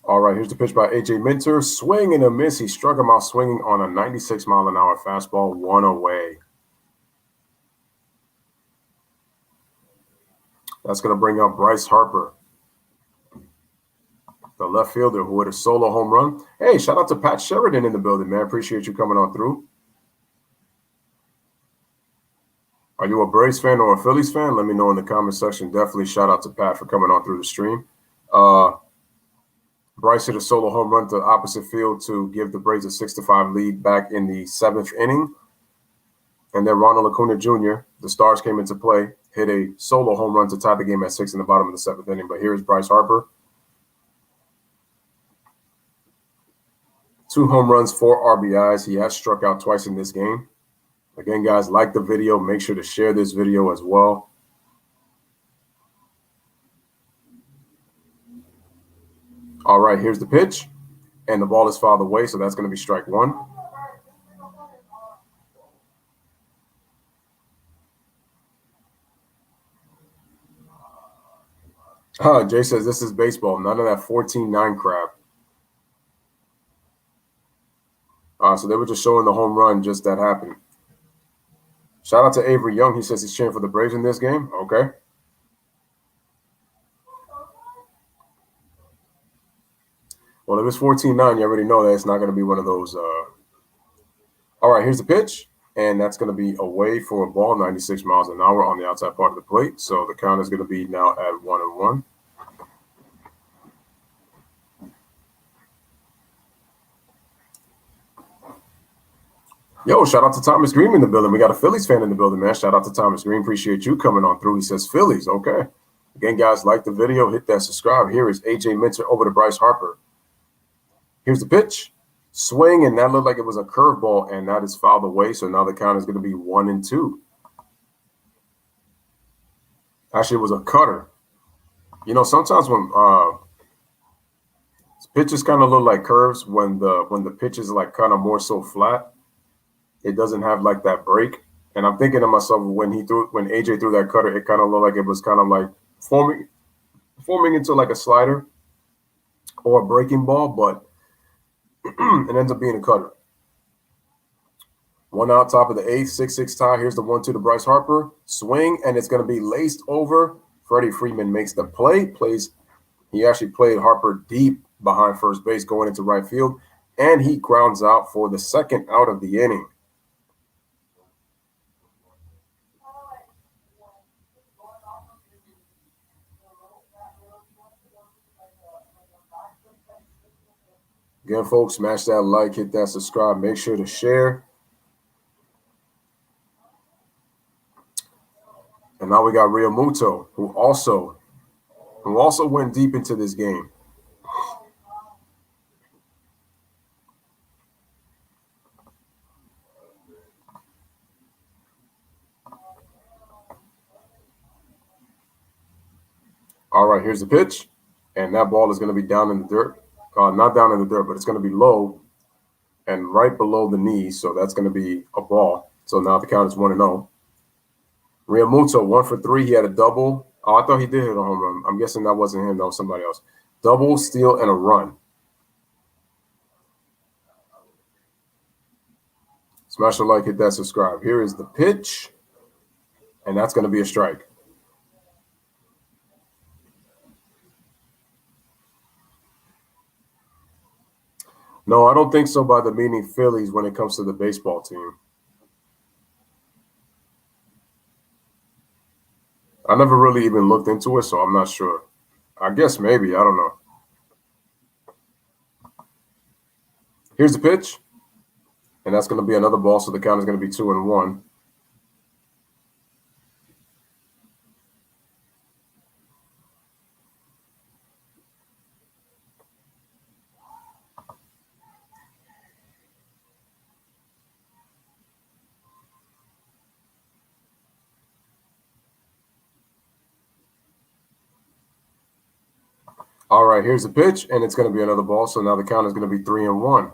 All right, here's the pitch by A.J. Minter. Swing and a miss. He struck him out swinging on a 96-mile-an-hour fastball, 1 away. That's going to bring up Bryce Harper, the left fielder who hit a solo home run. Hey, shout out to Pat Sheridan in the building, man. Appreciate you coming on through. Are you a Braves fan or a Phillies fan? Let me know in the comment section. Definitely shout out to Pat for coming on through the stream. Bryce hit a solo home run to opposite field to give the Braves a 6-5 lead back in the 7th inning. And then Ronald Acuna Jr., the Stars came into play, hit a solo home run to tie the game at 6 in the bottom of the 7th inning. But here's Bryce Harper. 2 home runs, 4 RBIs. He has struck out twice in this game. Again, guys, like the video. Make sure to share this video as well. All right, here's the pitch, and the ball is fouled away, so that's going to be strike 1. Jay says this is baseball, none of that 14-9 crap. So they were just showing the home run just that happened. Shout out to Avery Young. He says he's cheering for the Braves in this game. Okay. Well, if it's 14-9, you already know that it's not going to be one of those. All right, here's the pitch, and that's going to be away for a ball, 96 miles an hour on the outside part of the plate. So the count is going to be now at 1-1. Yo, shout out to Thomas Green in the building. We got a Phillies fan in the building, man. Shout out to Thomas Green. Appreciate you coming on through. He says Phillies. Okay. Again, guys, like the video. Hit that subscribe. Here is A.J. Minter over to Bryce Harper. Here's the pitch, Swing, and that looked like it was a curveball, and that is fouled away. So now the count is going to be 1-2. Actually, it was a cutter. You know, sometimes when pitches kind of look like curves, when the pitch is like kind of more so flat, it doesn't have like that break. And I'm thinking to myself, when AJ threw that cutter, it kind of looked like it was kind of like forming into like a slider or a breaking ball, but it ends up being a cutter. 1 out, top of the 8th, 6-6 tie. Here's the 1-2 to Bryce Harper. Swing, and it's going to be laced over. Freddie Freeman makes the play. He actually played Harper deep behind first base going into right field, and he grounds out for the 2nd out of the inning. Again, folks, smash that like, hit that subscribe, make sure to share. And now we got Realmuto, who also went deep into this game. All right, here's the pitch, and that ball is going to be down in the dirt. Not down in the dirt, but it's going to be low and right below the knees, so that's going to be a ball. So now the count is 1-0. Realmuto, 1 for 3. He had a double. Oh, I thought he did hit a home run. I'm guessing that wasn't him. That was somebody else. Double, steal, and a run. Smash the like, hit that subscribe. Here is the pitch, and that's going to be a strike. No, I don't think so by the meaning Phillies when it comes to the baseball team. I never really even looked into it, so I'm not sure. I guess maybe. I don't know. Here's the pitch, and that's going to be another ball, so the count is going to be 2-1. All right, here's the pitch, and it's going to be another ball, so now the count is going to be 3-1.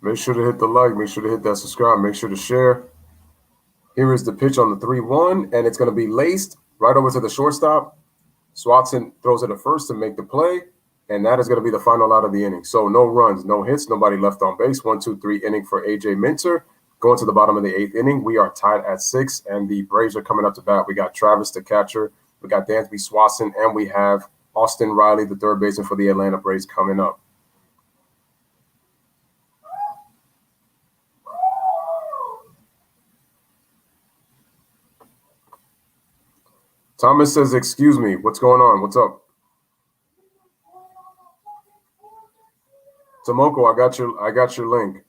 Make sure to hit the like, make sure to hit that subscribe, make sure to share. Here is the pitch on the 3-1, and it's going to be laced right over to the shortstop. Swatson throws it at first to make the play, and that is going to be the final out of the inning. So no runs, no hits, nobody left on base. 1-2-3 inning for AJ Minter. Going to the bottom of the 8th inning, we are tied at 6, and the Braves are coming up to bat. We got Travis, the catcher. We got Dansby Swanson, and we have Austin Riley, the third baseman for the Atlanta Braves, coming up. Thomas says, "Excuse me, what's going on? What's up?" Tomoko, I got your link.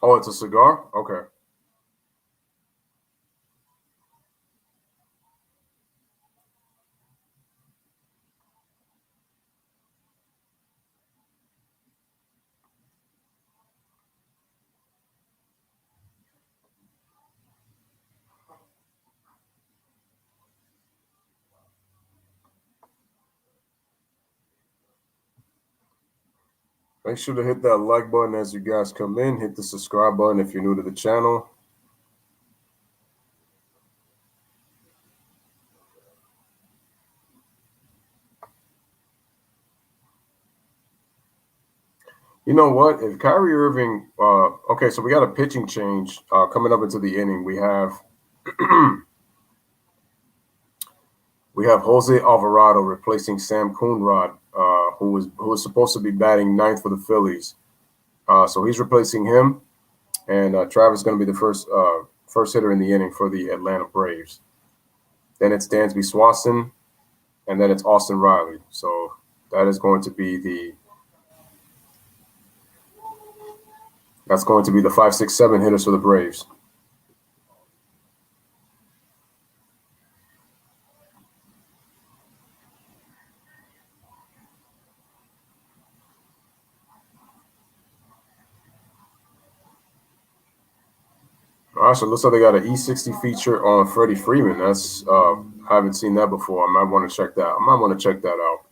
Oh, it's a cigar? Okay. Make sure to hit that like button as you guys come in. Hit the subscribe button if you're new to the channel. You know what? If Kyrie Irving, okay, so we got a pitching change coming up into the inning. We have We have Jose Alvarado replacing Sam Coonrod, who was supposed to be batting ninth for the Phillies. So he's replacing him, and Travis is going to be the first hitter in the inning for the Atlanta Braves. Then it's Dansby Swanson, and then it's Austin Riley. So that is going to be the 5, 6, 7 hitters for the Braves. All right, so it looks like they got an E60 feature on Freddie Freeman. That's I haven't seen that before. I might want to check that. Out.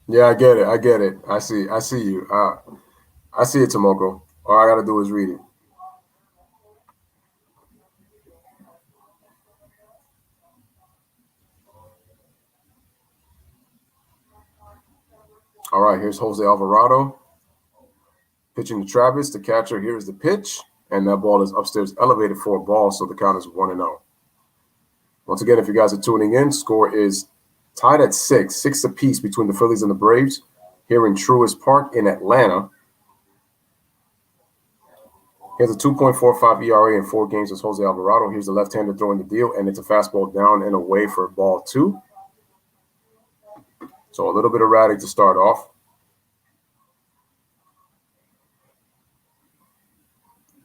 Yeah, I get it. I see you. I see it, Tomoko. All I got to do is read it. All right, here's Jose Alvarado pitching to Travis. The catcher, here's the pitch, and that ball is upstairs elevated for a ball, so the count is 1-0. Once again, if you guys are tuning in, score is tied at 6 apiece between the Phillies and the Braves here in Truist Park in Atlanta. He has a 2.45 ERA in 4 games as Jose Alvarado. Here's the left-hander throwing the deal, and it's a fastball down and away for ball 2. So a little bit erratic to start off.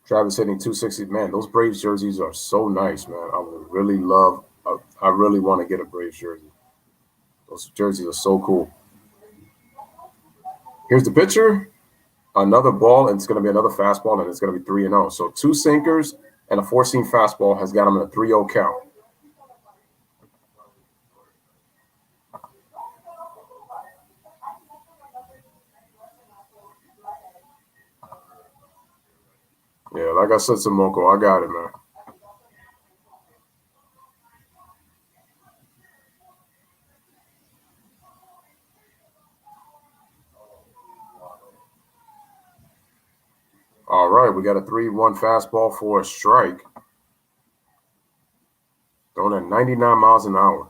Travis hitting 260. Man, those Braves jerseys are so nice, man. I really want to get a Braves jersey. Those jerseys are so cool. Here's the pitcher. Another ball, and it's going to be another fastball, and it's going to be 3-0. So 2 sinkers and a 4-seam fastball has got him in a 3-0 count. Yeah, like I said, Samoko, I got it, man. All right, we got a 3-1 fastball for a strike. Throwing at 99 miles an hour.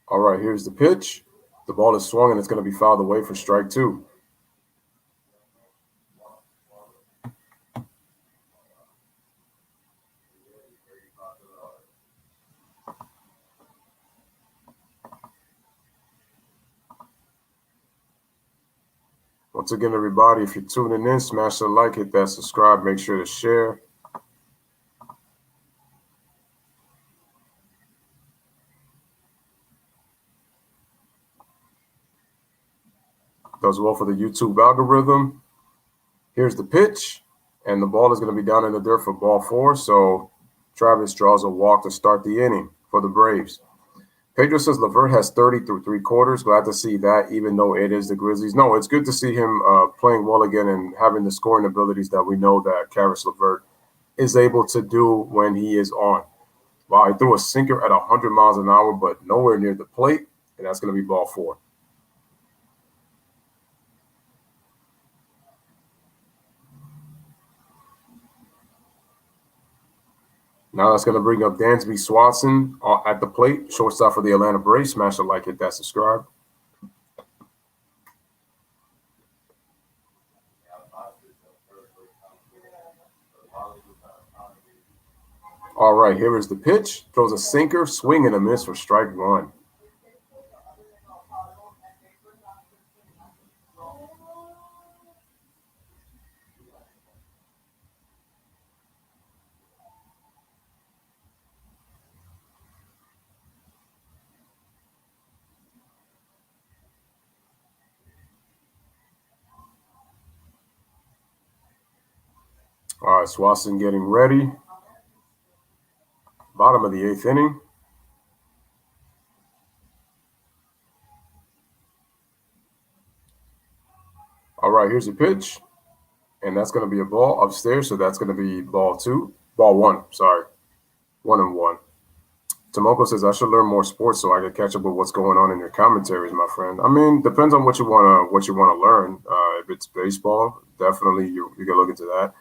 All right, here's the pitch. The ball is swung, and it's going to be fouled away for strike 2. Once again, everybody, if you're tuning in, smash the like, hit that subscribe, make sure to share. Does well for the YouTube algorithm. Here's the pitch, and the ball is going to be down in the dirt for ball 4. So Travis draws a walk to start the inning for the Braves. Pedro says Levert has 30 through 3 quarters. Glad to see that, even though it is the Grizzlies. No, it's good to see him playing well again and having the scoring abilities that we know that Caris Levert is able to do when he is on. Wow, he threw a sinker at 100 miles an hour, but nowhere near the plate, and that's going to be ball 4. Now that's going to bring up Dansby Swanson at the plate, shortstop for the Atlanta Braves. Smash the like, hit that subscribe. All right, here is the pitch. Throws a sinker, swing and a miss for strike 1. All right, Swanson getting ready. Bottom of the 8th inning. All right, here's the pitch. And that's going to be a ball upstairs. So that's going to be ball one. Sorry. 1-1. Tomoko says I should learn more sports so I can catch up with what's going on in your commentaries, my friend. I mean, depends on what you wanna learn. If it's baseball, definitely you can look into that.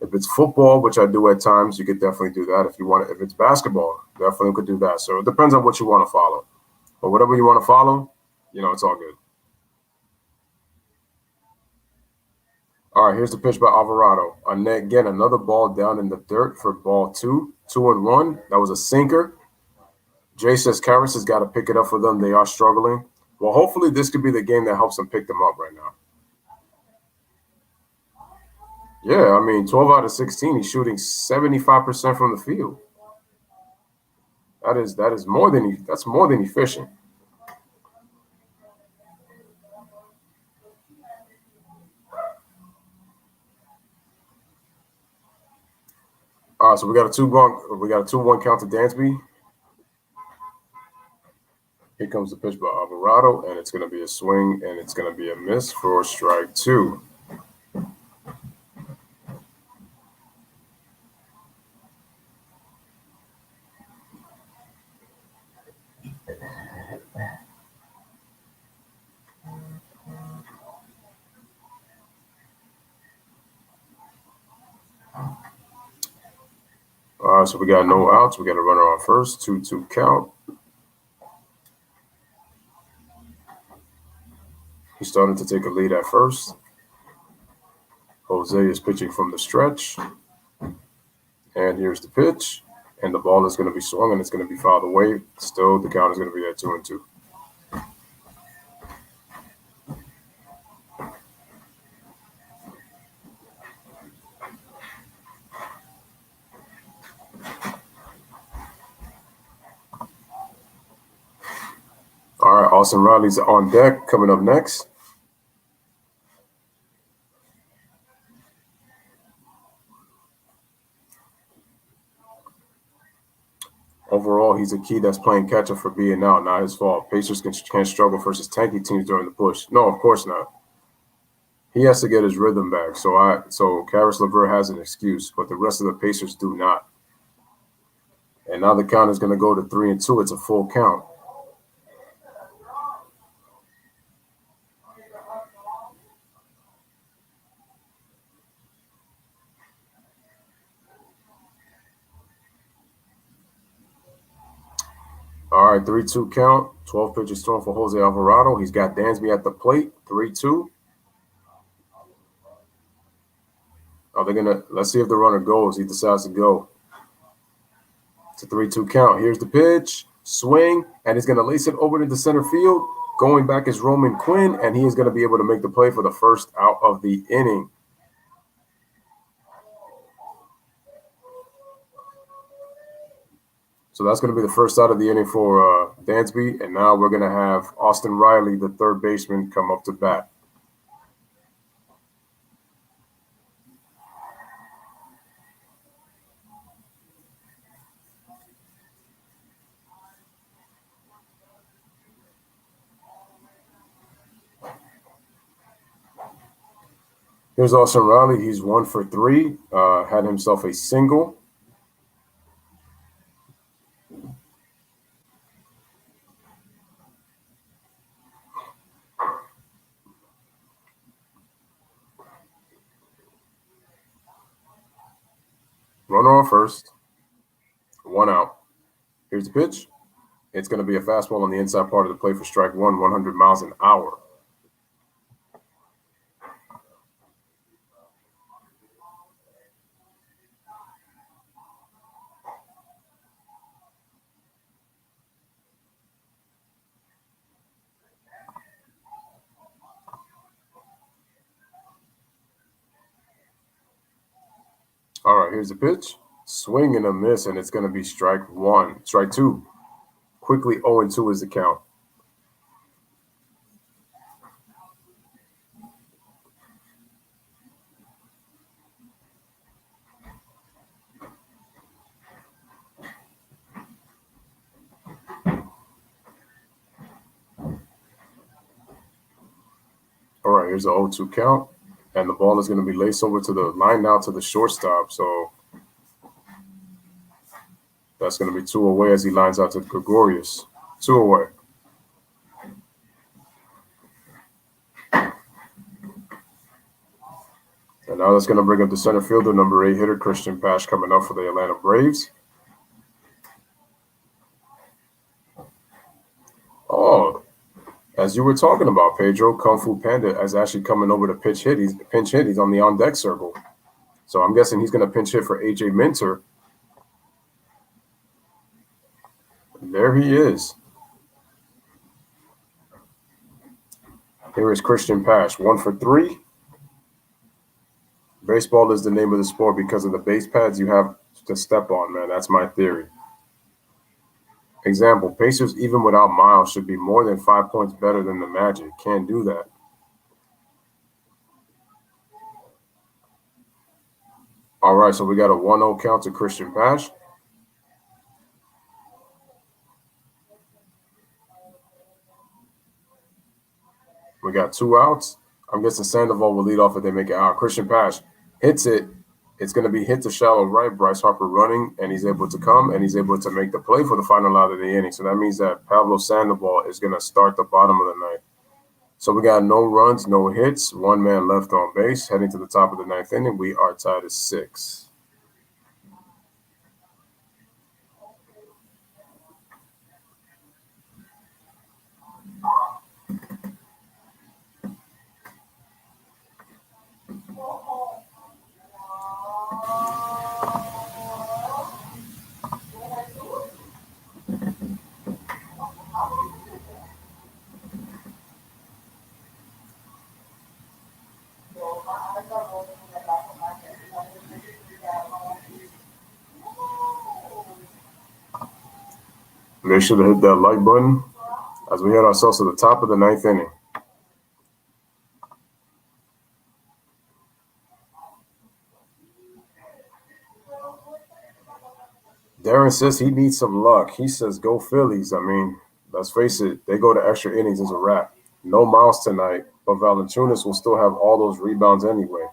If it's football, which I do at times, you could definitely do that. If it's basketball, definitely could do that. So it depends on what you want to follow. But whatever you want to follow, it's all good. All right, here's the pitch by Alvarado. Again, another ball down in the dirt for ball 2. 2-1. That was a sinker. Jay says Karras has got to pick it up for them. They are struggling. Well, hopefully this could be the game that helps them pick them up right now. Yeah, I mean, 12 out of 16, he's shooting 75% from the field. That's more than efficient. So we got a 2-1 count to Dansby. Here comes the pitch by Alvarado, and it's going to be a swing, and it's going to be a miss for strike 2. So we got no outs. We got a runner on first. 2-2 count. He's starting to take a lead at first. Jose is pitching from the stretch. And here's the pitch. And the ball is going to be swung, and it's going to be fouled away. Still, the count is going to be at 2-2. All right, Austin Riley's on deck. Coming up next. Overall, he's a key that's playing catch-up for being out. Not his fault. Pacers can struggle versus tanky teams during the push. No, of course not. He has to get his rhythm back. So Karis LeVert has an excuse, but the rest of the Pacers do not. And now the count is going to go to 3-2. It's a full count. All right, 3-2 count. 12 pitches thrown for Jose Alvarado. He's got Dansby at the plate. 3-2. Let's see if the runner goes. He decides to go. It's a 3-2 count. Here's the pitch. Swing, and he's going to lace it over into center field. Going back is Roman Quinn, and he is going to be able to make the play for the first out of the inning. So that's going to be the first out of the inning for Dansby, and now we're going to have Austin Riley, the third baseman, come up to bat. Here's Austin Riley. He's 1 for 3. Had himself a single. Runner on first. 1 out. Here's the pitch. It's going to be a fastball on the inside part of the plate for strike 1, 100 miles an hour. All right, here's the pitch. Swing and a miss, and it's going to be strike 2. Quickly 0-2 is the count. All right, here's the 0-2 count. And the ball is going to be laced over to the line now to the shortstop. So that's going to be 2 away as he lines out to Gregorius. 2 away. And now that's going to bring up the center fielder, number 8 hitter, Christian Pash, coming up for the Atlanta Braves. Oh, as you were talking about, Pedro, Kung Fu Panda is actually coming over to pinch hit. He's on the on-deck circle. So I'm guessing he's going to pinch hit for A.J. Minter. There he is. Here is Christian Pash, 1 for 3. Baseball is the name of the sport because of the base pads you have to step on, man. That's my theory. Example, Pacers, even without Miles, should be more than 5 points better than the Magic. Can't do that. All right, so we got a 1-0 count to Christian Pash. We got 2 outs. I'm guessing Sandoval will lead off if they make it out. Christian Pash hits it. It's going to be hit to shallow right. Bryce Harper running, and he's able to come, and he's able to make the play for the final out of the inning. So that means that Pablo Sandoval is going to start the bottom of the ninth. So we got no runs, no hits, 1 man left on base. Heading to the top of the 9th inning, we are tied at 6. Make sure to hit that like button as we head ourselves to the top of the 9th inning. Darren says he needs some luck. He says, go Phillies. I mean, let's face it, they go to extra innings as a wrap. No Miles tonight, but Valanciunas will still have all those rebounds anyway.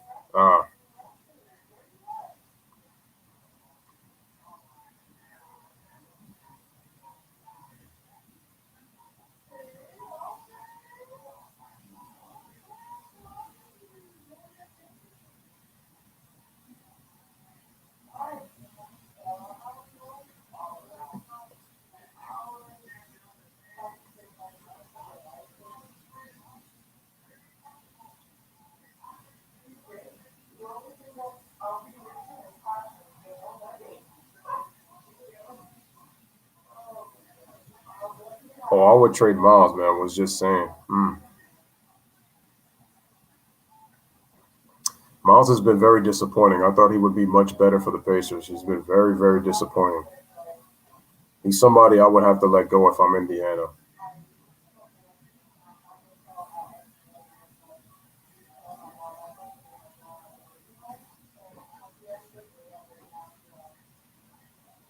Oh, I would trade Miles, man. Was just saying. Miles has been very disappointing. I thought he would be much better for the Pacers. He's been very, very disappointing. He's somebody I would have to let go if I'm Indiana.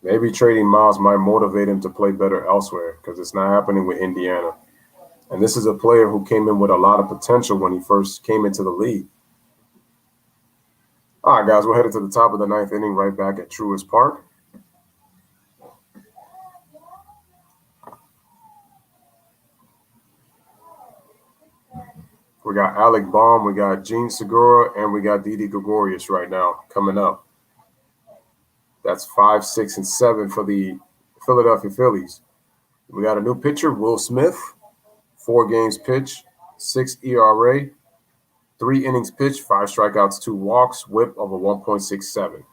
Maybe trading Miles might motivate him to play better elsewhere because it's not happening with Indiana. And this is a player who came in with a lot of potential when he first came into the league. All right, guys, we're headed to the top of the 9th inning right back at Truist Park. We got Alec Baum, we got Gene Segura, and we got Didi Gregorius right now coming up. That's 5, 6, and 7 for the Philadelphia Phillies. We got a new pitcher, Will Smith, 4 games pitched, 6 ERA, 3 innings pitched, 5 strikeouts, 2 walks, whip of a 1.67.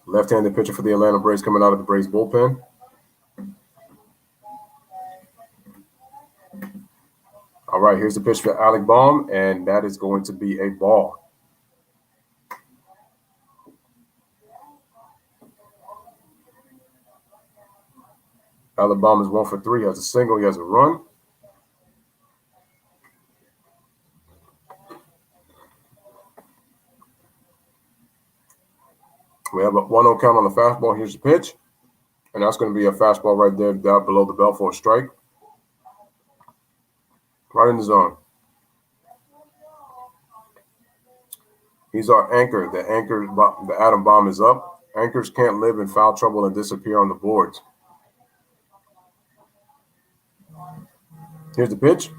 Left-handed pitcher for the Atlanta Braves coming out of the Braves bullpen. All right, here's the pitch for Alec Baum, and that is going to be a ball. Alec Baum is 1 for 3. He has a single. He has a run. We have a 1-0 count on the fastball. Here's the pitch. And that's going to be a fastball right there down below the belt for a strike. Right in the zone. He's our anchor. The atom bomb is up. Anchors can't live in foul trouble and disappear on the boards. Here's the pitch.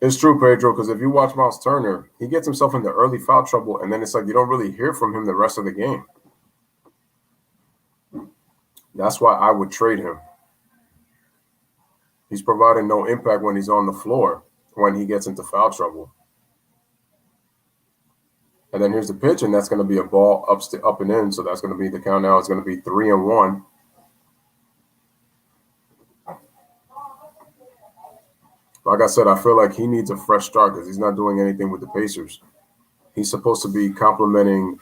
It's true, Pedro, because if you watch Miles Turner, he gets himself into early foul trouble, and then it's like you don't really hear from him the rest of the game. That's why I would trade him. He's providing no impact when he's on the floor when he gets into foul trouble. And then here's the pitch, and that's going to be a ball up and in. So that's going to be the count now. It's going to be 3-1. Like I said, I feel like he needs a fresh start because he's not doing anything with the Pacers. He's supposed to be complimenting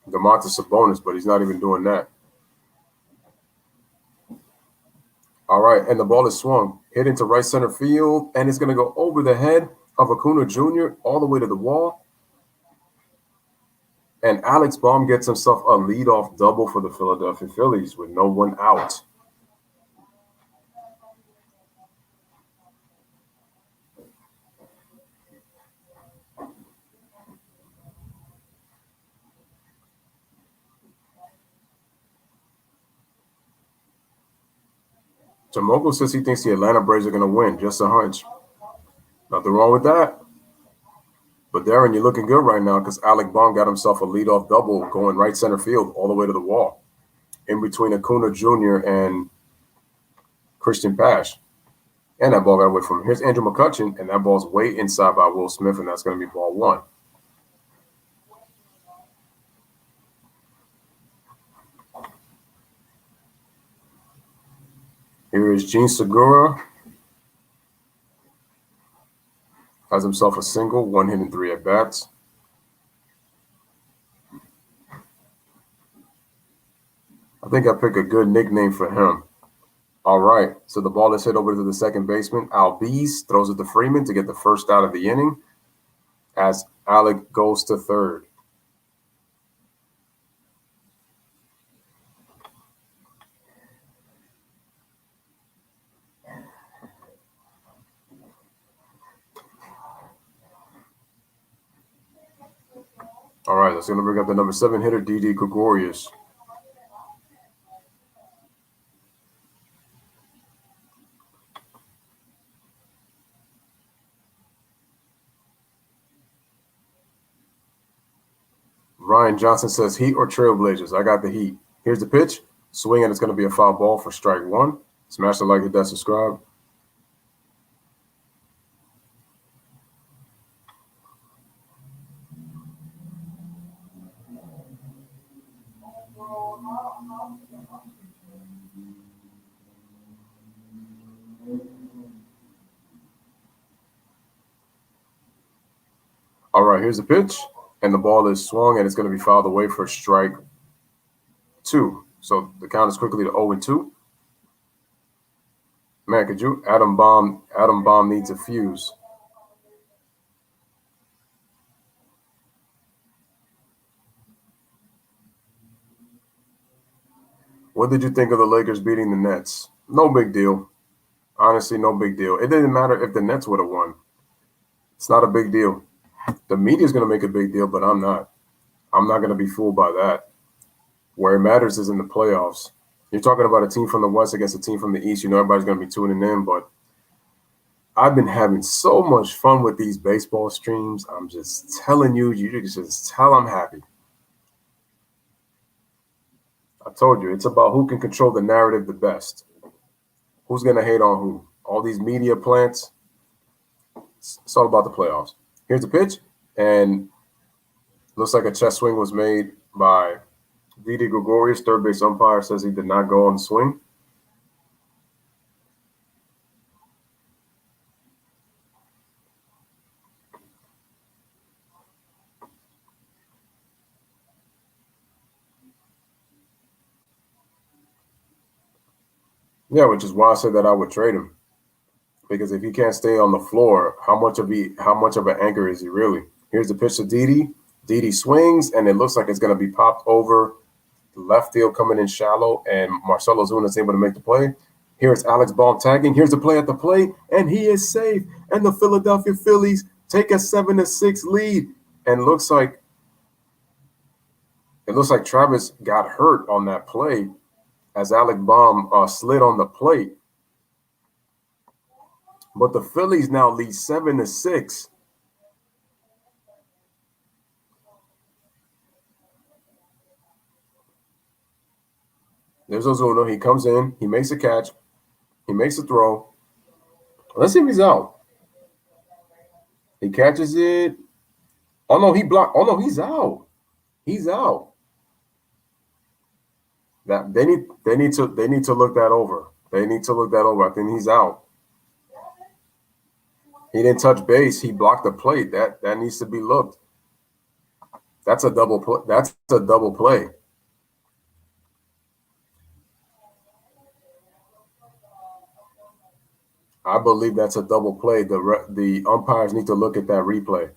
Domantas Sabonis, but he's not even doing that. All right, and the ball is swung, hit into right center field, and it's going to go over the head of Acuna Jr. all the way to the wall. And Alex Baum gets himself a leadoff double for the Philadelphia Phillies with no one out. Jamoke says he thinks the Atlanta Braves are going to win. Just a hunch. Nothing wrong with that. But Darren, you're looking good right now because Alec Baum got himself a leadoff double going right center field all the way to the wall in between Acuna Jr. and Christian Pash. And that ball got away from him. Here's Andrew McCutchen, and that ball's way inside by Will Smith, and that's going to be ball one. Here is Gene Segura. Has himself a single, 1 hit and 3 at-bats. I think I picked a good nickname for him. All right, so the ball is hit over to the second baseman. Albies throws it to Freeman to get the first out of the inning as Alec goes to third. All right, that's going to bring up the number 7 hitter, Didi Gregorius. Ryan Johnson says Heat or Trailblazers. I got the Heat. Here's the pitch. Swing, and it's going to be a foul ball for strike one. Smash the like, hit that, subscribe. All right, here's the pitch, and the ball is swung, and it's going to be fouled away for strike two. So the count is quickly to 0-2. Man, could you? Adam Baum needs a fuse. What did you think of the Lakers beating the Nets? No big deal. Honestly, no big deal. It didn't matter if the Nets would have won. It's not a big deal. The media is going to make a big deal, but I'm not. I'm not going to be fooled by that. Where it matters is in the playoffs. You're talking about a team from the West against a team from the East. You know everybody's going to be tuning in, but I've been having so much fun with these baseball streams. I'm just telling you, you can just tell I'm happy. I told you, it's about who can control the narrative the best. Who's going to hate on who? All these media plants. It's all about the playoffs. Here's the pitch, and looks like a chest swing was made by Didi Gregorius. Third base umpire says he did not go on the swing. Yeah, which is why I said that I would trade him. Because if he can't stay on the floor, how much of an anchor is he really? Here's the pitch to Didi. Didi swings, and it looks like it's going to be popped over the left field, coming in shallow, and Marcelo Zuna is able to make the play. Here's Alex Baum tagging. Here's the play at the plate, and he is safe. And the Philadelphia Phillies take a 7-6 lead. And it looks like Travis got hurt on that play as Alex Baum slid on the plate. But the Phillies now lead 7-6. There's Ozuna. He comes in. He makes a catch. He makes a throw. Let's see if he's out. He catches it. Oh, no, he blocked. Oh, no, he's out. He's out. That they need to look that over. They need to look that over. I think he's out. He didn't touch base. He blocked the plate. That needs to be looked. That's a double play. That's a double play. I believe that's a double play. The umpires need to look at that replay.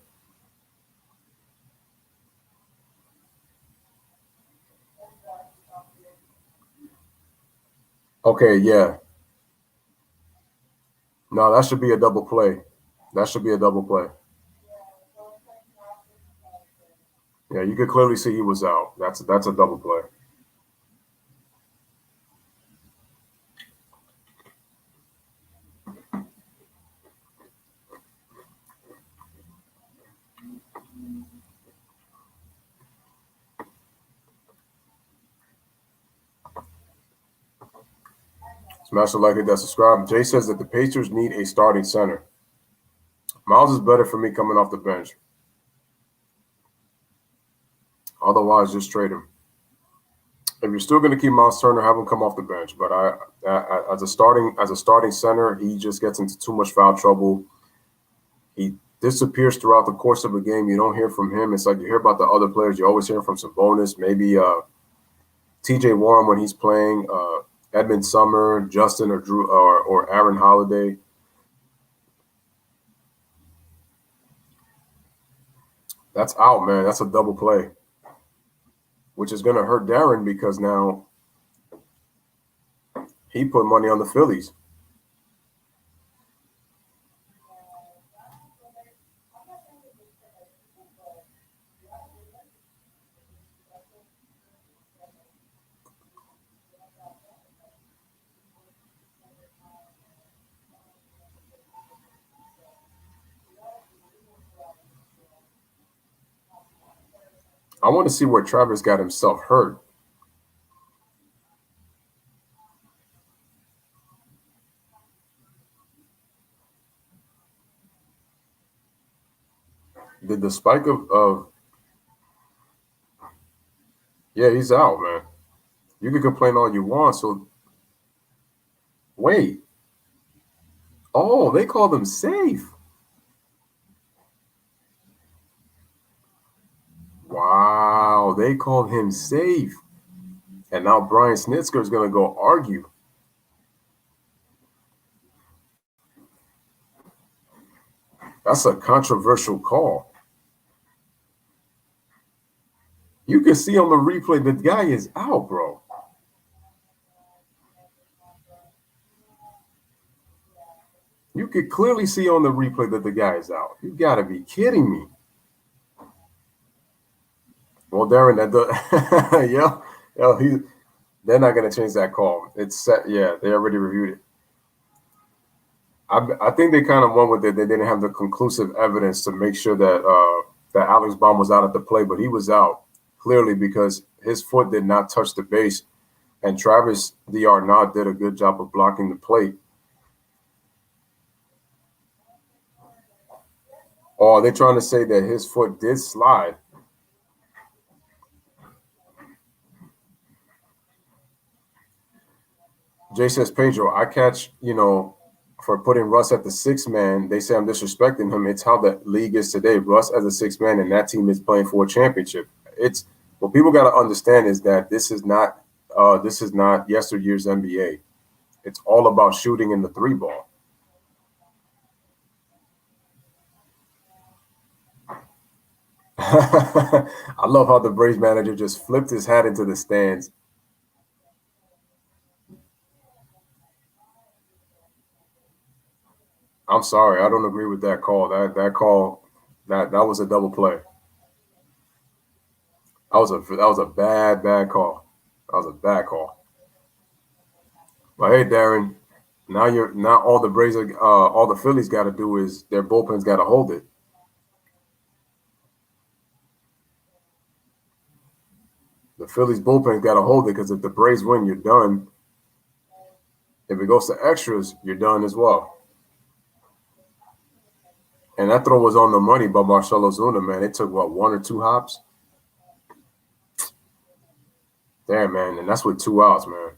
Okay, yeah. No, that should be a double play. That should be a double play. Yeah, you could clearly see he was out. That's a double play. Smash the like it, that subscribe. Jay says that the Pacers need a starting center. Miles is better for me coming off the bench. Otherwise, just trade him. If you're still going to keep Miles Turner, have him come off the bench. But as a starting center, he just gets into too much foul trouble. He disappears throughout the course of a game. You don't hear from him. It's like you hear about the other players. You always hear from Sabonis, maybe T.J. Warren when he's playing, Edmund Summer, Justin or Drew or Aaron Holiday. That's out, man. That's a double play, which is going to hurt Darren because now he put money on the Phillies. I want to see where Travis got himself hurt. Did the spike of yeah, he's out, man. You can complain all you want. So wait. Oh, they called him safe. Wow, they called him safe. And now Brian Snitker is going to go argue. That's a controversial call. You can see on the replay the guy is out, bro. You could clearly see on the replay that the guy is out. You got to be kidding me. Well, Darren, they're not going to change that call. It's set. Yeah, they already reviewed it. I think they kind of went with it. They didn't have the conclusive evidence to make sure that that Alex Baum was out at the play, but he was out clearly because his foot did not touch the base, and Travis D'Arnaud did a good job of blocking the plate. Or are they trying to say that his foot did slide? Jay says, Pedro, I catch, for putting Russ at the sixth man. They say I'm disrespecting him. It's how the league is today. Russ as a sixth man, and that team is playing for a championship. It's what people got to understand is that this is not yesteryear's NBA. It's all about shooting in the three ball. I love how the Braves manager just flipped his hat into the stands. I'm sorry, I don't agree with that call. That call, that was a double play. That was a bad call. That was a bad call. But hey, Darren, now all the Braves all the Phillies got to do is their bullpen's got to hold it. The Phillies bullpen's got to hold it because if the Braves win, you're done. If it goes to extras, you're done as well. And that throw was on the money by Marcell Ozuna, man. It took, what, 1 or 2 hops? Damn, man. And that's with 2 outs, man.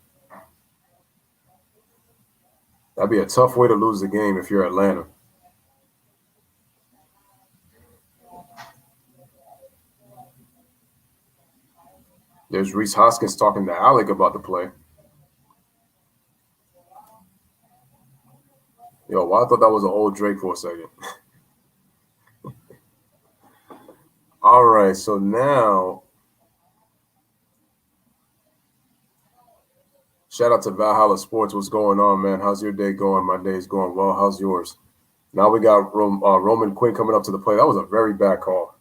That'd be a tough way to lose the game if you're Atlanta. There's Reese Hoskins talking to Alec about the play. Yo, well, I thought that was an old Drake for a second. All right, so now, shout out to Valhalla Sports. What's going on, man? How's your day going? My day's going well. How's yours? Now we got Roman Quinn coming up to the plate. That was a very bad call.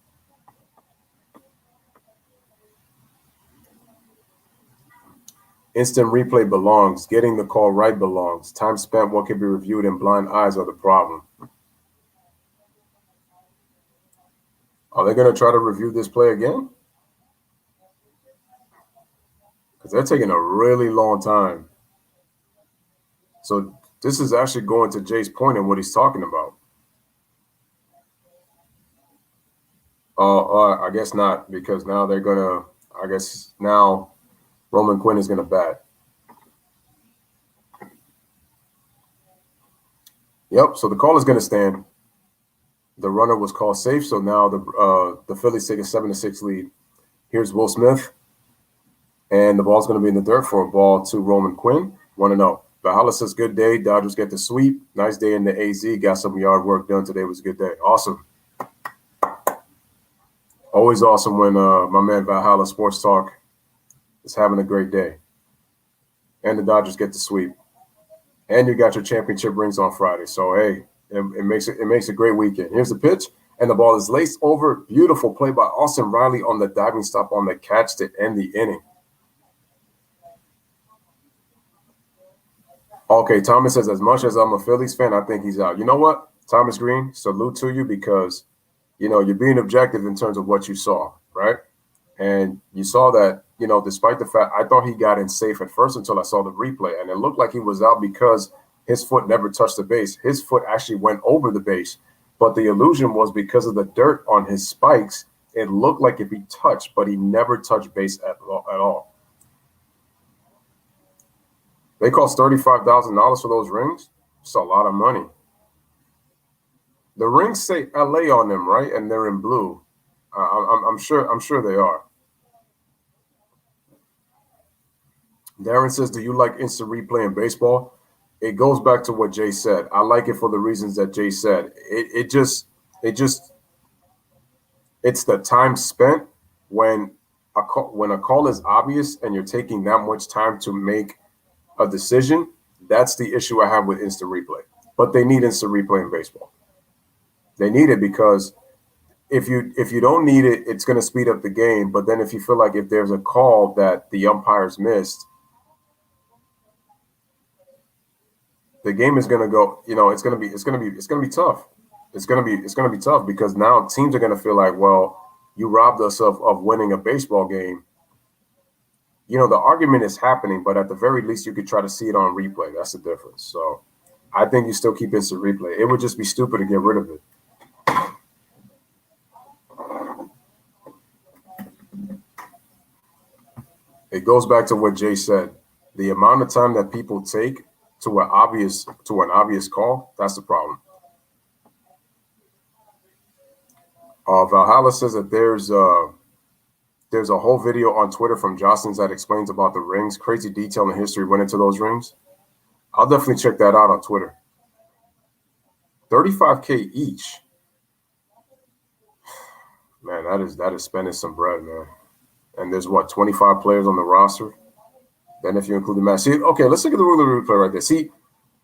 Instant replay belongs. Getting the call right belongs. Time spent, what can be reviewed, and blind eyes are the problem. Are they going to try to review this play again? Because they're taking a really long time. So this is actually going to Jay's point and what he's talking about. I guess not, because now they're going to, I guess now Roman Quinn is going to bat. Yep, so the call is going to stand. The runner was called safe, so now the Phillies take a 7-6 lead. Here's Will Smith, and the ball's going to be in the dirt for a ball to Roman Quinn. 1-0. Valhalla says, good day. Dodgers get the sweep. Nice day in the AZ. Got some yard work done today. It was a good day. Awesome. Always awesome when my man Valhalla Sports Talk is having a great day. And the Dodgers get the sweep. And you got your championship rings on Friday. So, hey, it makes a great weekend. Here's the pitch, and the ball is laced over. Beautiful play by Austin Riley on the diving stop on the catch to end the inning. Okay, Thomas says, as much as I'm a Phillies fan, I think he's out. You know what, Thomas Green, salute to you because, you know, you're being objective in terms of what you saw, right? And you saw that, you know, despite the fact I thought he got in safe at first until I saw the replay, and it looked like he was out because his foot never touched the base. His foot actually went over the base, but the illusion was because of the dirt on his spikes, it looked like if he touched, but he never touched base at all. They cost $35,000 for those rings. It's a lot of money. The rings say LA on them, right? And they're in blue. I'm sure they are. Darren says, do you like instant replay in baseball? It goes back to what Jay said. I like it for the reasons that Jay said. It's the time spent when a call is obvious and you're taking that much time to make a decision. That's the issue I have with instant replay. But they need instant replay in baseball. They need it because if you don't need it, it's going to speed up the game. But then if you feel like if there's a call that the umpires missed, the game is going to go, you know, it's going to be tough. It's going to be tough because now teams are going to feel like, well, you robbed us of winning a baseball game. You know, the argument is happening, but at the very least, you could try to see it on replay. That's the difference. So I think you still keep instant replay. It would just be stupid to get rid of it. It goes back to what Jay said. The amount of time that people take to an obvious call, that's the problem. Valhalla says that there's a whole video on Twitter from Jocelyn's that explains about the rings. Crazy detail and history went into those rings. I'll definitely check that out on Twitter. $35K each. Man, that is spending some bread, man. And there's 25 players on the roster. Then if you include the match, see, okay, let's look at the rule of replay right there. See,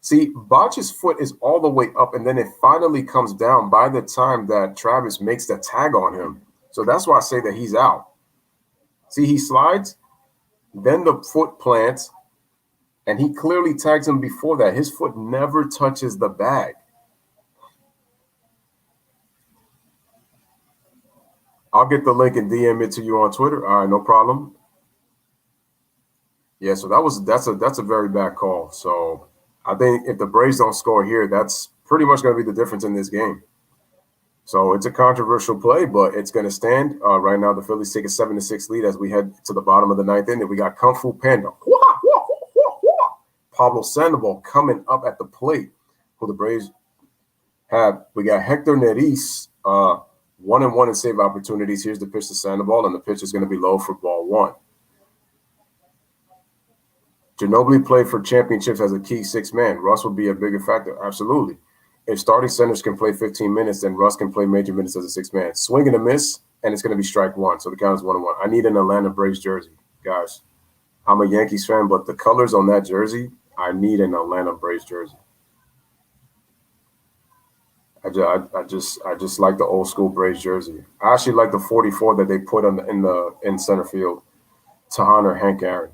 See, Botch's foot is all the way up, and then it finally comes down by the time that Travis makes the tag on him. So that's why I say that he's out. See, he slides, then the foot plants, and he clearly tags him before that. His foot never touches the bag. I'll get the link and DM it to you on Twitter. All right, no problem. Yeah, so that's a very bad call. So I think if the Braves don't score here, that's pretty much going to be the difference in this game. So it's a controversial play, but it's going to stand. Right now, the Phillies take a 7-6 lead as we head to the bottom of the ninth inning. We got Kung Fu Panda, Pablo Sandoval coming up at the plate, who the Braves have. We got Hector Neris, 1-1 in save opportunities. Here's the pitch to Sandoval, and the pitch is going to be low for ball one. Ginobili played for championships as a key sixth man. Russ will be a bigger factor. Absolutely. If starting centers can play 15 minutes, then Russ can play major minutes as a sixth man. Swing and a miss, and it's going to be strike one. So the count is 1-1. I need an Atlanta Braves jersey, guys. I'm a Yankees fan, but the colors on that jersey, I need an Atlanta Braves jersey. I just like the old school Braves jersey. I actually like the 44 that they put in center field to honor Hank Aaron.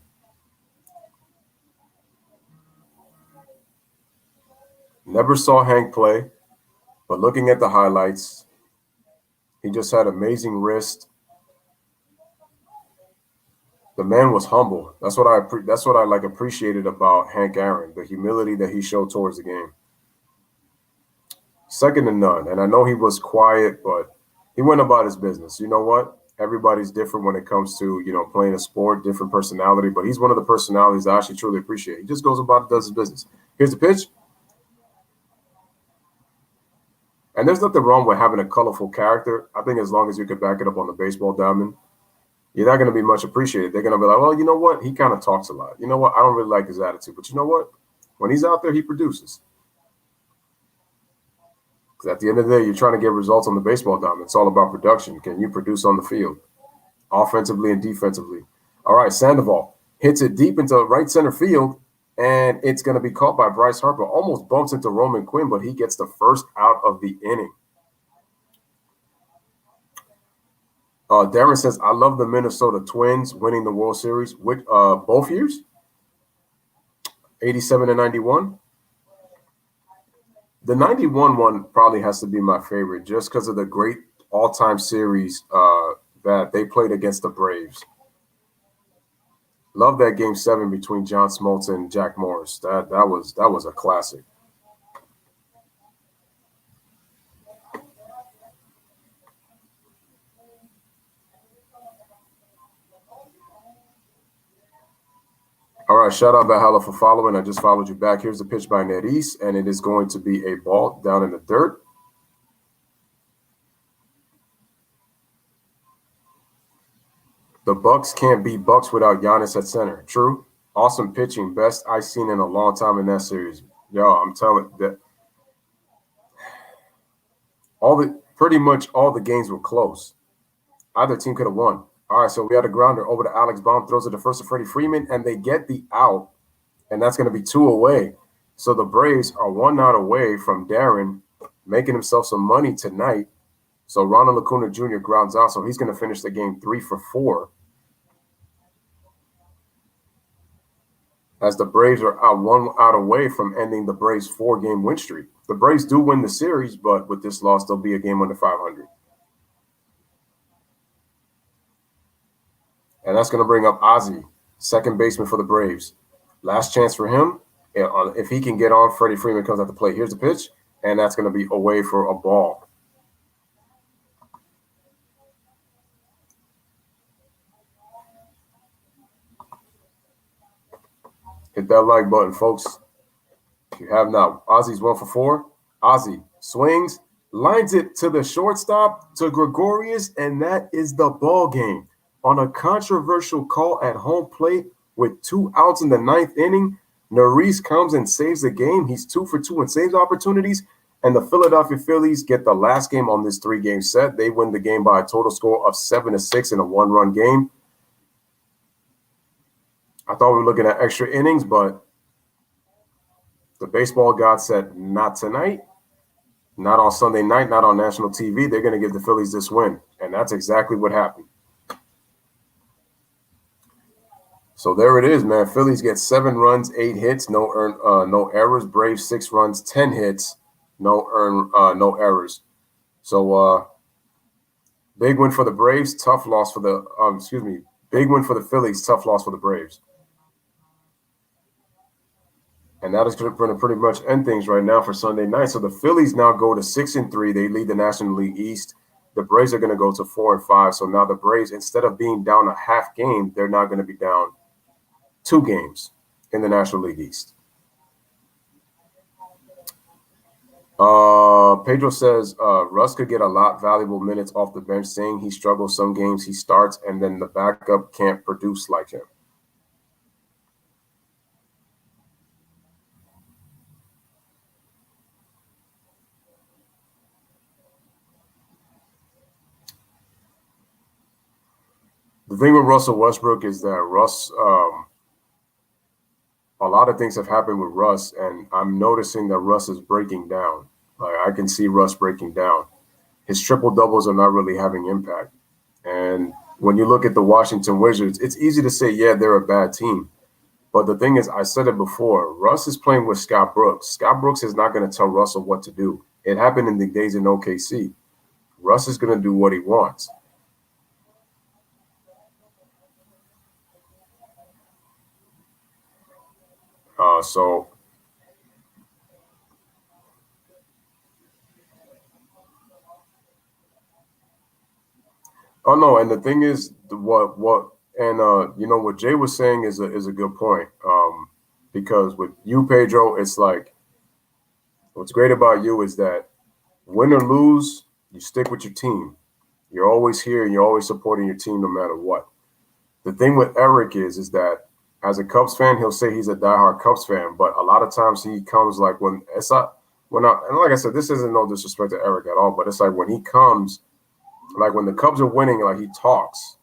Never saw Hank play, but looking at the highlights, he just had amazing wrist. The man was humble. That's what I appreciated about Hank Aaron, the humility that he showed towards the game. Second to none. And I know he was quiet, but he went about his business. You know what? Everybody's different when it comes to, playing a sport, different personality, but he's one of the personalities I actually truly appreciate. He just goes about it, does his business. Here's the pitch. And there's nothing wrong with having a colorful character. I think as long as you can back it up on the baseball diamond, you're not going to be much appreciated. They're going to be like, well, you know what? He kind of talks a lot. You know what? I don't really like his attitude. But you know what? When he's out there, he produces. Because at the end of the day, you're trying to get results on the baseball diamond. It's all about production. Can you produce on the field, offensively and defensively? All right, Sandoval hits it deep into right center field, and it's going to be caught by Bryce Harper. Almost bumps into Roman Quinn, but he gets the first out of the inning. Darren says, I love the Minnesota Twins winning the World Series with both years, 87 and 91. The 91 one probably has to be my favorite just because of the great all-time series that they played against the Braves. Love that Game 7 between John Smoltz and Jack Morris. That was a classic. All right, shout out Valhalla for following. I just followed you back. Here's the pitch by Neris, and it is going to be a ball down in the dirt. The Bucks can't be Bucks without Giannis at center. True. Awesome pitching. Best I've seen in a long time in that series. Yo, I'm telling you that pretty much all the games were close. Either team could have won. All right, so we had a grounder over to Alex Baum, throws it to first to Freddie Freeman, and they get the out, and that's going to be 2 away. So the Braves are 1 out away from Darren making himself some money tonight. So Ronald Acuna Jr. grounds out, so he's going to finish the game 3 for 4. As the Braves are 1 out away from ending the Braves' 4-game win streak. The Braves do win the series, but with this loss, they'll be a game under 500. And that's going to bring up Ozzie, second baseman for the Braves. Last chance for him. If he can get on, Freddie Freeman comes at the plate. Here's the pitch, and that's going to be away for a ball. Hit that like button, folks. If you have not, Ozzie's 1 for 4. Ozzie swings, lines it to the shortstop, to Gregorius, and that is the ball game. On a controversial call at home plate with 2 outs in the 9th inning, Neris comes and saves the game. He's 2 for 2 in saves opportunities, and the Philadelphia Phillies get the last game on this 3-game set. They win the game by a total score of 7-6 in a 1-run game. I thought we were looking at extra innings, but The baseball god said, not tonight, not on Sunday night, not on national TV. They're going to give the Phillies this win. And that's exactly what happened. So there it is, man. Phillies get 7 runs, 8 hits, no errors. Braves 6 runs, 10 hits, no errors. So big win for the Braves, tough loss for the big win for the Phillies, tough loss for the Braves. And that is going to pretty much end things right now for Sunday night. So the Phillies now go to 6-3. They lead the National League East. The Braves are going to go to 4-5. So now the Braves, instead of being down a half game, they're now going to be down 2 games in the National League East. Pedro says Russ could get a lot valuable minutes off the bench, saying he struggles some games he starts and then the backup can't produce like him. The thing with Russell Westbrook is that Russ, a lot of things have happened with Russ, and I'm noticing that Russ is breaking down. Like, I can see Russ breaking down. His triple doubles are not really having impact. And when you look at the Washington Wizards, it's easy to say, yeah, they're a bad team. But the thing is, I said it before, Russ is playing with Scott Brooks. Scott Brooks is not going to tell Russell what to do. It happened in the days in OKC. Russ is going to do what he wants. So oh no, and the thing is, what Jay was saying is a good point. Because with you, Pedro, it's like what's great about you is that win or lose, you stick with your team. You're always here and you're always supporting your team no matter what. The thing with Eric is that as a Cubs fan, he'll say he's a diehard Cubs fan, but a lot of times he comes like and like I said, this isn't no disrespect to Eric at all, but it's like when he comes, like when the Cubs are winning, like he talks,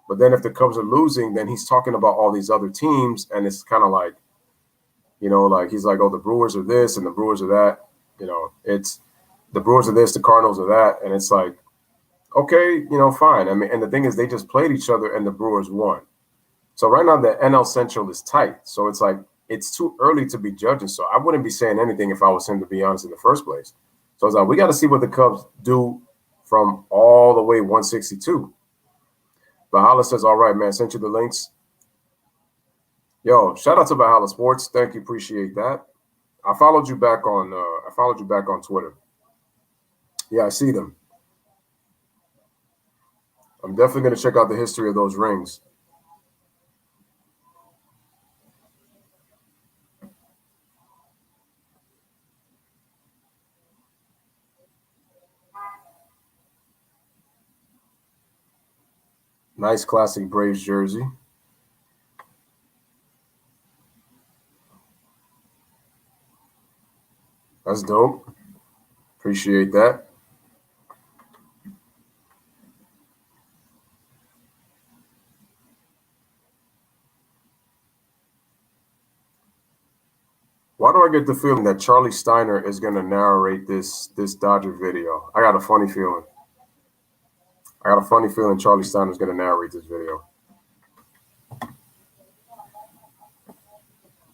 but then if the Cubs are losing, then he's talking about all these other teams, and it's kind of like, like he's like, oh, the Brewers are this and the Brewers are that, it's the Brewers are this, the Cardinals are that, and it's like, okay, fine. I mean, and the thing is, they just played each other and the Brewers won. So right now the NL Central is tight. So it's like it's too early to be judging. So I wouldn't be saying anything if I was him, to be honest, in the first place. So it's like we got to see what the Cubs do from all the way 162. Bahala says, all right, man, sent you the links. Yo, shout out to Bahala Sports. Thank you. Appreciate that. I followed you back on Twitter. Yeah, I see them. I'm definitely going to check out the history of those rings. Nice classic Braves jersey. That's dope. Appreciate that. Why do I get the feeling that Charlie Steiner is going to narrate this Dodger video? I got a funny feeling. Charlie Steiner is going to narrate this video.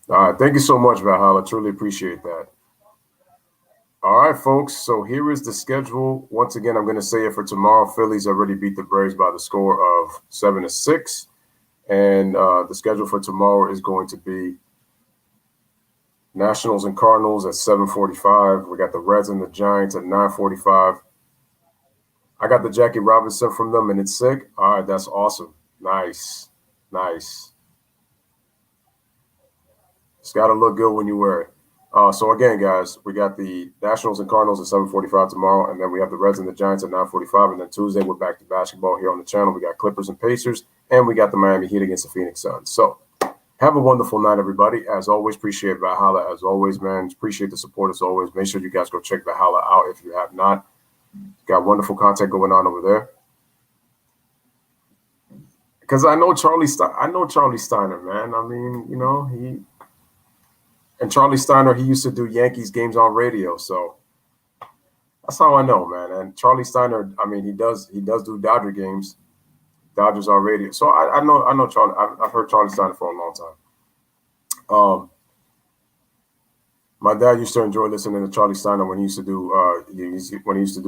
All right. Thank you so much, Valhalla. Truly appreciate that. All right, folks. So here is the schedule. Once again, I'm going to say it for tomorrow. Phillies already beat the Braves by the score of 7-6. And the schedule for tomorrow is going to be Nationals and Cardinals at 7:45. We got the Reds and the Giants at 9:45. I got the Jackie Robinson from them, and it's sick. All right, that's awesome. Nice. It's got to look good when you wear it. So again, guys, we got the Nationals and Cardinals at 7:45 tomorrow, and then we have the Reds and the Giants at 9:45, and then Tuesday we're back to basketball here on the channel. We got Clippers and Pacers, and we got the Miami Heat against the Phoenix Suns. So have a wonderful night, everybody. As always, appreciate Valhalla. As always, man, appreciate the support as always. Make sure you guys go check Valhalla out if you have not. Got wonderful content going on over there. Because I know Charlie Steiner, man. I mean, And Charlie Steiner, he used to do Yankees games on radio, so that's how I know, man. And Charlie Steiner, I mean, he does do Dodger games, Dodgers on radio. So I know Charlie. I've heard Charlie Steiner for a long time. My dad used to enjoy listening to Charlie Steiner when he used to do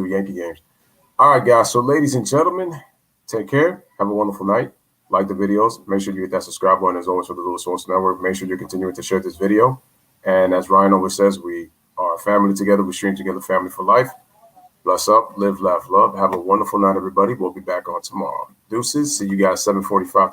Yankee games. All right, guys. So, ladies and gentlemen, take care. Have a wonderful night. Like the videos. Make sure you hit that subscribe button as always for the Lewis Sports Network. Make sure you're continuing to share this video. And as Ryan always says, we are a family together. We stream together, family for life. Bless up, live, laugh, love. Have a wonderful night, everybody. We'll be back on tomorrow. Deuces. See you guys 7:45 tomorrow.